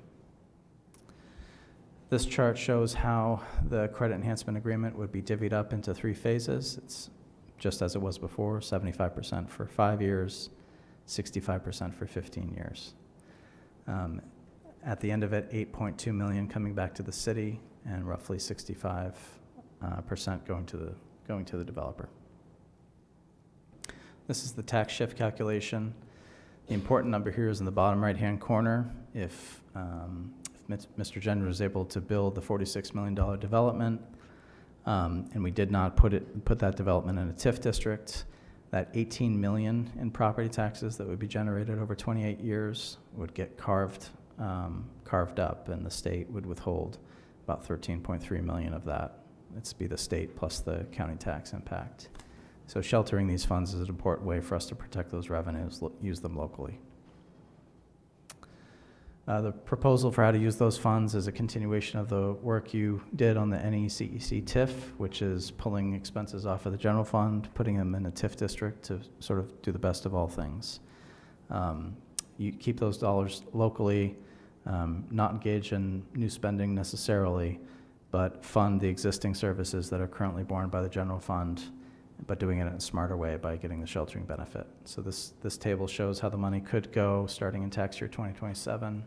This chart shows how the credit enhancement agreement would be divvied up into 3 phases. It's just as it was before, 75% for 5 years, 65% for 15 years. At the end of it, $8.2 million coming back to the city and roughly 65% going to the developer. This is the tax shift calculation. The important number here is in the bottom right-hand corner. If Mr. Gendron was able to build the $46 million development, and we did not put that development in a TIF district, that $18 million in property taxes that would be generated over 28 years would get carved up, and the state would withhold about $13.3 million of that. It's be the state plus the county tax impact. So sheltering these funds is an important way for us to protect those revenues, use them locally. The proposal for how to use those funds is a continuation of the work you did on the NECEC TIF, which is pulling expenses off of the general fund, putting them in a TIF district to sort of do the best of all things. You keep those dollars locally, not engage in new spending necessarily, but fund the existing services that are currently borne by the general fund, but doing it in a smarter way by getting the sheltering benefit. So this table shows how the money could go starting in tax year 2027,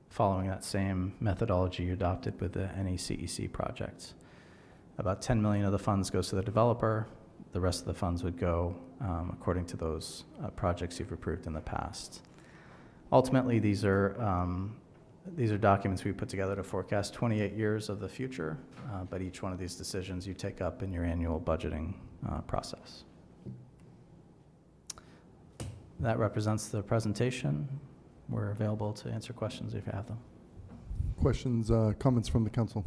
following that same methodology you adopted with the NECEC projects. About $10 million of the funds goes to the developer. The rest of the funds would go according to those projects you've approved in the past. Ultimately, these are documents we put together to forecast 28 years of the future, but each one of these decisions you take up in your annual budgeting process. That represents the presentation. We're available to answer questions if you have them. Questions, comments from the council?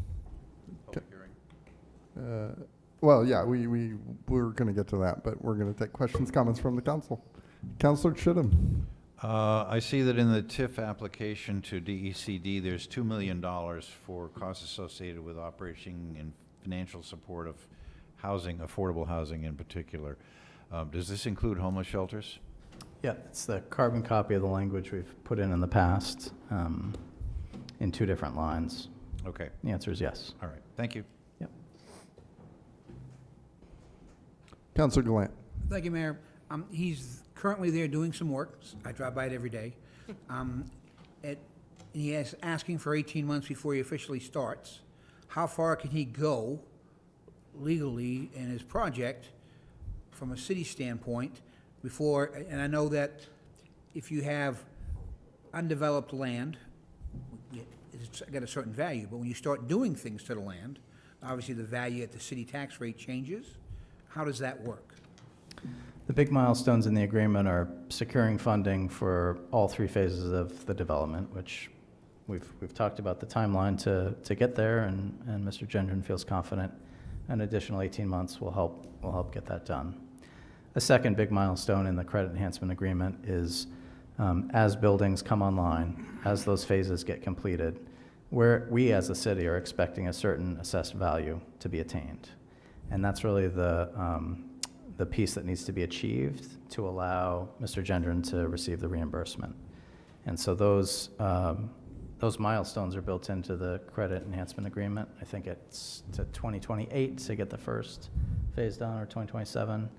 Okay. Well, yeah, we're going to get to that, but we're going to take questions, comments from the council. Councilor Chittum. I see that in the TIF application to DECD, there's $2 million for costs associated with operation and financial support of housing, affordable housing in particular. Does this include homeless shelters? Yeah, it's the carbon copy of the language we've put in the past in 2 different lines. Okay. The answer is yes. All right. Thank you. Yep. Councilor Gallant. Thank you, Mayor. He's currently there doing some work. I drive by it every day. He is asking for 18 months before he officially starts. How far can he go legally in his project from a city standpoint before, and I know that if you have undeveloped land, it's got a certain value, but when you start doing things to the land, obviously the value at the city tax rate changes. How does that work? The big milestones in the agreement are securing funding for all 3 phases of the development, which we've talked about the timeline to get there, and Mr. Gendron feels confident an additional 18 months will help get that done. A second big milestone in the credit enhancement agreement is as buildings come online, as those phases get completed, we as a city are expecting a certain assessed value to be attained. And that's really the piece that needs to be achieved to allow Mr. Gendron to receive the reimbursement. And so those milestones are built into the credit enhancement agreement. I think it's to 2028 to get the first phase done, or 2027,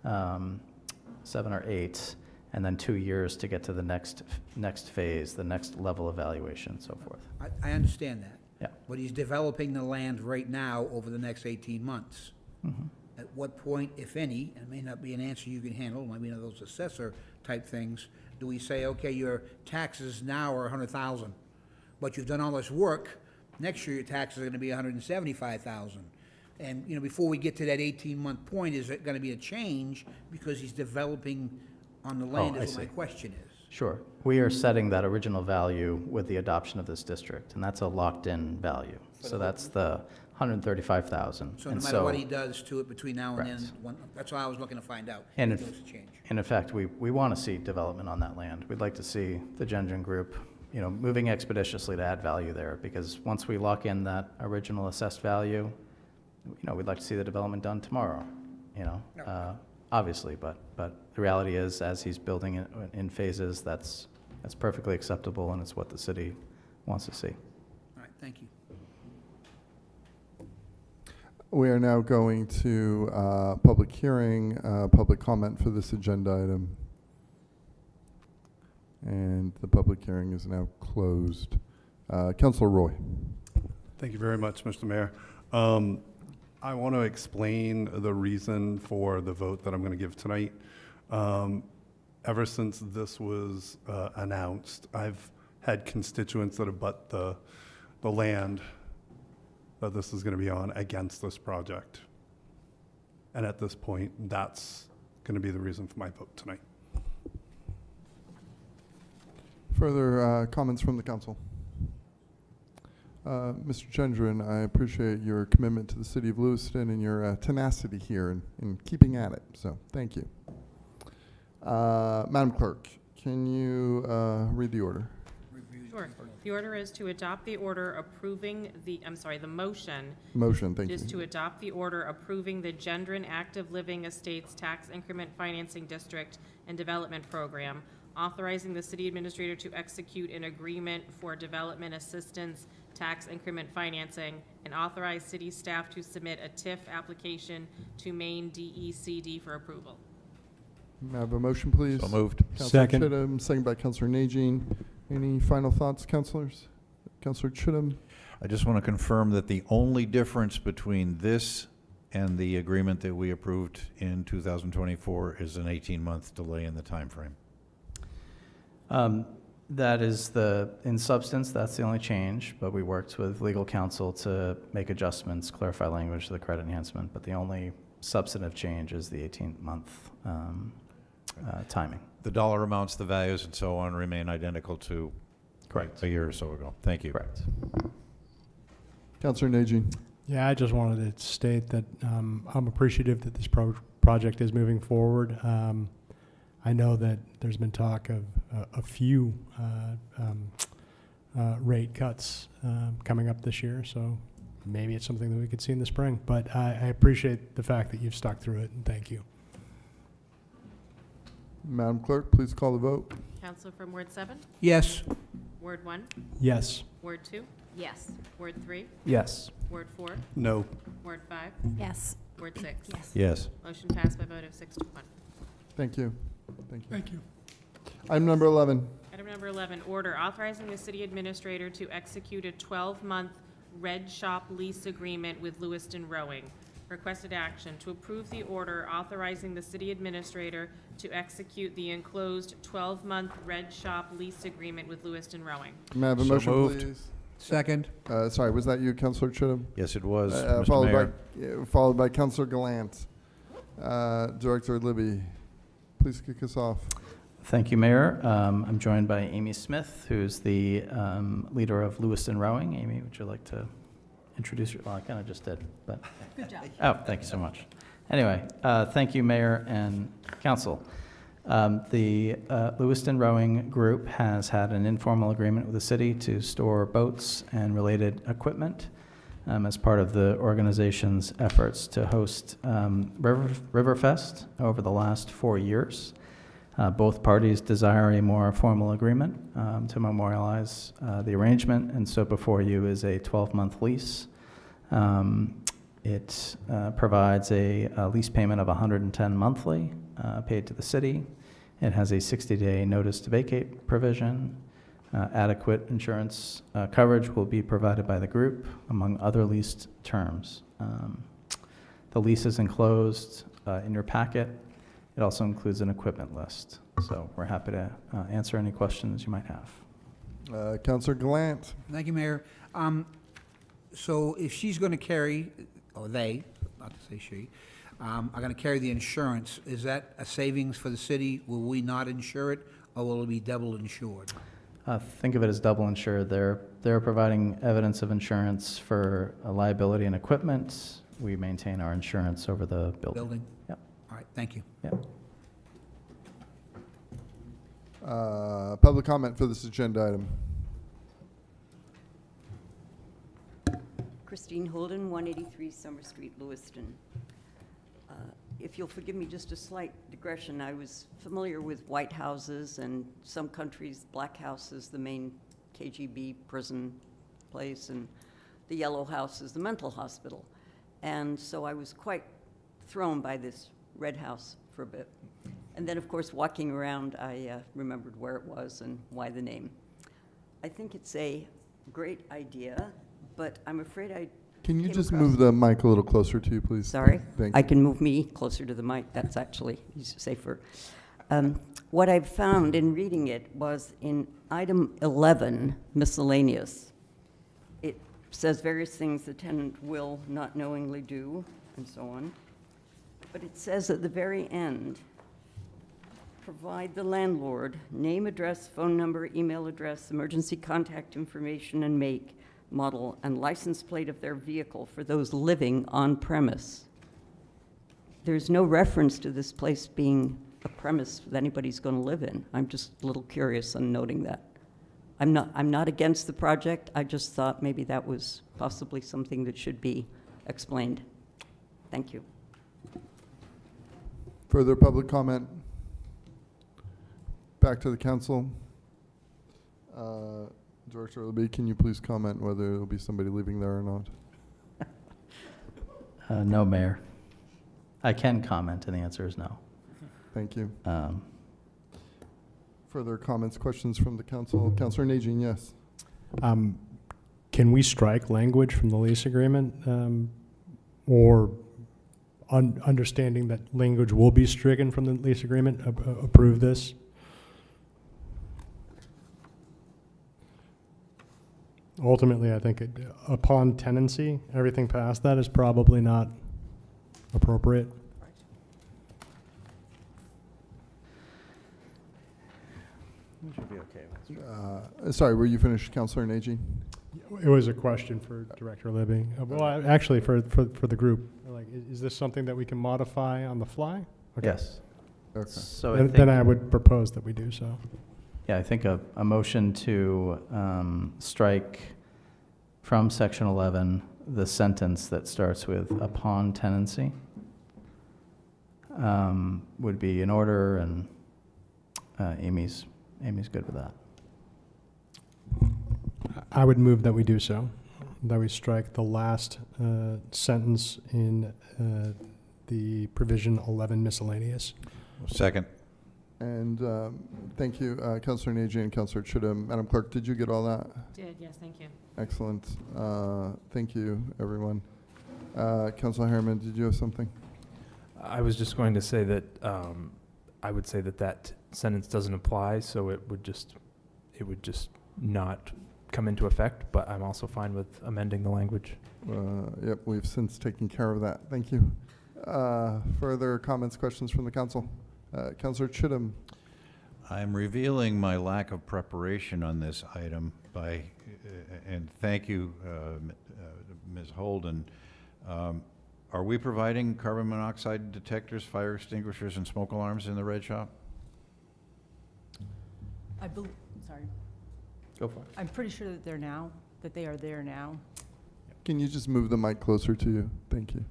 7 or 8, and then 2 years to get to the next phase, the next level evaluation, so forth. I understand that. Yeah. But he's developing the land right now over the next 18 months. Mhm. At what point, if any, and it may not be an answer you can handle, it might be one of those assessor-type things, do we say, okay, your taxes now are 100,000, but you've done all this work, next year your taxes are gonna be 175,000? And, you know, before we get to that 18-month point, is it gonna be a change because he's developing on the land, I is what my see. question is. Sure. We are setting that original value with the adoption of this district, and that's a locked-in value. So that's the 135,000. So no And matter what he does to it between now and then, Correct. that's all I was looking to find out. And if if, there was a change. in effect, we want to see development on that land. We'd like to see the Gendron Group, moving expeditiously to add value there, because once we lock in that original assessed value, we'd like to see the development done tomorrow, obviously, but the reality is, as he's building it in phases, that's perfectly acceptable, and it's what the city wants to see. All right, thank you. We are now going to public hearing, public comment for this agenda item. And the public hearing is now closed. Councilor Roy. Thank you very much, Mr. Mayor. I want to explain the reason for the vote that I'm going to give tonight. Ever since this was announced, I've had constituents that abut the land that this is going to be on against this project. And at this point, that's going to be the reason for my vote tonight. Further comments from the council? Mr. Gendron, I appreciate your commitment to the city of Lewiston and your tenacity here in keeping at it. So thank you. Madam Clerk, can you read the order? Sure. The order is to adopt the order approving the motion. Motion, thank you. Is to adopt the order approving the Gendron Active Living Estates Tax Increment Financing District and Development Program, authorizing the city administrator to execute an agreement for development assistance tax increment financing, and authorize city staff to submit a TIF application to Maine DECD for approval. May I have a motion, please? So moved. Councilor Second. Chittum, second by Councilor Najin. Any final thoughts, councilors? Councilor Chittum? I just want to confirm that the only difference between this and the agreement that we approved in 2024 is an 18-month delay in the timeframe. That is in substance, that's the only change, but we worked with legal counsel to make adjustments, clarify language to the credit enhancement, but the only substantive change is the 18-month timing. The dollar amounts, the values, and so on remain identical to Correct. a year or so ago. Thank you. Correct. Councilor Najin? Yeah, I just wanted to state that I'm appreciative that this project is moving forward. I know that there's been talk of a few rate cuts coming up this year, so maybe it's something that we could see in the spring. But I appreciate the fact that you've stuck through it, and thank you. Madam Clerk, please call the vote. Counselor from Ward 7? Yes. Ward 1? Yes. Ward 2? Yes. Ward 3? Yes. Ward 4? No. Ward 5? Yes. Ward 6? Yes. Yes. Motion passed by a vote of 6 to 1. Thank you. Thank you. Thank you. Item number 11. Item number 11, order authorizing the city administrator to execute a 12-month Red Shop lease agreement with Lewiston Rowing. Requested action to approve the order authorizing the city administrator to execute the enclosed 12-month Red Shop lease agreement with Lewiston Rowing. May I have a So motion, moved. please? Second. Sorry, was that you, Councilor Chittum? Yes, it was, Mr. Mayor. Followed by Councilor Gallant. Director Libby, please kick us off. Thank you, Mayor. I'm joined by Amy Smith, who's the leader of Lewiston Rowing. Amy, would you like to introduce your, well, I kind of just did, but. Good job. Oh, thank you so much. Anyway, thank you, Mayor and Council. The Lewiston Rowing Group has had an informal agreement with the city to store boats and related equipment as part of the organization's efforts to host Riverfest over the last 4 years. Both parties desire a more formal agreement to memorialize the arrangement, and so before you is a 12-month lease. It provides a lease payment of $110 monthly paid to the city. It has a 60-day notice to vacate provision. Adequate insurance coverage will be provided by the group, among other leased terms. The lease is enclosed in your packet. It also includes an equipment list. So we're happy to answer any questions you might have. Councillor Gallant. Thank you, Mayor. So if she's going to carry, or they, not to say she, are going to carry the insurance, is that a savings for the city? Will we not insure it, or will it be double insured? Think of it as double insured. They're providing evidence of insurance for liability and equipment. We maintain our insurance over the building. Yep. All right, thank you. Yep. Public comment for this agenda item. Christine Holden, 183 Summer Street, Lewiston. If you'll forgive me just a slight digression, I was familiar with white houses, and some countries, black house is the main KGB prison place, and the yellow house is the mental hospital. And so I was quite thrown by this red house for a bit. And then, of course, walking around, I remembered where it was and why the name. I think it's a great idea, but I'm afraid I Can you came just across- move the mic a little closer to you, please? Sorry, Thank I you. can move me closer to the mic. That's actually safer. What I've found in reading it was in item 11, miscellaneous. It says various things the tenant will not knowingly do, and so on. But it says at the very end, provide the landlord name, address, phone number, email address, emergency contact information, and make, model, and license plate of their vehicle for those living on premise. There's no reference to this place being a premise that anybody's going to live in. I'm just a little curious on noting that. I'm not against the project. I just thought maybe that was possibly something that should be explained. Thank you. Further public comment? Back to the council. Director Libby, can you please comment whether there will be somebody living there or not? No, Mayor. I can comment, and the answer is no. Thank you. Further comments, questions from the council? Councillor Najin, yes. Can we strike language from the lease agreement, or understanding that language will be stricken from the lease agreement, approve this? Ultimately, I think upon tenancy, everything past that is probably not appropriate. We should be okay with Sorry, were you finished, Councillor Najin? It was a question for Director Libby. Well, actually, for the group. Like, is this something that we can modify on the fly? Okay. Yes. Okay. So I Then think, I would propose that we do so. yeah, I think a motion to strike from section 11 the sentence that starts with upon tenancy would be in order, and Amy's good with that. I would move that we do so, that we strike the last sentence in the provision 11 miscellaneous. Second. And thank you, Councillor Najin and Councillor Chittum. Madam Clerk, did you get all that? Did, yes, thank you. Excellent. Thank you, everyone. Councillor Harriman, did you have something? I was just going to say that I would say that that sentence doesn't apply, so it would just not come into effect, but I'm also fine with amending the language. Yep, we've since taken care of that. Thank you. Further comments, questions from the council? Councillor Chittum. I'm revealing my lack of preparation on this item by, and thank you, Ms. Holden. Are we providing carbon monoxide detectors, fire extinguishers, and smoke alarms in the red shop? Sorry. Go for it. I'm pretty sure that they are there now. Can you just move the mic closer to you? Thank you.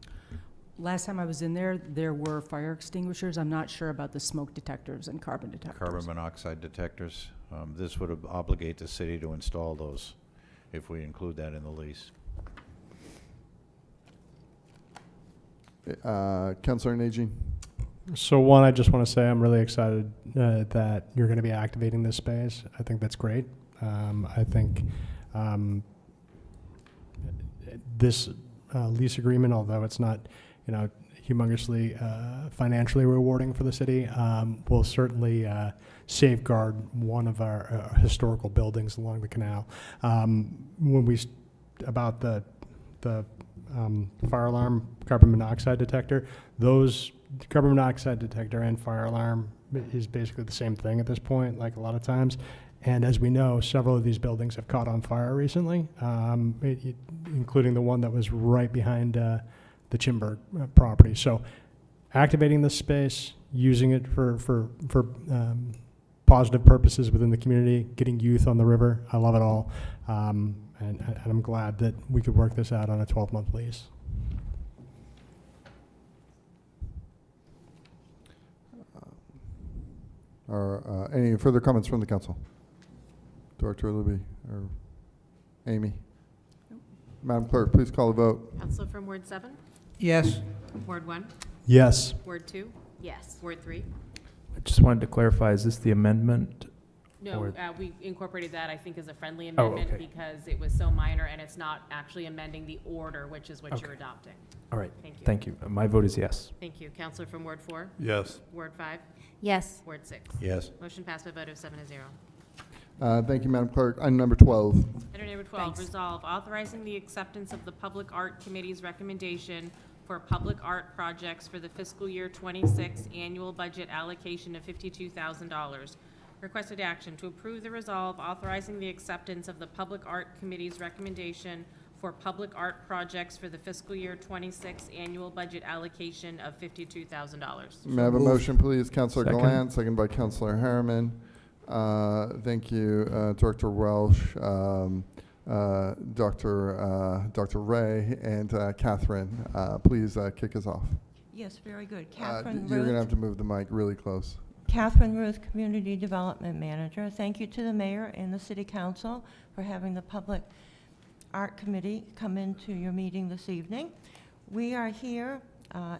Last time I was in there, there were fire extinguishers. I'm not sure about the smoke detectors and carbon detectors. Carbon monoxide detectors. This would obligate the city to install those if we include that in the lease. Councilor Najin. So one, I just want to say I'm really excited that you're going to be activating this space. I think that's great. I think this lease agreement, although it's not, humongously financially rewarding for the city, will certainly safeguard one of our historical buildings along the canal. When we about the fire alarm carbon monoxide detector, those carbon monoxide detector and fire alarm is basically the same thing at this point, like a lot of times. And as we know, several of these buildings have caught on fire recently, including the one that was right behind the Chimberg property. So activating this space, using it for positive purposes within the community, getting youth on the river, I love it all. And I'm glad that we could work this out on a 12-month lease. Any further comments from the council? Director Libby or Amy? Madam Clerk, please call the vote. Counselor from Ward 7? Yes. Ward 1? Yes. Ward 2? Yes. Ward 3? I just wanted to clarify, is this the amendment? No, or- we incorporated that, I think, as a friendly Oh, amendment okay. because it was so minor and it's not actually amending the order, which is what Okay. you're adopting. All right, Thank you. thank you. My vote is yes. Thank you. Counselor from Ward 4? Yes. Ward 5? Yes. Ward 6? Yes. Motion passed by a vote of 7-0. Thank you, Madam Clerk. Item number 12. Item number 12, resolve authorizing the acceptance of the Public Art Committee's recommendation for public art projects for the fiscal year 26 annual budget allocation of $52,000. Requested action to approve the resolve authorizing the acceptance of the Public Art Committee's recommendation for public art projects for the fiscal year 26 annual budget allocation of $52,000. May I have a motion, please? Councilor Second. Gallant, second by Councilor Harriman. Thank you, Director Welsh, Dr. Ray, and Catherine. Please kick us off. Yes, very good. Catherine You're going to Ruth, have to move the mic really close. Catherine Ruth, Community Development Manager. Thank you to the mayor and the city council for having the Public Art Committee come into your meeting this evening. We are here,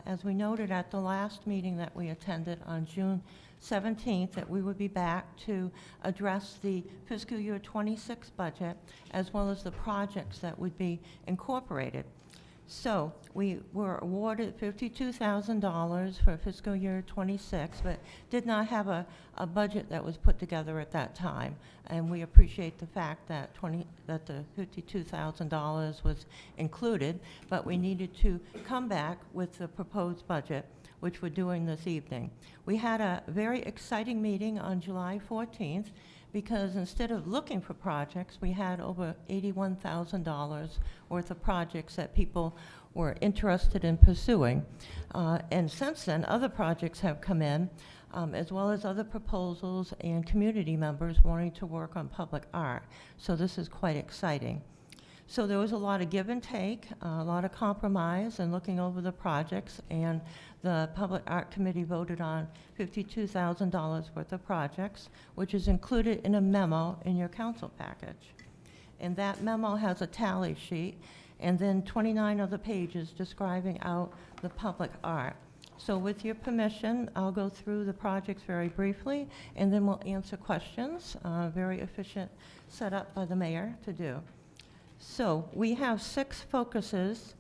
as we noted at the last meeting that we attended on June 17th, that we would be back to address the fiscal year 26 budget as well as the projects that would be incorporated. So we were awarded $52,000 for fiscal year 26, but did not have a budget that was put together at that time. And we appreciate the fact that the $52,000 was included, but we needed to come back with the proposed budget, which we're doing this evening. We had a very exciting meeting on July 14th because instead of looking for projects, we had over $81,000 worth of projects that people were interested in pursuing. And since then, other projects have come in, as well as other proposals and community members wanting to work on public art. So this is quite exciting. So there was a lot of give and take, a lot of compromise and looking over the projects, and the Public Art Committee voted on $52,000 worth of projects, which is included in a memo in your council package. And that memo has a tally sheet and then 29 other pages describing out the public art. So with your permission, I'll go through the projects very briefly, and then we'll answer questions. Very efficient setup by the mayor to do. So we have 6 focuses.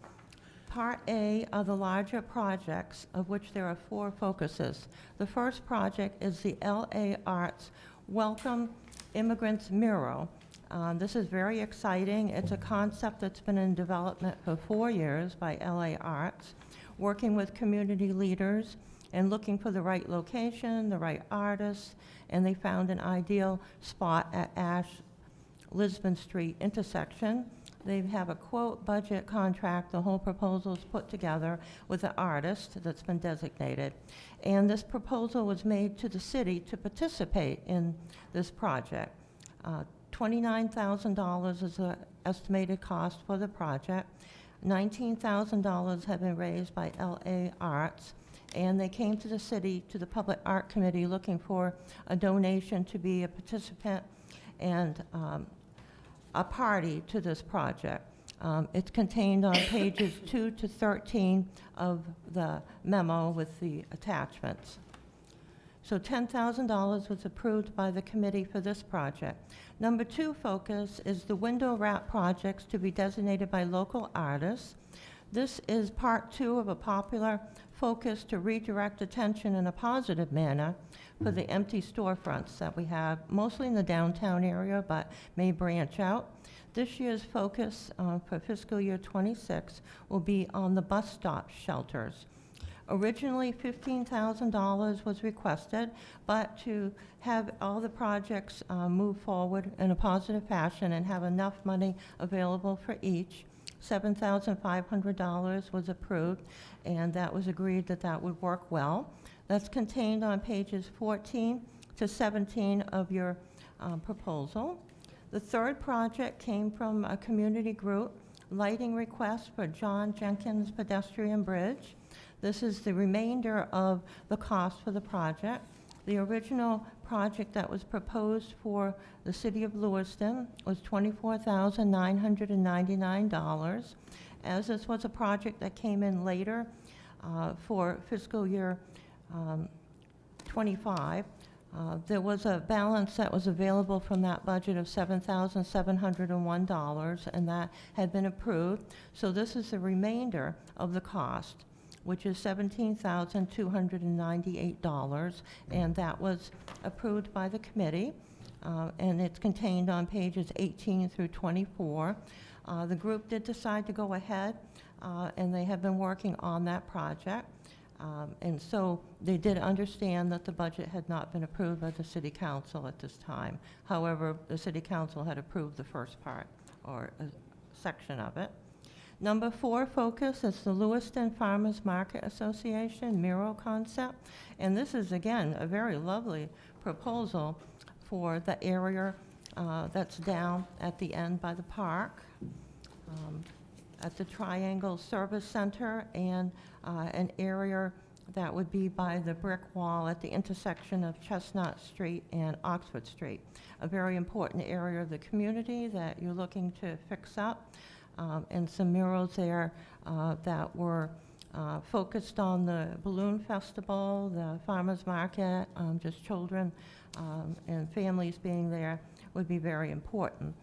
Part A are the larger projects, of which there are 4 focuses. The first project is the LA Arts Welcome Immigrants Mural. This is very exciting. It's a concept that's been in development for 4 years by LA Arts, working with community leaders and looking for the right location, the right artists, and they found an ideal spot at Lisbon Street intersection. They have a quote, budget, contract, the whole proposal's put together with an artist that's been designated. And this proposal was made to the city to participate in this project. $29,000 is the estimated cost for the project. $19,000 have been raised by LA Arts, and they came to the city, to the Public Art Committee, looking for a donation to be a participant and a party to this project. It's contained on pages 2 to 13 of the memo with the attachments. So $10,000 was approved by the committee for this project. Number 2 focus is the window wrap projects to be designated by local artists. This is part 2 of a popular focus to redirect attention in a positive manner for the empty storefronts that we have, mostly in the downtown area, but may branch out. This year's focus for fiscal year 26 will be on the bus stop shelters. Originally, $15,000 was requested, but to have all the projects move forward in a positive fashion and have enough money available for each, $7,500 was approved, and that was agreed that that would work well. That's contained on pages 14 to 17 of your proposal. The third project came from a community group, lighting request for John Jenkins Pedestrian Bridge. This is the remainder of the cost for the project. The original project that was proposed for the city of Lewiston was $24,999. As this was a project that came in later for fiscal year 25, there was a balance that was available from that budget of $7,701, and that had been approved. So this is the remainder of the cost, which is $17,298, and that was approved by the committee, and it's contained on pages 18 through 24. The group did decide to go ahead, and they have been working on that project. And so they did understand that the budget had not been approved by the city council at this time. However, the city council had approved the first part, or a section of it. Number 4 focus is the Lewiston Farmers Market Association mural concept. And this is, again, a very lovely proposal for the area that's down at the end by the park, at the Triangle Service Center, and an area that would be by the brick wall at the intersection of Chestnut Street and Oxford Street. A very important area of the community that you're looking to fix up. And some murals there that were focused on the balloon festival, the farmers market, just children and families being there would be very important.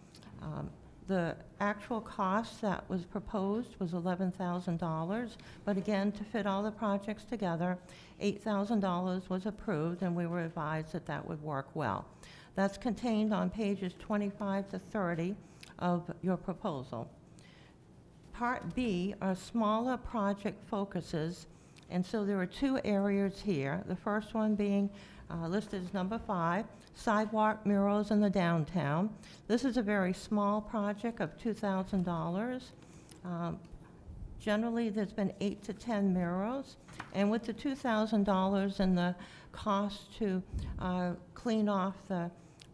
The actual cost that was proposed was $11,000, but again, to fit all the projects together, $8,000 was approved, and we were advised that that would work well. That's contained on pages 25 to 30 of your proposal. Part B are smaller project focuses, and so there are 2 areas here. The first one being listed as number 5, sidewalk murals in the downtown. This is a very small project of $2,000. Generally, there's been 8 to 10 murals, and with the $2,000 and the cost to clean off the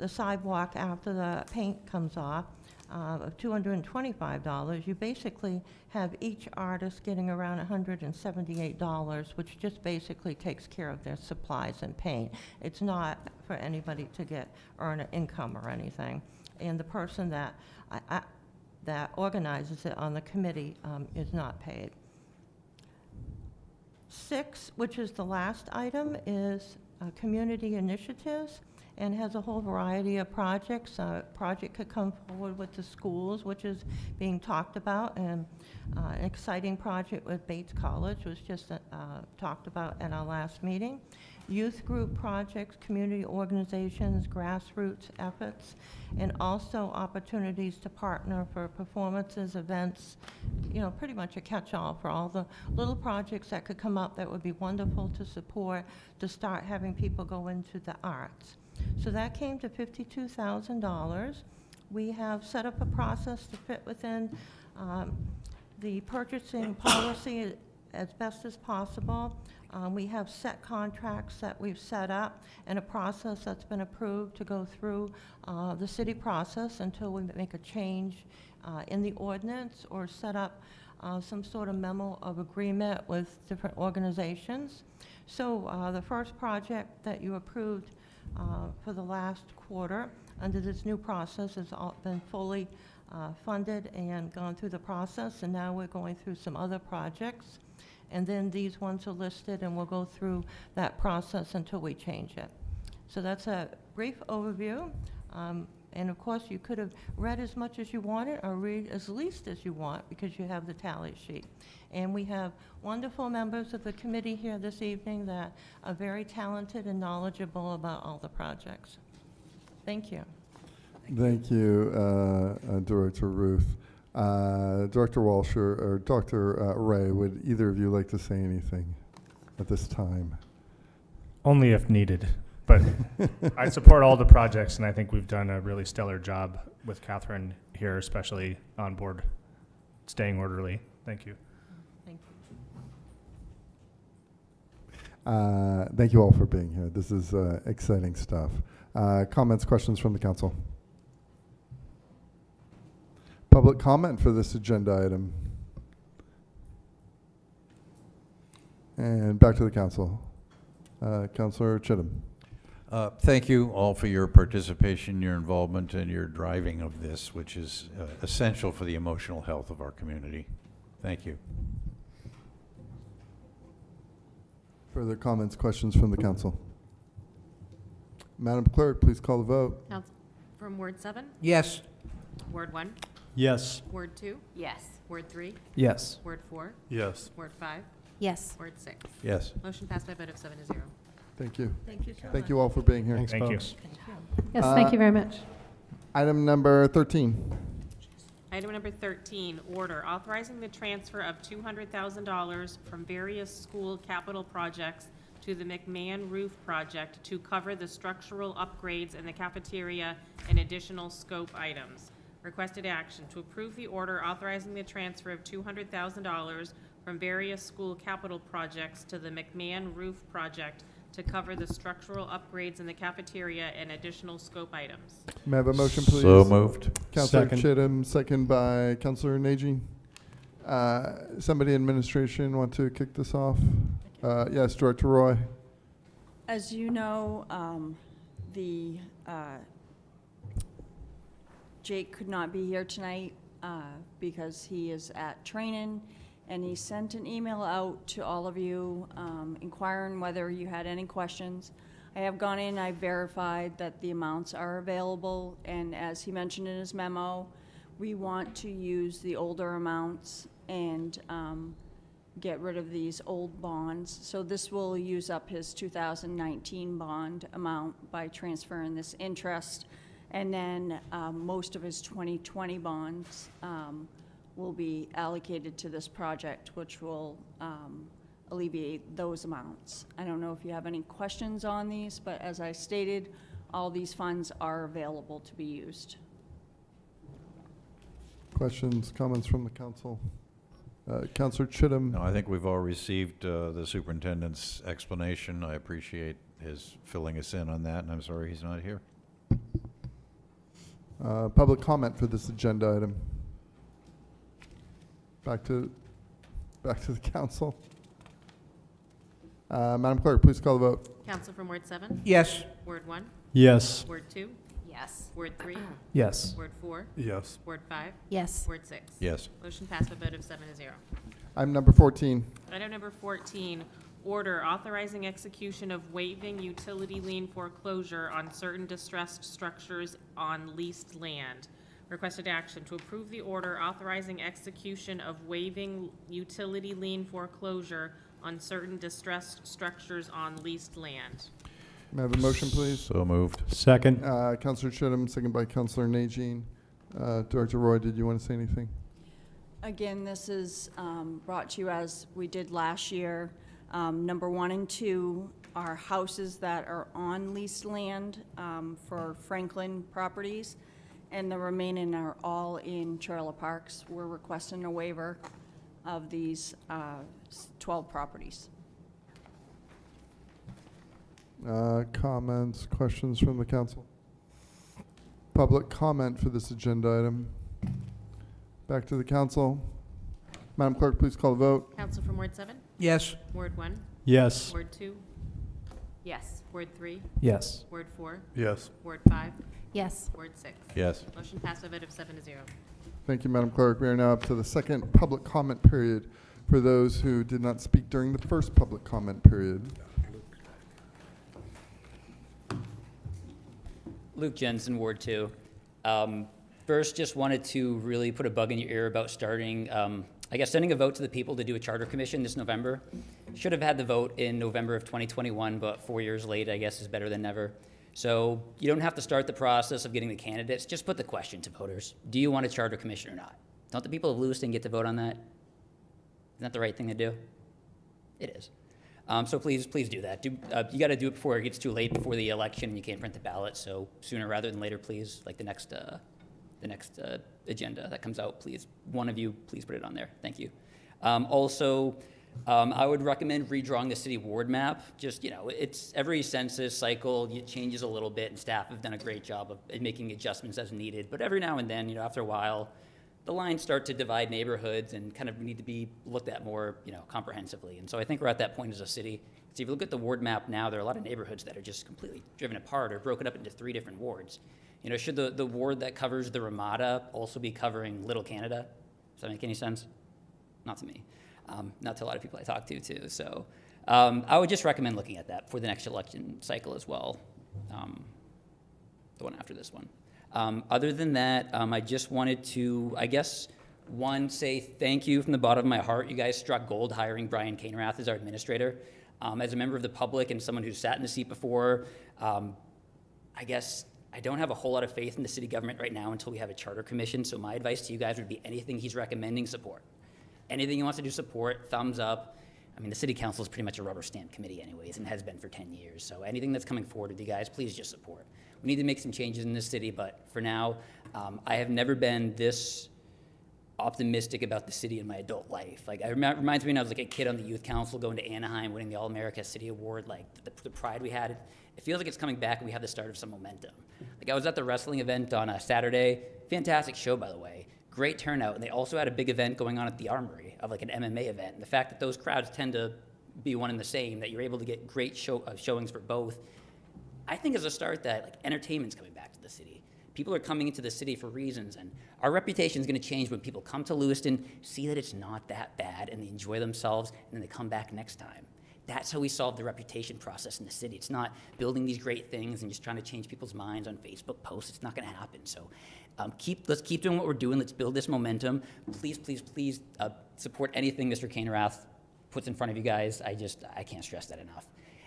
sidewalk after the paint comes off, of $225, you basically have each artist getting around $178, which just basically takes care of their supplies and paint. It's not for anybody to earn an income or anything. And the person that that organizes it on the committee is not paid. 6, which is the last item, is community initiatives, and has a whole variety of projects. A project could come forward with the schools, which is being talked about, and an exciting project with Bates College was just talked about at our last meeting. Youth group projects, community organizations, grassroots efforts, and also opportunities to partner for performances, events, pretty much a catch-all for all the little projects that could come up that would be wonderful to support, to start having people go into the arts. So that came to $52,000. We have set up a process to fit within the purchasing policy as best as possible. We have set contracts that we've set up and a process that's been approved to go through the city process until we make a change in the ordinance or set up some sort of memo of agreement with different organizations. So the first project that you approved for the last quarter under this new process has been fully funded and gone through the process, and now we're going through some other projects. And then these ones are listed, and we'll go through that process until we change it. So that's a brief overview. And of course, you could have read as much as you wanted or read as least as you want because you have the tally sheet. And we have wonderful members of the committee here this evening that are very talented and knowledgeable about all the projects. Thank you. Thank you, Director Ruth. Director Walsh or Dr. Ray, would either of you like to say anything at this time? Only if needed. But I support all the projects, and I think we've done a really stellar job with Catherine here, especially on board, staying orderly. Thank you. Thank you. Thank you all for being here. This is exciting stuff. Comments, questions from the council? Public comment for this agenda item. And back to the council. Councilor Chittum. Thank you all for your participation, your involvement, and your driving of this, which is essential for the emotional health of our community. Thank you. Further comments, questions from the council? Madam Clerk, please call the vote. Council from Ward 7? Yes. Ward 1? Yes. Ward 2? Yes. Ward 3? Yes. Ward 4? Yes. Ward 5? Yes. Ward 6? Yes. Motion passed by a vote of 7-0. Thank you. Thank you so much. Thank you all for being here. Thanks, Thank you. folks. Thank you. Yes, thank you very much. Item number 13. Item number 13, order authorizing the transfer of $200,000 from various school capital projects to the McMahon Roof Project to cover the structural upgrades in the cafeteria and additional scope items. Requested action to approve the order authorizing the transfer of $200,000 from various school capital projects to the McMahon Roof Project to cover the structural upgrades in the cafeteria and additional scope items. May I have a motion, please? So moved. Councilor Second. Chittum, second by Councilor Nagy. Somebody in administration want to kick this off? Yes, Director Roy. As you know, Jake could not be here tonight because he is at training, and he sent an email out to all of you inquiring whether you had any questions. I have gone in, I verified that the amounts are available, and as he mentioned in his memo, we want to use the older amounts and get rid of these old bonds. So this will use up his 2019 bond amount by transferring this interest, and then most of his 2020 bonds will be allocated to this project, which will alleviate those amounts. I don't know if you have any questions on these, but as I stated, all these funds are available to be used. Questions, comments from the council? Councilor Chittum. No, I think we've all received the superintendent's explanation. I appreciate his filling us in on that, and I'm sorry he's not here. Public comment for this agenda item. Back to the council. Madam Clerk, please call the vote. Council from Ward 7? Yes. Ward 1? Yes. Ward 2? Yes. Ward 3? Yes. Ward 4? Yes. Ward 5? Yes. Ward 6? Yes. Motion passed by a vote of 7-0. Item number 14. Item number 14, order authorizing execution of waiving utility lien foreclosure on certain distressed structures on leased land. Requested action to approve the order authorizing execution of waiving utility lien foreclosure on certain distressed structures on leased land. May I have a motion, please? So moved. Second. Councilor Chittum, second by Councilor Nagy. Director Roy, did you want to say anything? Again, this is brought to you as we did last year. Number 1 and 2 are houses that are on leased land for Franklin Properties. and the remaining are all in trailer parks. We're requesting a waiver of these 12 properties. Comments, questions from the council? Public comment for this agenda item. Back to the council. Madam Clerk, please call the vote. Counsel from Ward 7? Yes. Ward 1? Yes. Ward 2? Yes. Ward 3? Yes. Ward 4? Yes. Ward 5? Yes. Ward 6? Yes. Motion passed by a vote of 7-0. Thank you, Madam Clerk. We are now up to the second public comment period for those who did not speak during the first public comment period. Luke Jensen, Ward 2. First, just wanted to really put a bug in your ear about starting, sending a vote to the people to do a charter commission this November. Should have had the vote in November of 2021, but 4 years late, I guess, is better than never. So you don't have to start the process of getting the candidates. Just put the question to voters. Do you want a charter commission or not? Don't the people of Lewiston get to vote on that? Isn't that the right thing to do? It is. So please do that. You got to do it before it gets too late, before the election, and you can't print the ballot. So sooner rather than later, please. Like the next agenda that comes out, please. One of you, please put it on there. Thank you. I would recommend redrawing the city ward map. Just, it's every census cycle, it changes a little bit, and staff have done a great job of making adjustments as needed. But every now and then, after a while, the lines start to divide neighborhoods and kind of need to be looked at more, comprehensively. And so I think we're at that point as a city. So if you look at the ward map now, there are a lot of neighborhoods that are just completely driven apart or broken up into 3 different wards. Should the ward that covers the Ramada also be covering Little Canada? Does that make any sense? Not to me. Not to a lot of people I talk to, too. So I would just recommend looking at that for the next election cycle as well, the one after this one. Other than that, I just wanted to, say thank you from the bottom of my heart. You guys struck gold hiring Brian Cainrath as our administrator. As a member of the public and someone who's sat in the seat before, I don't have a whole lot of faith in the city government right now until we have a charter commission. So my advice to you guys would be anything he's recommending, support. Anything he wants to do, support, thumbs up. I mean, the city council is pretty much a rubber stamp committee anyways and has been for 10 years. So anything that's coming forward with you guys, please just support. We need to make some changes in this city, but for now, I have never been this optimistic about the city in my adult life. Like, it reminds me when I was like a kid on the youth council going to Anaheim, winning the All-America City Award, like the pride we had. It feels like it's coming back and we have the start of some momentum. Like, I was at the wrestling event on a Saturday. Fantastic show, by the way. Great turnout. And they also had a big event going on at the Armory of like an MMA event. And the fact that those crowds tend to be one and the same, that you're able to get great showings for both, I think is a start that like entertainment's coming back to the city. People are coming into the city for reasons, and our reputation is going to change when people come to Lewiston, see that it's not that bad, and they enjoy themselves, and then they come back next time. That's how we solve the reputation process in the city. It's not building these great things and just trying to change people's minds on Facebook posts. It's not going to happen. So let's keep doing what we're doing. Let's build this momentum. Please, please, please support anything Mr. Cainrath puts in front of you guys. I can't stress that enough.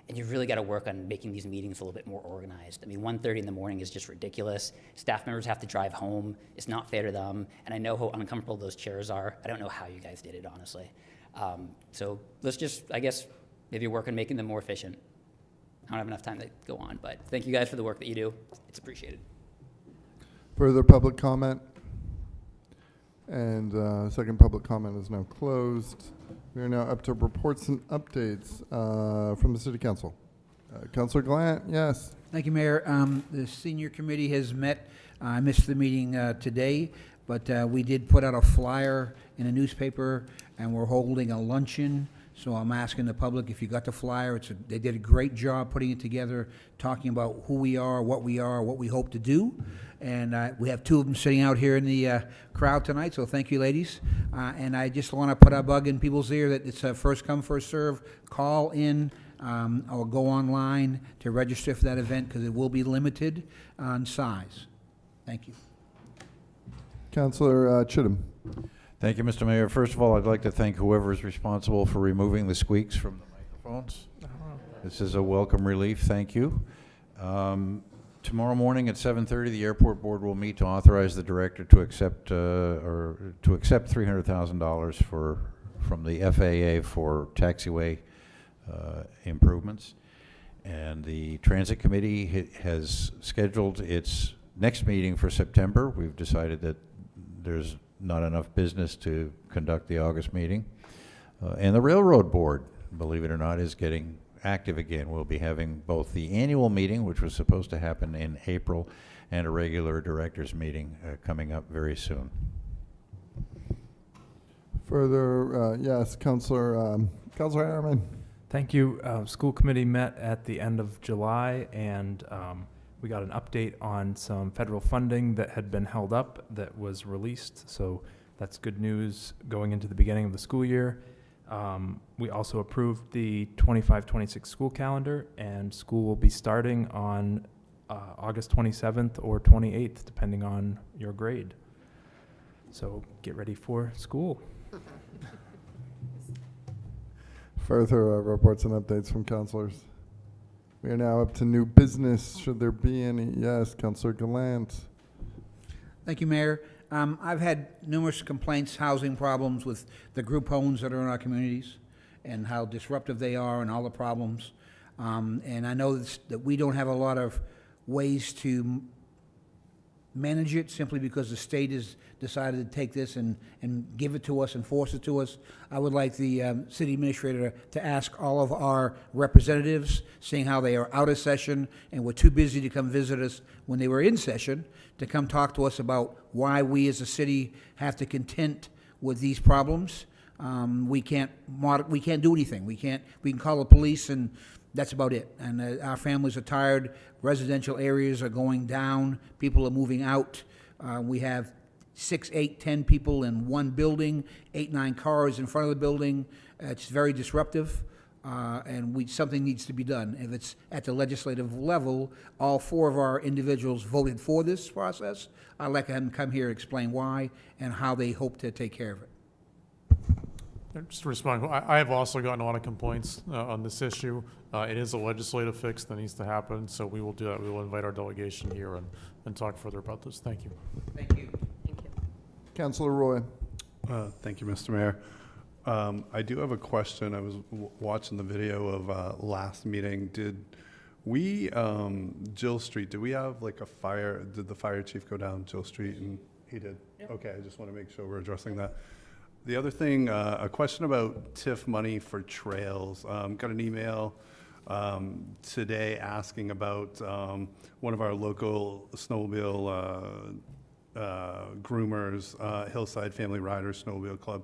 And you've really got to work on making these meetings a little bit more organized. I mean, 1:30 in the morning is just ridiculous. Staff members have to drive home. It's not fair to them. And I know how uncomfortable those chairs are. I don't know how you guys did it, honestly. So let's just, maybe work on making them more efficient. I don't have enough time to go on, but thank you guys for the work that you do. It's appreciated. Further public comment? And second public comment is now closed. We are now up to reports and updates from the City Council. Councilor Glant, yes. Thank you, Mayor. The senior committee has met. I missed the meeting today, but we did put out a flyer in a newspaper, and we're holding a luncheon. So I'm asking the public if you got the flyer. They did a great job putting it together, talking about who we are, what we hope to do. And we have 2 of them sitting out here in the crowd tonight, so thank you, ladies. And I just want to put a bug in people's ear that it's a first come, first serve. Call in or go online to register for that event because it will be limited on size. Thank you. Councilor Chittum. Thank you, Mr. Mayor. First of all, I'd like to thank whoever is responsible for removing the squeaks from the microphones. This is a welcome relief. Thank you. Tomorrow morning at 7:30, the airport board will meet to authorize the director to accept $300,000 from the FAA for taxiway improvements. And the transit committee has scheduled its next meeting for September, we've decided that there's not enough business to conduct the August meeting. And the Railroad Board, believe it or not, is getting active again. We'll be having both the annual meeting, which was supposed to happen in April, and a regular directors meeting coming up very soon. Further, yes, Councilor Harriman. Thank you. School committee met at the end of July, and we got an update on some federal funding that had been held up that was released. So that's good news going into the beginning of the school year. We also approved the 25-26 school calendar, and school will be starting on August 27th or 28th, depending on your grade. So get ready for school. Further reports and updates from councilors. We are now up to new business. Should there be any? Yes, Councilor Gallant. Thank you, Mayor. I've had numerous complaints, housing problems with the group homes that are in our communities and how disruptive they are and all the problems. And I know that we don't have a lot of ways to manage it simply because the state has decided to take this and give it to us and force it to us. I would like the city administrator to ask all of our representatives, seeing how they are out of session and were too busy to come visit us when they were in session, to come talk to us about why we as a city have to contend with these problems. We can't do anything. We can call the police and that's about it. And our families are tired. Residential areas are going down. People are moving out. We have 6, 8, 10 people in one building, 8, 9 cars in front of the building. It's very disruptive, and something needs to be done. If it's at the legislative level, all 4 of our individuals voted for this process. I'd like them to come here and explain why and how they hope to take care of it. Just to respond, I have also gotten a lot of complaints on this issue. It is a legislative fix that needs to happen, so we will do that. We will invite our delegation here and talk further about this. Thank you. Thank you. Councilor Roy. Thank you, Mr. Mayor. I do have a question. I was watching the video of last meeting. Did we, Jill Street, did we have like a fire? Did the fire chief go down Jill Street? And he did? Yep. Okay, I just want to make sure we're addressing that. The other thing, a question about TIF money for trails. Got an email today asking about one of our local snowmobile groomers, Hillside Family Riders Snowmobile Club.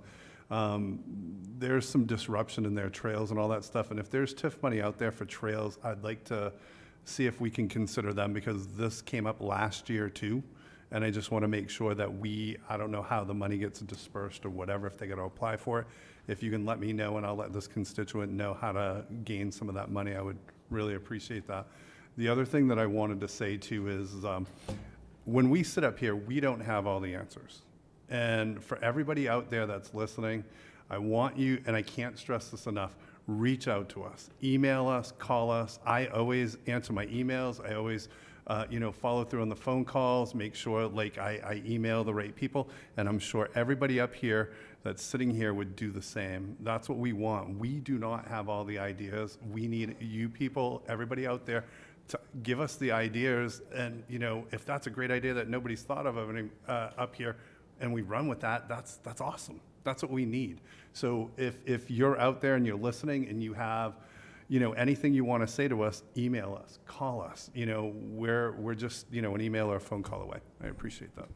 There's some disruption in their trails and all that stuff. And if there's TIF money out there for trails, I'd like to see if we can consider them, because this came up last year too. And I just want to make sure that I don't know how the money gets dispersed or whatever, if they got to apply for it. If you can let me know, and I'll let this constituent know how to gain some of that money, I would really appreciate that. The other thing that I wanted to say too is when we sit up here, we don't have all the answers. And for everybody out there that's listening, I want you, and I can't stress this enough, reach out to us. Email us, call us. I always answer my emails. I always follow through on the phone calls, make sure like I email the right people, and I'm sure everybody up here that's sitting here would do the same. That's what we want. We do not have all the ideas. We need you people, everybody out there, to give us the ideas, and if that's a great idea that nobody's thought of up here, and we run with that, that's awesome. That's what we need. So if you're out there and you're listening and you have anything you want to say to us, email us, call us. We're just, an email or a phone call away. I appreciate that.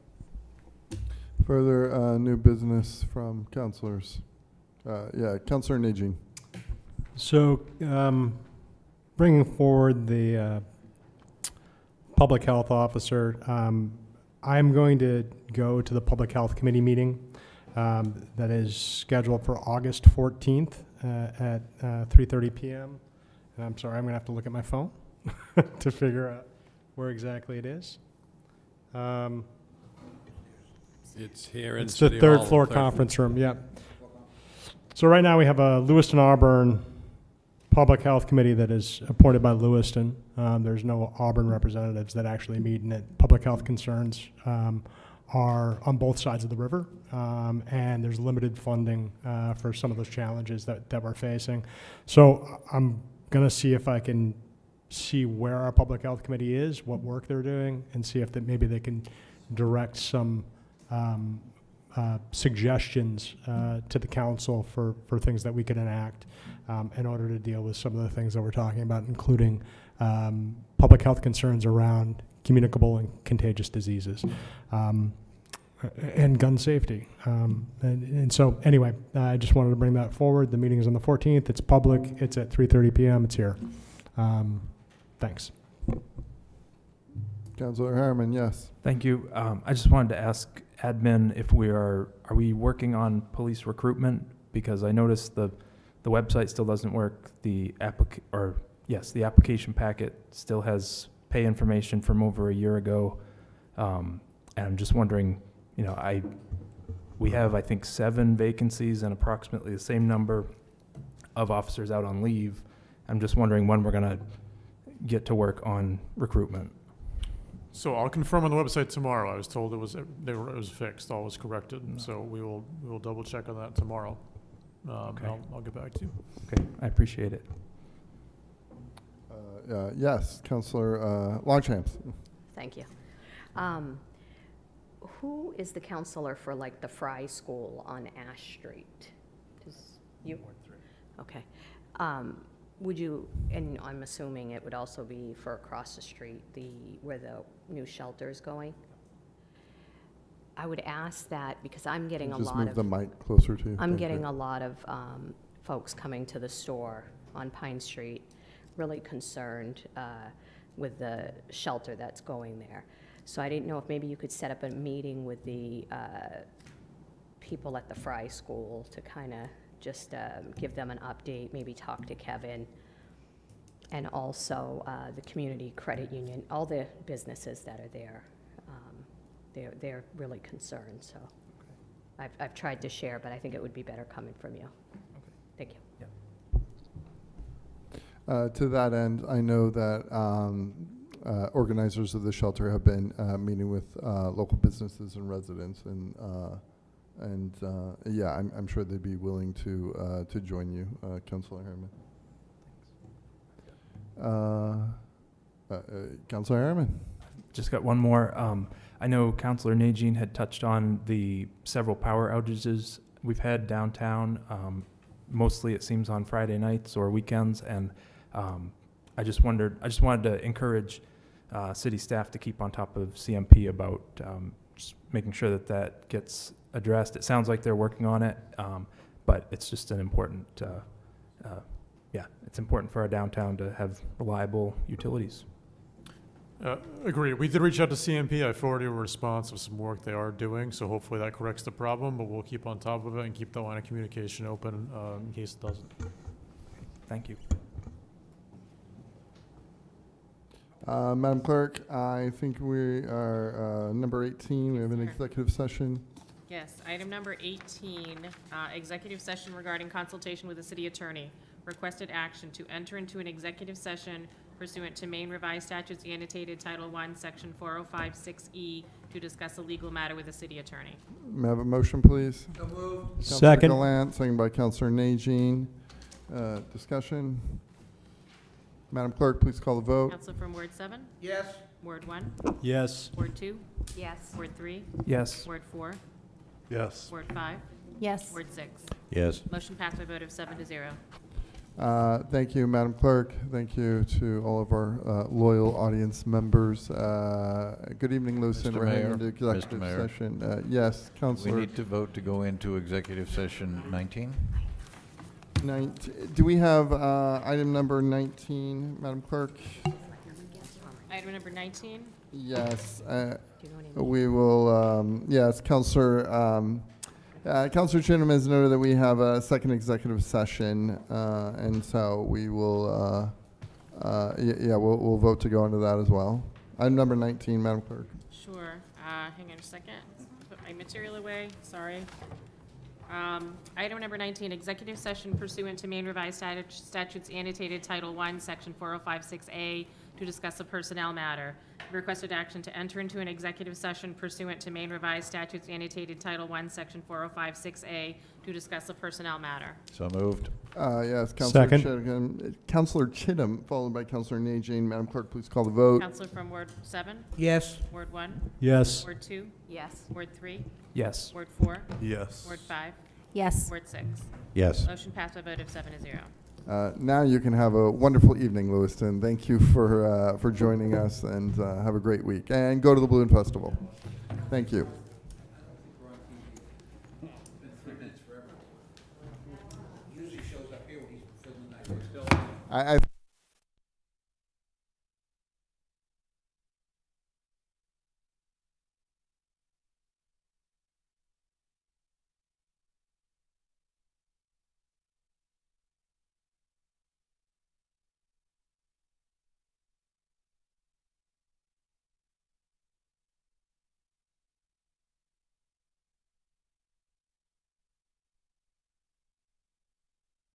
Further new business from councilors. Councilor Najin. So, bringing forward the public health officer, I'm going to go to the Public Health Committee meeting that is scheduled for August 14th. At 3:30 p.m. And I'm sorry, I'm going to have to look at my phone to figure out where exactly it is. It's here in It's the third floor conference room, yeah. So right now we have a Lewiston-Auburn Public Health Committee that is appointed by Lewiston. There's no Auburn representatives that actually meet, and public health concerns are on both sides of the river, and there's limited funding for some of those challenges that we're facing. So I'm going to see if I can see where our public health committee is, what work they're doing, and see if maybe they can direct some suggestions to the council for things that we could enact in order to deal with some of the things that we're talking about, including public health concerns around communicable and contagious diseases. And gun safety. And so, anyway, I just wanted to bring that forward. The meeting is on the 14th. It's public. It's at 3:30 p.m. It's here. Thanks. Councilor Harriman, yes. Thank you. I just wanted to ask admin if are we working on police recruitment? Because I noticed the website still doesn't work. The application packet still has pay information from over a year ago. And I'm just wondering, we have, I think, 7 vacancies and approximately the same number of officers out on leave. I'm just wondering when we're going to get to work on recruitment. So I'll confirm on the website tomorrow. I was told it was fixed, all was corrected, so we will double check on that tomorrow. Okay. I'll get back to you. Okay, I appreciate it. Yes, Councilor Longchamps. Thank you. Who is the counselor for like the Fry School on Ash Street? You? Okay. Would you, and I'm assuming it would also be for across the street, where the new shelter is going? I would ask that because I'm getting Just move the mic closer to you. I'm Thank getting you. a lot of folks coming to the store on Pine Street, really concerned with the shelter that's going there. So I didn't know if maybe you could set up a meeting with the people at the Fry School to kind of just give them an update, maybe talk to Kevin, and also the Community Credit Union, all the businesses that are there. They're really concerned, so I've tried to share, but I think it would be better coming from you. Thank you. To that end, I know that organizers of the shelter have been meeting with local businesses and residents, and yeah, I'm sure they'd be willing to join you, Councilor Harriman. Councilor Harriman. Just got one more. I know Councilor Najin had touched on the several power outages we've had downtown. Mostly it seems on Friday nights or weekends, and I just wanted to encourage city staff to keep on top of CMP about just making sure that gets addressed. It sounds like they're working on it, but it's just an important, it's important for our downtown to have reliable utilities. Agreed. We did reach out to CMP. I forwarded a response of some work they are doing, so hopefully that corrects the problem, but we'll keep on top of it and keep the line of communication open in case it doesn't. Thank you. Madam Clerk, I think we are number 18. We have an executive session. Yes, item number 18, executive session regarding consultation with the city attorney. Requested action to enter into an executive session pursuant to Maine Revised Statutes annotated Title I, Section 4056E, to discuss a legal matter with the city attorney. May I have a motion, please? So moved. Councilor Second. Gallant, second by Councilor Najin. Discussion. Madam Clerk, please call the vote. Council from Ward 7? Yes. Ward 1? Yes. Ward 2? Yes. Ward 3? Yes. Ward 4? Yes. Ward 5? Yes. Ward 6? Yes. Motion passed by a vote of 7-0. Thank you, Madam Clerk. Thank you to all of our loyal audience members. Good evening, Lucin. Mr. We're heading Mayor, into executive Mr. Mayor. session. Yes, We Councilor. need to vote to go into executive session 19. Do we have item number 19, Madam Clerk? Item number 19? Yes. Do you know any? We will, yes, Councilor Chinham has noted that we have a second executive session, and so we will, we'll vote to go into that as well. Item number 19, Madam Clerk. Sure. Hang on a second. Put my material away. Sorry. Item number 19, executive session pursuant to Maine Revised Statutes annotated Title I, Section 4056A, to discuss a personnel matter. Requested action to enter into an executive session pursuant to Maine Revised Statutes annotated Title I, Section 405-6A, to discuss a personnel matter. So moved. Yes, Councilor Second. Chittum, Councilor Chittum, followed by Councilor Najin. Madam Clerk, please call the vote. Counselor from Ward 7? Yes. Ward 1? Yes. Ward 2? Yes. Ward 3? Yes. Ward 4? Yes. Ward 5? Yes. Ward 6? Yes. Motion passed by a vote of 7-0. Now you can have a wonderful evening, Lewiston. Thank you for joining us, and have a great week. And go to the Balloon Festival. Thank you. Usually shows up here when he's filming that. I